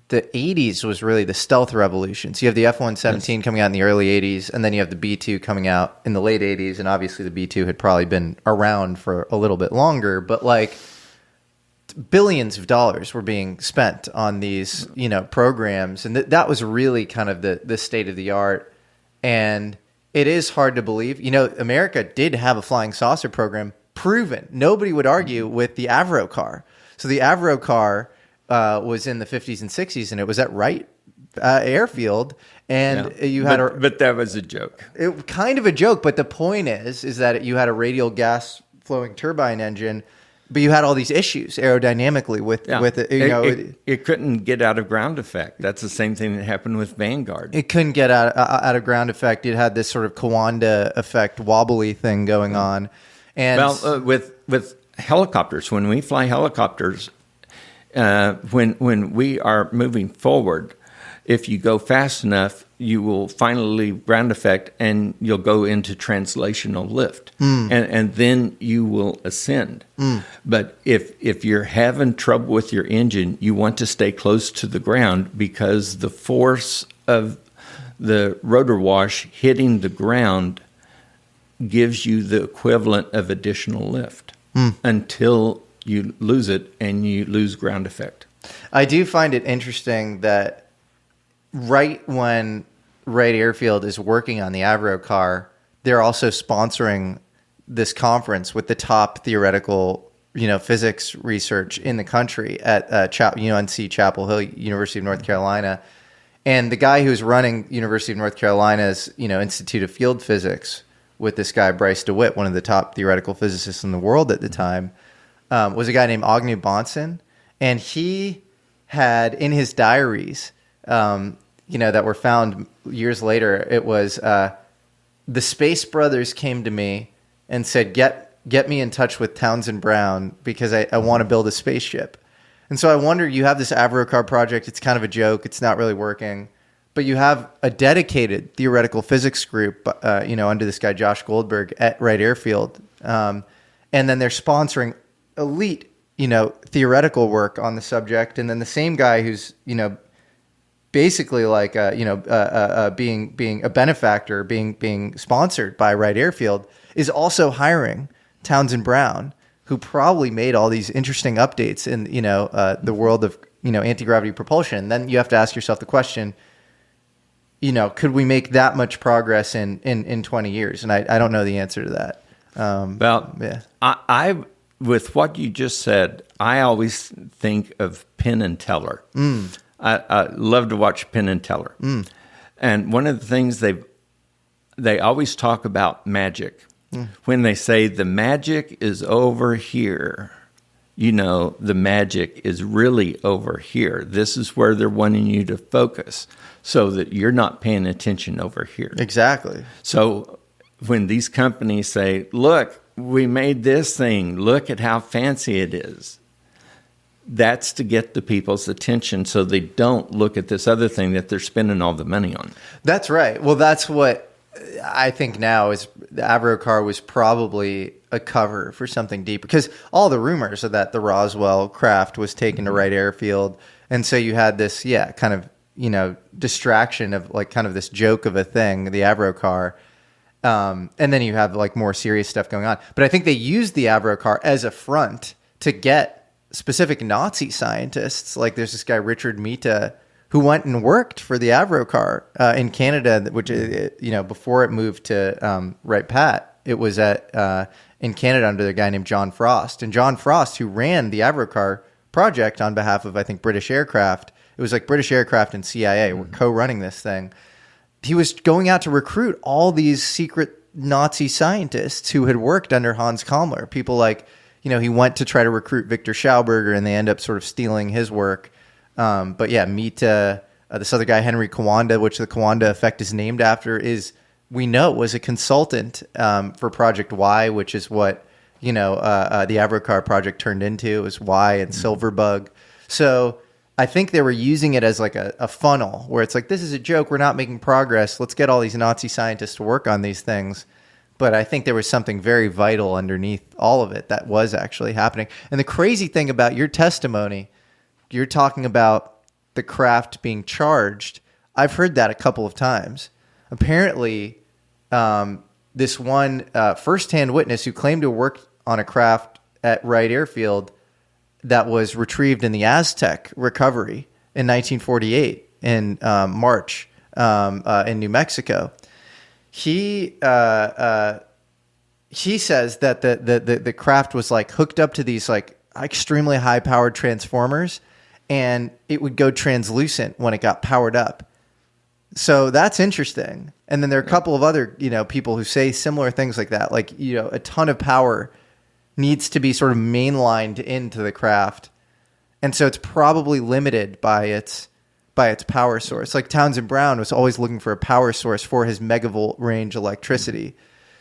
the 80s was really the stealth revolution. So you have the F-117 coming out in the early 80s, and then you have the B-2 coming out in the late 80s, and obviously the B-2 had probably been around for a little bit longer, but billions of dollars were being spent on these, programs, and that was really kind of the state of the art. And it is hard to believe. America did have a flying saucer program proven. Nobody would argue with the Avro car. So the Avro car was in the 50s and 60s, and it was at Wright Airfield, and you had but that was a joke. Kind of a joke, but the point is that you had a radial gas flowing turbine engine, But you had all these issues aerodynamically with it. It couldn't get out of ground effect. That's the same thing that happened with Vanguard. It couldn't get out of ground effect. It had this sort of Kawanda effect, wobbly thing going on. And with helicopters, when we fly helicopters, when we are moving forward, if you go fast enough, you will finally ground effect and you'll go into translational lift. And then you will ascend. But if you're having trouble with your engine, you want to stay close to the ground because the force of the rotor wash hitting the ground gives you the equivalent of additional lift until you lose it and you lose ground effect. I do find it interesting that right when Wright Airfield is working on the Avro car, they're also sponsoring this conference with the top theoretical, physics research in the country at UNC Chapel Hill, University of North Carolina. And the guy who's running University of North Carolina's, Institute of Field Physics with this guy, Bryce DeWitt, one of the top theoretical physicists in the world at the time, was a guy named Agnew Bonson. And he had in his diaries, that were found years later, it was the Space Brothers came to me and said, get me in touch with Townsend Brown because I want to build a spaceship. And so I wonder, you have this Avro car project. It's kind of a joke. It's not really working. But you have a dedicated theoretical physics group, under this guy, Josh Goldberg, at Wright Airfield. And then they're sponsoring elite, theoretical work on the subject. And then the same guy who's, basically like being a benefactor, being sponsored by Wright Airfield, is also hiring Townsend Brown, who probably made all these interesting updates in the world of anti-gravity propulsion. Then you have to ask yourself the question, could we make that much progress in 20 years? And I don't know the answer to that. I with what you just said, I always think of Penn and Teller. I love to watch Penn and Teller. And one of the things they always talk about magic. When they say the magic is over here, the magic is really over here. This is where they're wanting you to focus so that you're not paying attention over here. Exactly. So when these companies say, look, we made this thing, look at how fancy it is. That's to get the people's attention so they don't look at this other thing that they're spending all the money on. That's right. Well, that's what I think now is the Avro car was probably a cover for something deeper, because all the rumors are that the Roswell craft was taken to Wright Airfield. And so you had this, kind of, distraction of like kind of this joke of a thing, the Avro car. And then you have like more serious stuff going on. But I think they used the Avro car as a front to get specific Nazi scientists. Like there's this guy, Richard Mita, who went and worked for the Avro car in Canada, which, before it moved to Wright Pat, it was in Canada under a guy named John Frost. And John Frost, who ran the Avro car project on behalf of, I think, British Aircraft, it was like British Aircraft and CIA were co-running this thing. He was going out to recruit all these secret Nazi scientists who had worked under Hans Kammler. People like, he went to try to recruit Victor Schauberger, and they end up sort of stealing his work. But yeah, Mita, this other guy, Henry Kawanda, which the Kawanda effect is named after, was a consultant for Project Y, which is what, the Avro car project turned into. It was Y and Silverbug. So I think they were using it as like a funnel where it's like, this is a joke. We're not making progress. Let's get all these Nazi scientists to work on these things. But I think there was something very vital underneath all of it that was actually happening. And the crazy thing about your testimony, you're talking about the craft being charged. I've heard that a couple of times. Apparently, this one firsthand witness who claimed to work on a craft at Wright Airfield that was retrieved in the Aztec recovery in 1948 in March in New Mexico. He says that the craft was like hooked up to these like extremely high powered transformers, and it would go translucent when it got powered up. So that's interesting. And then there are a couple of other, people who say similar things like that, like, a ton of power needs to be sort of mainlined into the craft. And so it's probably limited by its power source. Like Townsend Brown was always looking for a power source for his megavolt range electricity.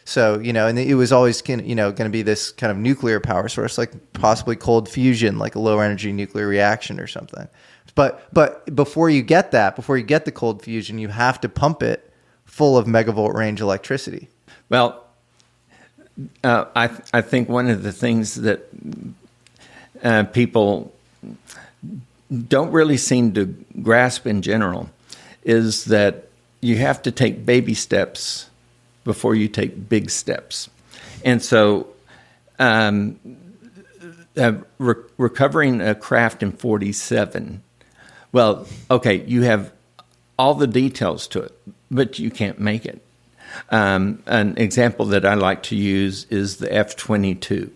So, and it was always, going to be this kind of nuclear power source, like possibly cold fusion, like a low energy nuclear reaction or something. But before you get the cold fusion, you have to pump it full of megavolt range electricity. Well, I think one of the things that people don't really seem to grasp in general is that you have to take baby steps before you take big steps. And so recovering a craft in 47, well, okay, you have all the details to it, but you can't make it. An example that I like to use is the F-22.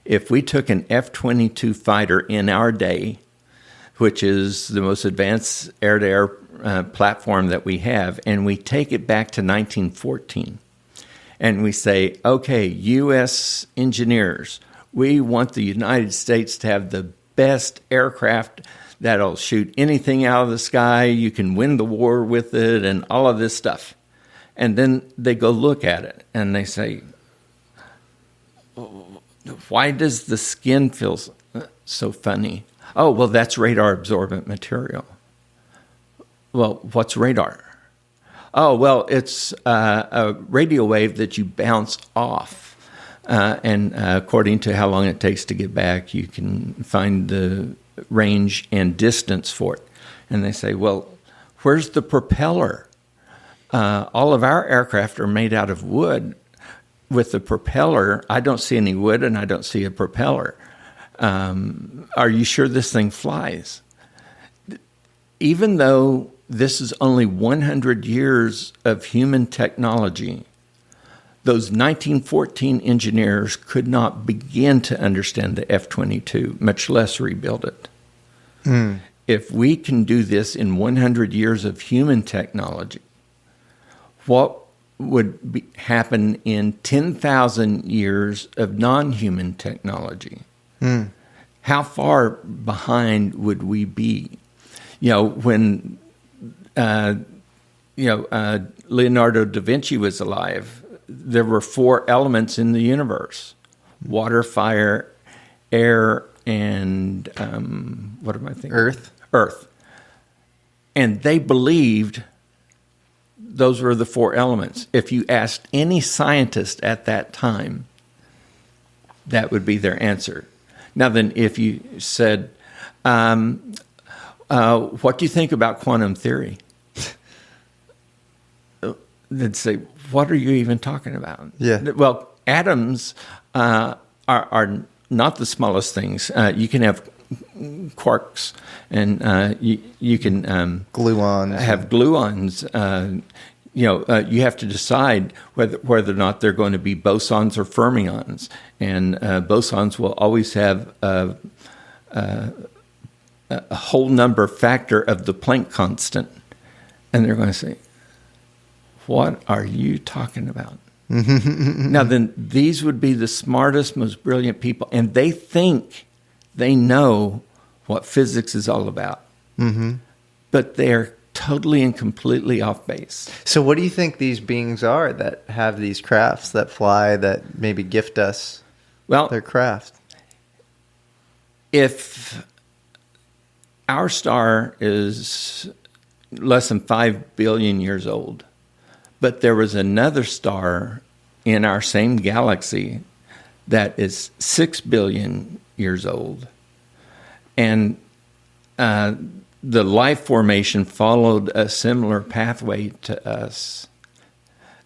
If we took an F-22 fighter in our day, which is the most advanced air-to-air platform that we have, and we take it back to 1914, and we say, okay, U.S. engineers, we want the United States to have the best aircraft that'll shoot anything out of the sky, you can win the war with it, and all of this stuff. And then they go look at it, and they say, why does the skin feel so funny? Oh, well, that's radar-absorbent material. Well, what's radar? Oh, well, it's a radio wave that you bounce off. And according to how long it takes to get back, you can find the range and distance for it. And they say, well, where's the propeller? All of our aircraft are made out of wood. With the propeller, I don't see any wood and I don't see a propeller. Are you sure this thing flies? Even though this is only 100 years of human technology, those 1914 engineers could not begin to understand the F-22, much less rebuild it. If we can do this in 100 years of human technology, what would happen in 10,000 years of non-human technology? How far behind would we be? When Leonardo da Vinci was alive, there were 4 elements in the universe: water, fire, air, and what am I thinking? Earth. And they believed those were the 4 elements. If you asked any scientist at that time, that would be their answer. Now then, if you said, what do you think about quantum theory? They'd say, what are you even talking about? Yeah. Well, atoms are not the smallest things. You can have quarks, and you can gluons. Have gluons. You have to decide whether or not they're going to be bosons or fermions, and bosons will always have a whole number factor of the Planck constant, and they're going to say, "What are you talking about?" Now, then, these would be the smartest, most brilliant people, and they think they know what physics is all about, but they're totally and completely off base. So what do you think these beings are that have these crafts, that fly, that maybe gift us their craft? If our star is less than 5 billion years old, but there was another star in our same galaxy that is 6 billion years old, and the life formation followed a similar pathway to us,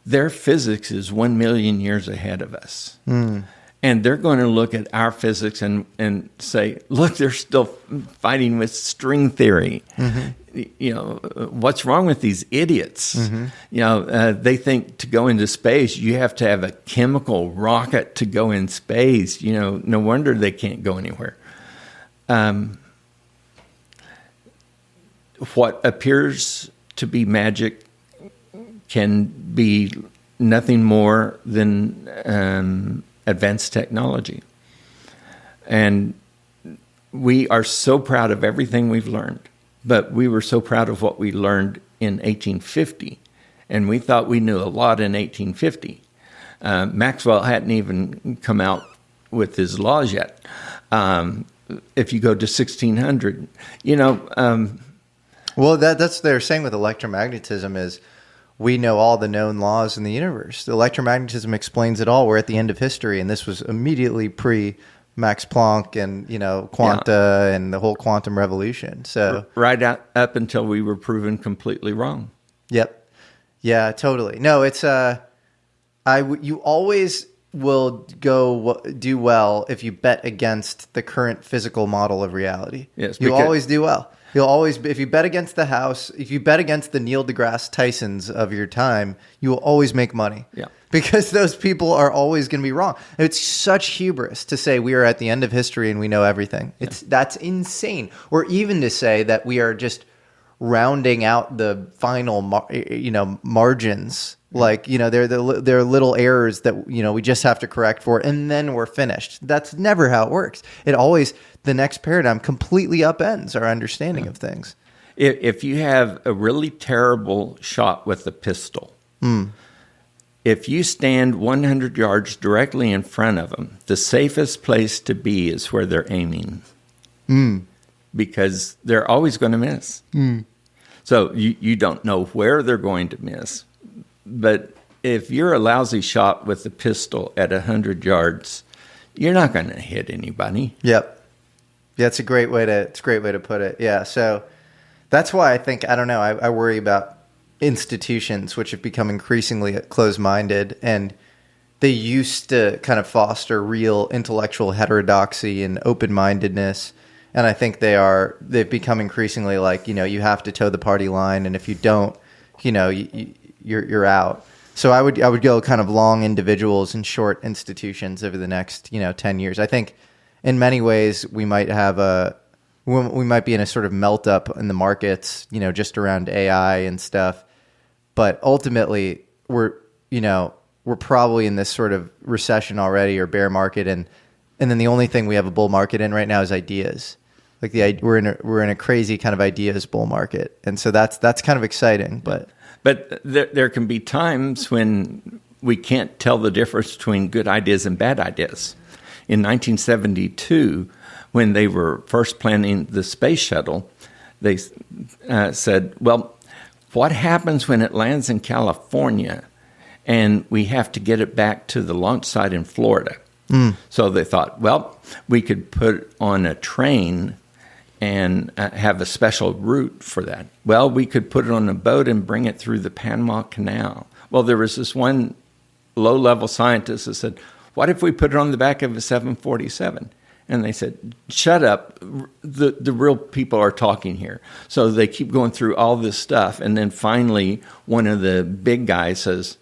their physics is 1 million years ahead of us. And they're going to look at our physics and say, look, they're still fighting with string theory. What's wrong with these idiots? They think to go into space, you have to have a chemical rocket to go in space. No wonder they can't go anywhere. What appears to be magic can be nothing more than advanced technology. And we are so proud of everything we've learned, but we were so proud of what we learned in 1850, and we thought we knew a lot in 1850. Maxwell hadn't even come out with his laws yet. If you go to 1600, well, that's what they're saying with electromagnetism is we know all the known laws in the universe. The electromagnetism explains it all. We're at the end of history, and this was immediately pre Max Planck and quanta and the whole quantum revolution. So right up until we were proven completely wrong. Yep. Yeah, totally. No, it's you always will do well if you bet against the current physical model of reality. Yes, you always do well. You'll always, if you bet against the house, if you bet against the Neil deGrasse Tysons of your time, you will always make money. Yeah. Because those people are always going to be wrong. It's such hubris to say we are at the end of history and we know everything. That's insane. Or even to say that we are just rounding out the final, margins. Like, there are little errors that, we just have to correct for, and then we're finished. That's never how it works. It always, the next paradigm completely upends our understanding of things. If you have a really terrible shot with a pistol, if you stand 100 yards directly in front of them, the safest place to be is where they're aiming. Because they're always going to miss. So you don't know where they're going to miss. But if you're a lousy shot with a pistol at 100 yards, you're not going to hit anybody. Yep. Yeah, it's a great way to put it. Yeah, so that's why I think, I don't know, I worry about institutions which have become increasingly closed-minded, and they used to kind of foster real intellectual heterodoxy and open-mindedness. And I think they've become increasingly like, you have to toe the party line, and if you don't, you're out. So I would go kind of long individuals and short institutions over the next 10 years. I think in many ways we might be in a sort of melt up in the markets, just around AI and stuff. But ultimately we're probably in this sort of recession already, or bear market, and then the only thing we have a bull market in right now is ideas. Like we're in a crazy kind of ideas bull market, and so that's kind of exciting. But there can be times when we can't tell the difference between good ideas and bad ideas. In 1972, when they were first planning the space shuttle, they said, well, what happens when it lands in California and we have to get it back to the launch site in Florida? So they thought, well, we could put on a train and have a special route for that. Well, we could put it on a boat and bring it through the Panama Canal. Well, there was this one low-level scientist that said, what if we put it on the back of a 747? And they said, shut up, the real people are talking here. So they keep going through all this stuff, and then finally one of the big guys says,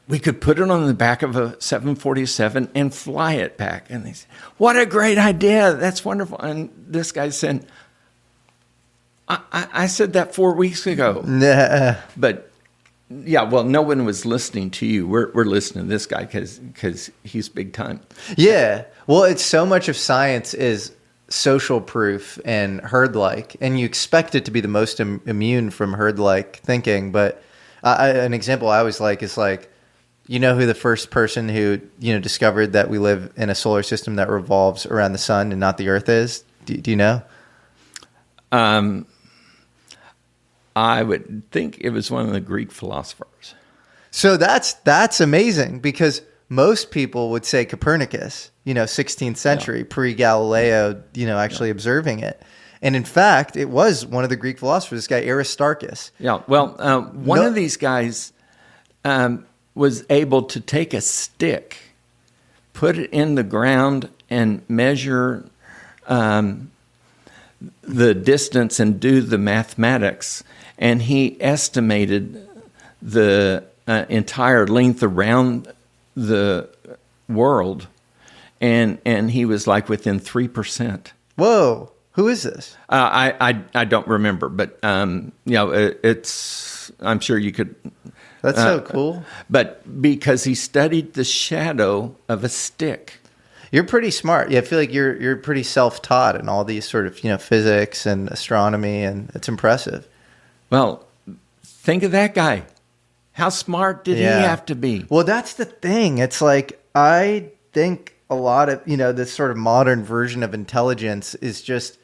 we could put it on the back of a 747 and fly it back. And they said, what a great idea. That's wonderful. And this guy said, I said that 4 weeks ago. But, yeah, well, no one was listening to you. We're listening to this guy because he's big time. Yeah. Well, it's so much of science is social proof and herd-like, and you expect it to be the most immune from herd-like thinking. But an example I always like is like, who the first person who, discovered that we live in a solar system that revolves around the sun and not the Earth is? Do you know? I would think it was one of the Greek philosophers. So that's amazing, because most people would say Copernicus, 16th century, pre-Galileo, actually observing it. And in fact, it was one of the Greek philosophers, this guy Aristarchus. Yeah, well, one of these guys was able to take a stick, put it in the ground, and measure the distance and do the mathematics. And he estimated the entire length around the world, and he was like within 3%. Whoa! Who is this? I don't remember, but it's. I'm sure you could. That's so cool. But because he studied the shadow of a stick. You're pretty smart. Yeah, I feel like you're pretty self-taught in all these sort of, physics and astronomy, and it's impressive. Well, think of that guy. How smart did he have to be? Well, that's the thing. It's like, I think a lot of, this sort of modern version of intelligence is just,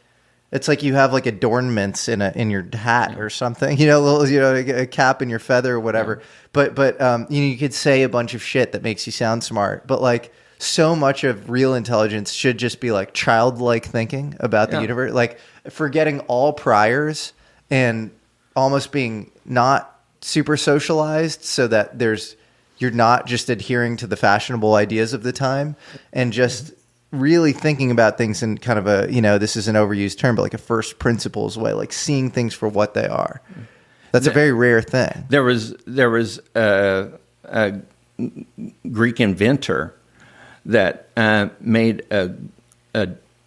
it's like you have like adornments in your hat or something, a cap in your feather or whatever. Yeah. But you could say a bunch of shit that makes you sound smart, but like so much of real intelligence should just be like childlike thinking about the universe, like forgetting all priors and almost being not super socialized, so that you're not just adhering to the fashionable ideas of the time, and just really thinking about things in kind of a, this is an overused term, but like a first principles way, like seeing things for what they are. That's a very rare thing. There was a Greek inventor that made a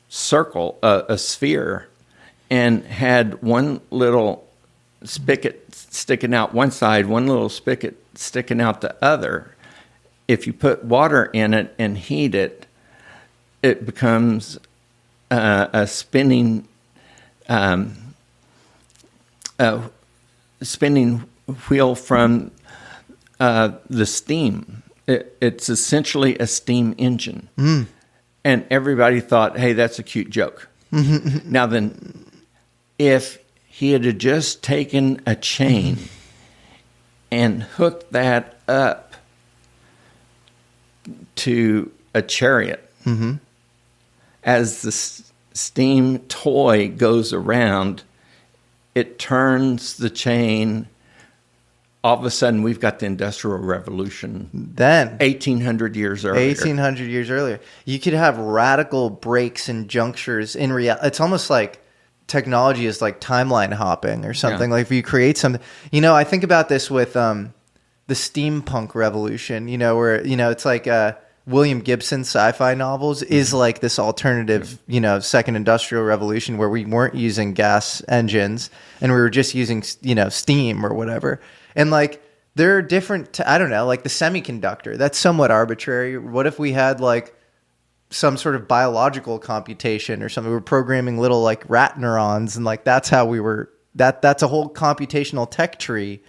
circle, a sphere, and had one little spigot sticking out one side, one little spigot sticking out the other. If you put water in it and heat it, it becomes a spinning wheel from the steam. It's essentially a steam engine. Mm. And everybody thought, hey, that's a cute joke. Now then, if he had just taken a chain and hooked that up to a chariot, as the steam toy goes around, it turns the chain. All of a sudden, we've got the Industrial Revolution. Then 1,800 years earlier. 1,800 years earlier. You could have radical breaks and junctures in reality. It's almost like technology is like timeline hopping or something. Like if you create something, I think about this with the steampunk revolution, where, it's like William Gibson sci-fi novels is like this alternative, second industrial revolution where we weren't using gas engines and we were just using, steam or whatever. And like, there are different, I don't know, like the semiconductor, that's somewhat arbitrary. What if we had like some sort of biological computation or something? We were programming little like rat neurons, and like that's how we were, that's a whole computational tech tree,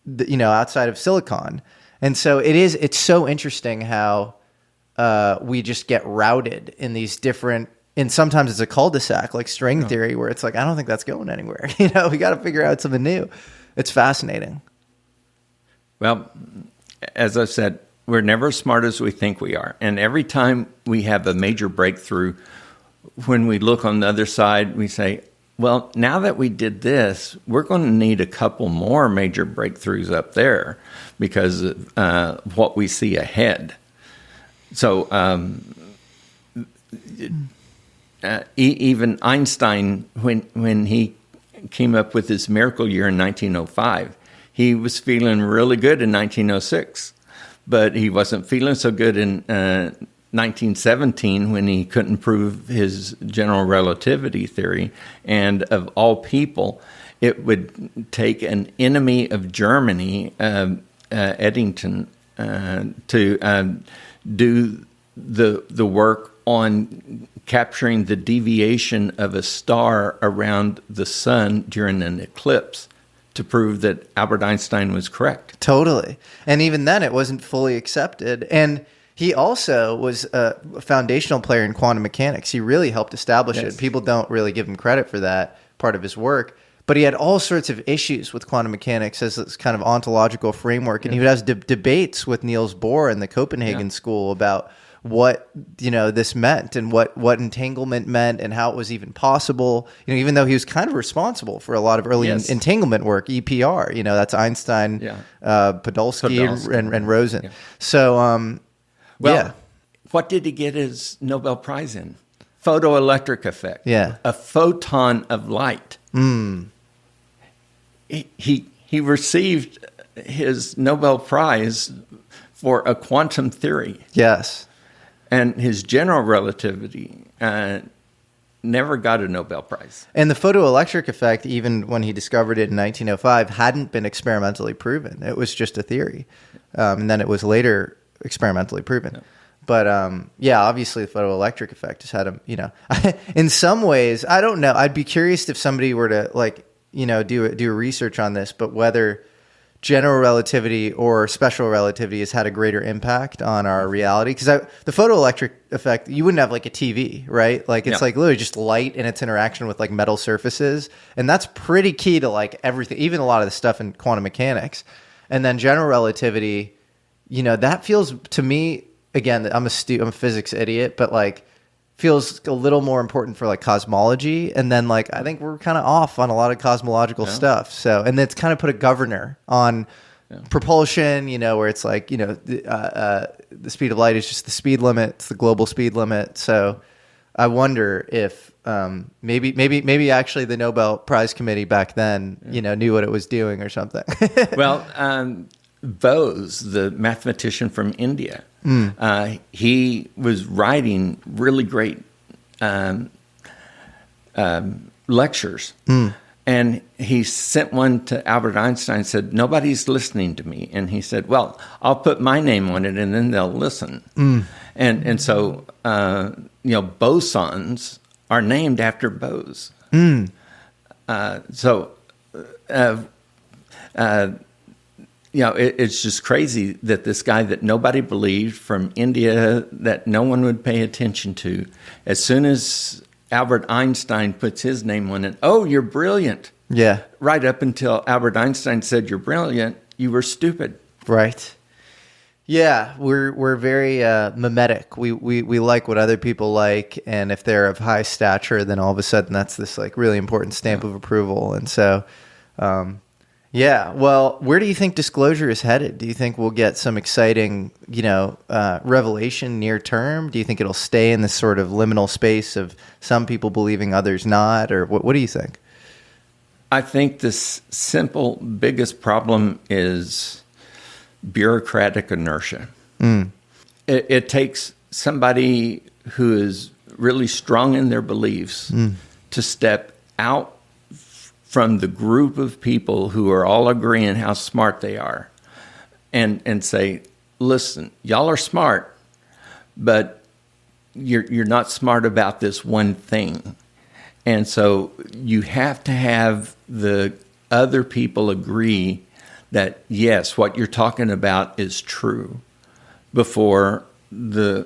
outside of silicon. And so it's so interesting how we just get routed in these different, and sometimes it's a cul-de-sac like string theory, where it's like, I don't think that's going anywhere. We got to figure out something new. It's fascinating. Well, as I said, we're never as smart as we think we are. And every time we have a major breakthrough, when we look on the other side, we say, well, now that we did this, we're going to need a couple more major breakthroughs up there because of what we see ahead. So even Einstein, when he came up with his miracle year in 1905, he was feeling really good in 1906. But he wasn't feeling so good in 1917 when he couldn't prove his general relativity theory. And of all people, it would take an enemy of Germany, Eddington, to do the work on capturing the deviation of a star around the sun during an eclipse, to prove that Albert Einstein was correct. Totally. And even then, it wasn't fully accepted. And he also was a foundational player in quantum mechanics. He really helped establish it. People don't really give him credit for that part of his work. But he had all sorts of issues with quantum mechanics as this kind of ontological framework. And he would have debates with Niels Bohr in the Copenhagen school about what this meant and what entanglement meant and how it was even possible. Even though he was kind of responsible for a lot of early entanglement work, EPR. That's Einstein, Podolsky, and Rosen. Yeah. So, what did he get his Nobel Prize in? Photoelectric effect. Yeah, a photon of light. He received his Nobel Prize for a quantum theory. Yes. And his general relativity never got a Nobel Prize. And the photoelectric effect, even when he discovered it in 1905, hadn't been experimentally proven. It was just a theory. And then it was later experimentally proven. But yeah, obviously the photoelectric effect has had in some ways, I don't know. I'd be curious if somebody were to do a research on this, but whether general relativity or special relativity has had a greater impact on our reality. Because the photoelectric effect, you wouldn't have like a TV, right? Like it's like literally just light and its interaction with like metal surfaces. And that's pretty key to like everything, even a lot of the stuff in quantum mechanics. And then general relativity, that feels to me, again, I'm a physics idiot, but like feels a little more important for like cosmology. And then like I think we're kind of off on a lot of cosmological stuff. So, and it's kind of put a governor on propulsion, where it's like, the speed of light is just the speed limit, it's the global speed limit. So I wonder if maybe actually the Nobel Prize Committee back then, knew what it was doing or something. Well, Bose, the mathematician from India, he was writing really great lectures. And he sent one to Albert Einstein and said, nobody's listening to me. And he said, well, I'll put my name on it and then they'll listen. And so, bosons are named after Bose. It's just crazy that this guy that nobody believed from India, that no one would pay attention to, as soon as Albert Einstein puts his name on it, oh, you're brilliant. Yeah. Right up until Albert Einstein said you're brilliant, you were stupid. Right. Yeah, we're very mimetic. We like what other people like, and if they're of high stature, then all of a sudden that's this like really important stamp of approval. And so, well, where do you think disclosure is headed? Do you think we'll get some exciting, revelation near term? Do you think it'll stay in this sort of liminal space of some people believing, others not? Or what do you think? I think this simple biggest problem is bureaucratic inertia. It takes somebody who is really strong in their beliefs to step out from the group of people who are all agreeing how smart they are and say, listen, y'all are smart, but you're not smart about this one thing. And so you have to have the other people agree that, yes, what you're talking about is true before the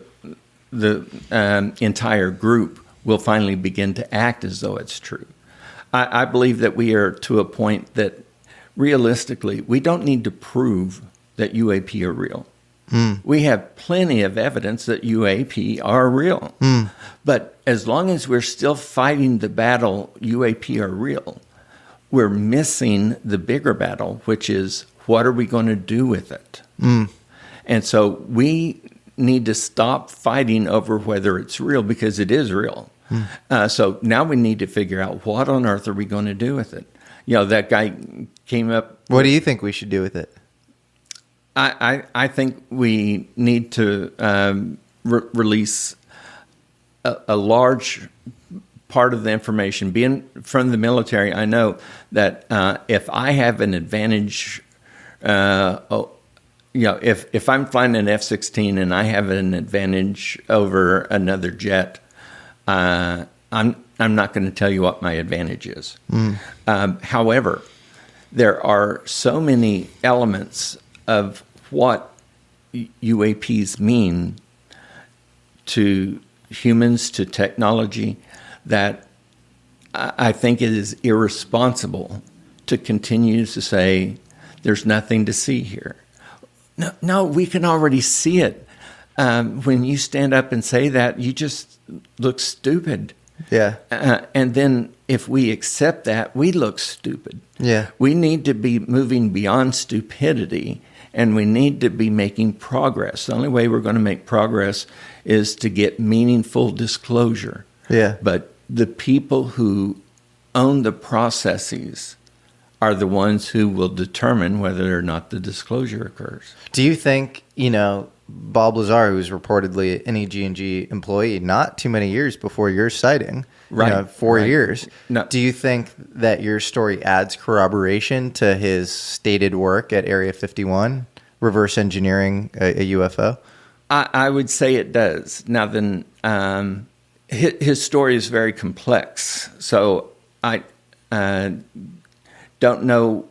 entire group will finally begin to act as though it's true. I believe that we are to a point that realistically, we don't need to prove that UAP are real. We have plenty of evidence that UAP are real. But as long as we're still fighting the battle, UAP are real, we're missing the bigger battle, which is what are we going to do with it? And so we need to stop fighting over whether it's real, because it is real. So now we need to figure out what on earth are we going to do with it? That guy came up. What do you think we should do with it? I think we need to release a large part of the information. Being from the military, I know that if I have an advantage, if I'm flying an F-16 and I have an advantage over another jet, I'm not going to tell you what my advantage is. However, there are so many elements of what UAPs mean to humans, to technology, that I think it is irresponsible to continue to say there's nothing to see here. No, we can already see it. When you stand up and say that, you just look stupid. Yeah. And then if we accept that, we look stupid. Yeah. We need to be moving beyond stupidity, and we need to be making progress. The only way we're going to make progress is to get meaningful disclosure. Yeah. But the people who own the processes are the ones who will determine whether or not the disclosure occurs. Do you think, Bob Lazar, who's reportedly an EG&G employee, not too many years before your sighting, right, 4 years. No. Do you think that your story adds corroboration to his stated work at Area 51, reverse engineering a UFO? I would say it does. Now then, his story is very complex, so I don't know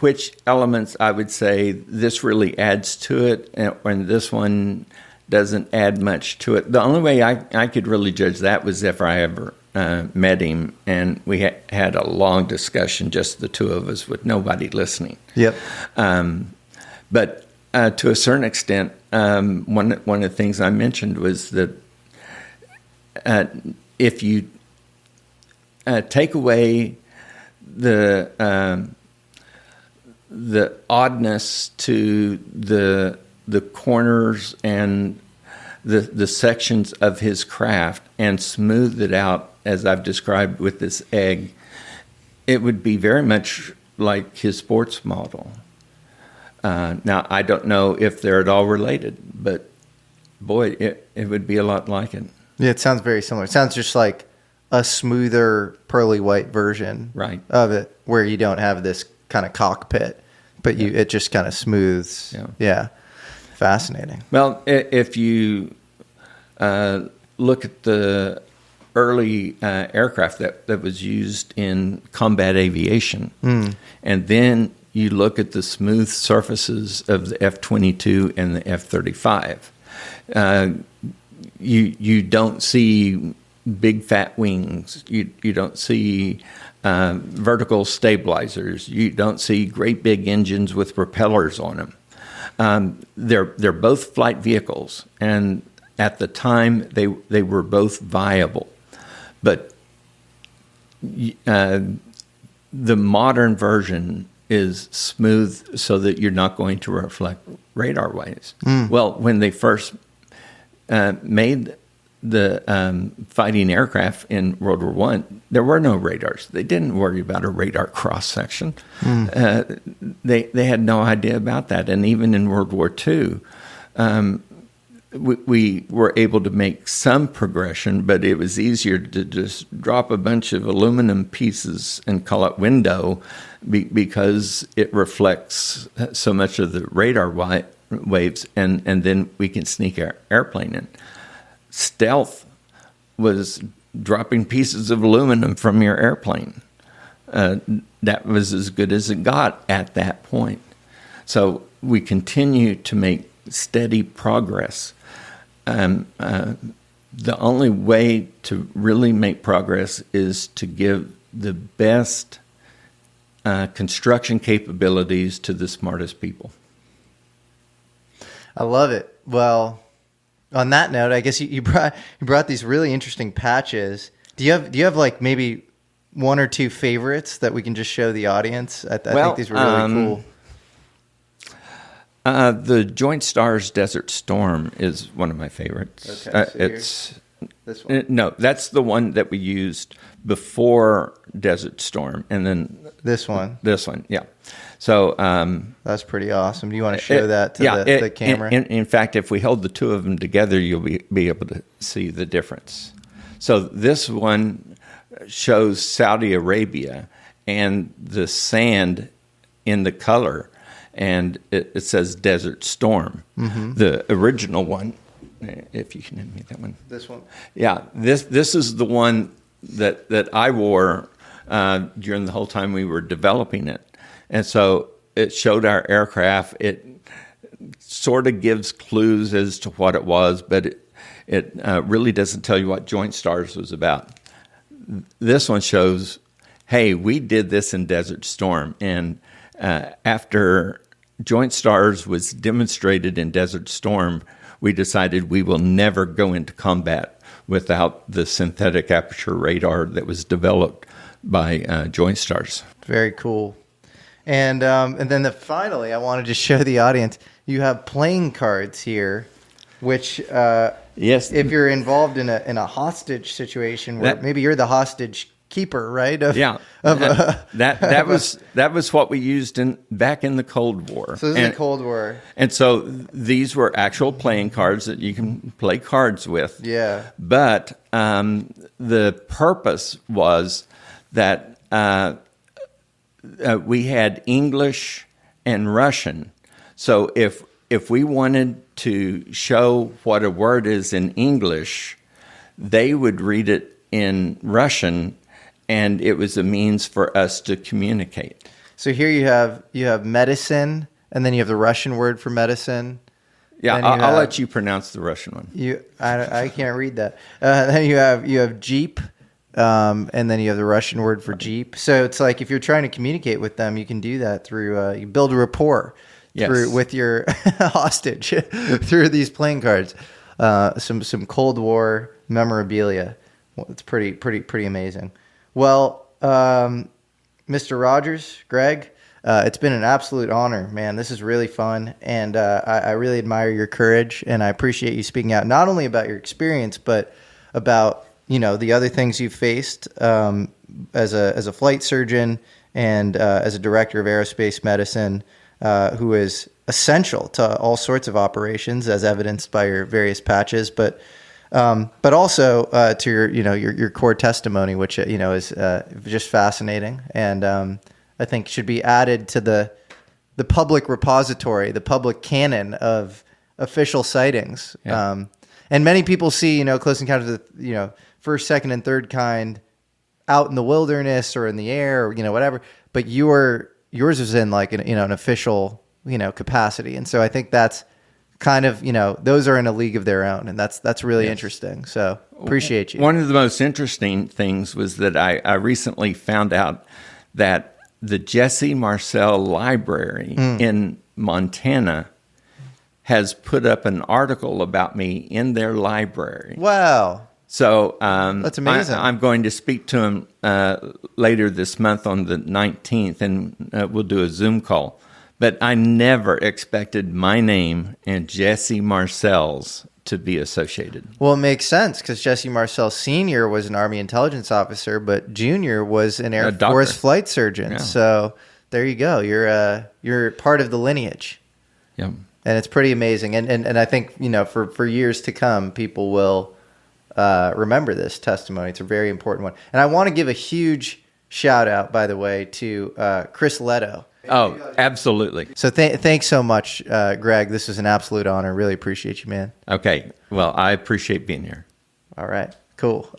which elements I would say this really adds to it, and this one doesn't add much to it. The only way I could really judge that was if I ever met him, and we had a long discussion, just the two of us, with nobody listening. Yep. But to a certain extent, one of the things I mentioned was that if you take away the oddness to the corners and the sections of his craft and smooth it out, as I've described with this egg, it would be very much like his sports model. Now, I don't know if they're at all related, but boy, it would be a lot like it. Yeah, it sounds very similar. It sounds just like a smoother, pearly white version of it, where you don't have this kind of cockpit, but it just kind of smooths. Yeah. Fascinating. Well, if you look at the early aircraft that was used in combat aviation, and then you look at the smooth surfaces of the F-22 and the F-35, you don't see big fat wings. You don't see vertical stabilizers. You don't see great big engines with propellers on them. They're both flight vehicles, and at the time they were both viable. But the modern version is smooth so that you're not going to reflect radar waves. Well, when they first made the fighting aircraft in World War I, there were no radars. They didn't worry about a radar cross-section. They had no idea about that. And even in World War II, we were able to make some progression, but it was easier to just drop a bunch of aluminum pieces and call it window because it reflects so much of the radar waves, and then we can sneak our airplane in. Stealth was dropping pieces of aluminum from your airplane. That was as good as it got at that point. So we continue to make steady progress. The only way to really make progress is to give the best construction capabilities to the smartest people. I love it. Well, on that note, I guess you brought these really interesting patches. Do you have like maybe one or two favorites that we can just show the audience? I think these were really cool. The Joint Stars Desert Storm is one of my favorites. Okay, so it's this one. No, that's the one that we used before Desert Storm, and then this one. This one, yeah. So that's pretty awesome. Do you want to show that to the camera? In fact, if we hold the two of them together, you'll be able to see the difference. So this one shows Saudi Arabia and the sand in the color, and it says Desert Storm. The original one, if you can hand me that one. This one? Yeah, this is the one that I wore during the whole time we were developing it. And so it showed our aircraft. It sort of gives clues as to what it was, but it really doesn't tell you what Joint Stars was about. This one shows, hey, we did this in Desert Storm. And after Joint Stars was demonstrated in Desert Storm, we decided we will never go into combat without the synthetic aperture radar that was developed by Joint Stars. Very cool. And then finally, I wanted to show the audience, you have playing cards here, which yes, if you're involved in a hostage situation where maybe you're the hostage keeper, right? That was what we used back in the Cold War. So this is the Cold War. And so these were actual playing cards that you can play cards with. Yeah. But the purpose was that we had English and Russian. So if if we wanted to show what a word is in English, they would read it in Russian, and it was a means for us to communicate. So here you have medicine, and then you have the Russian word for medicine. Yeah, I'll let you pronounce the Russian one. I can't read that. Then you have Jeep, and then you have the Russian word for Jeep. So it's like if you're trying to communicate with them, you can do that through you build a rapport with your hostage through these playing cards. Some Cold War memorabilia. Well, it's pretty amazing. Well, Mr. Rogers, Greg, it's been an absolute honor, man. This is really fun, and I really admire your courage, and I appreciate you speaking out not only about your experience, but about the other things you've faced as a flight surgeon and as a director of aerospace medicine, who is essential to all sorts of operations, as evidenced by your various patches, but also to your core testimony, which is just fascinating, and I think should be added to the public repository, the public canon of official sightings. Yeah. And many people see Close Encounters of the first, second, and third kind out in the wilderness or in the air, or whatever. But yours is in like an official capacity, and so I think that's kind of those are in a league of their own, and that's really interesting. So appreciate you. One of the most interesting things was that I recently found out that the Jesse Marcel Library in Montana has put up an article about me in their library. Wow. So that's amazing. I'm going to speak to him later this month on the 19th, and we'll do a Zoom call. But I never expected my name and Jesse Marcel's to be associated. Well, it makes sense because Jesse Marcel Sr. was an Army intelligence officer, but Jr. was an Air Force flight surgeon. Yeah. So there you go. You're part of the lineage. Yep. And it's pretty amazing. And I think, for years to come, people will remember this testimony. It's a very important one. And I want to give a huge shout out, by the way, to Chris Leto. Oh, absolutely. So thanks so much, Greg. This is an absolute honor. Really appreciate you, man. Okay. Well, I appreciate being here. All right. Cool.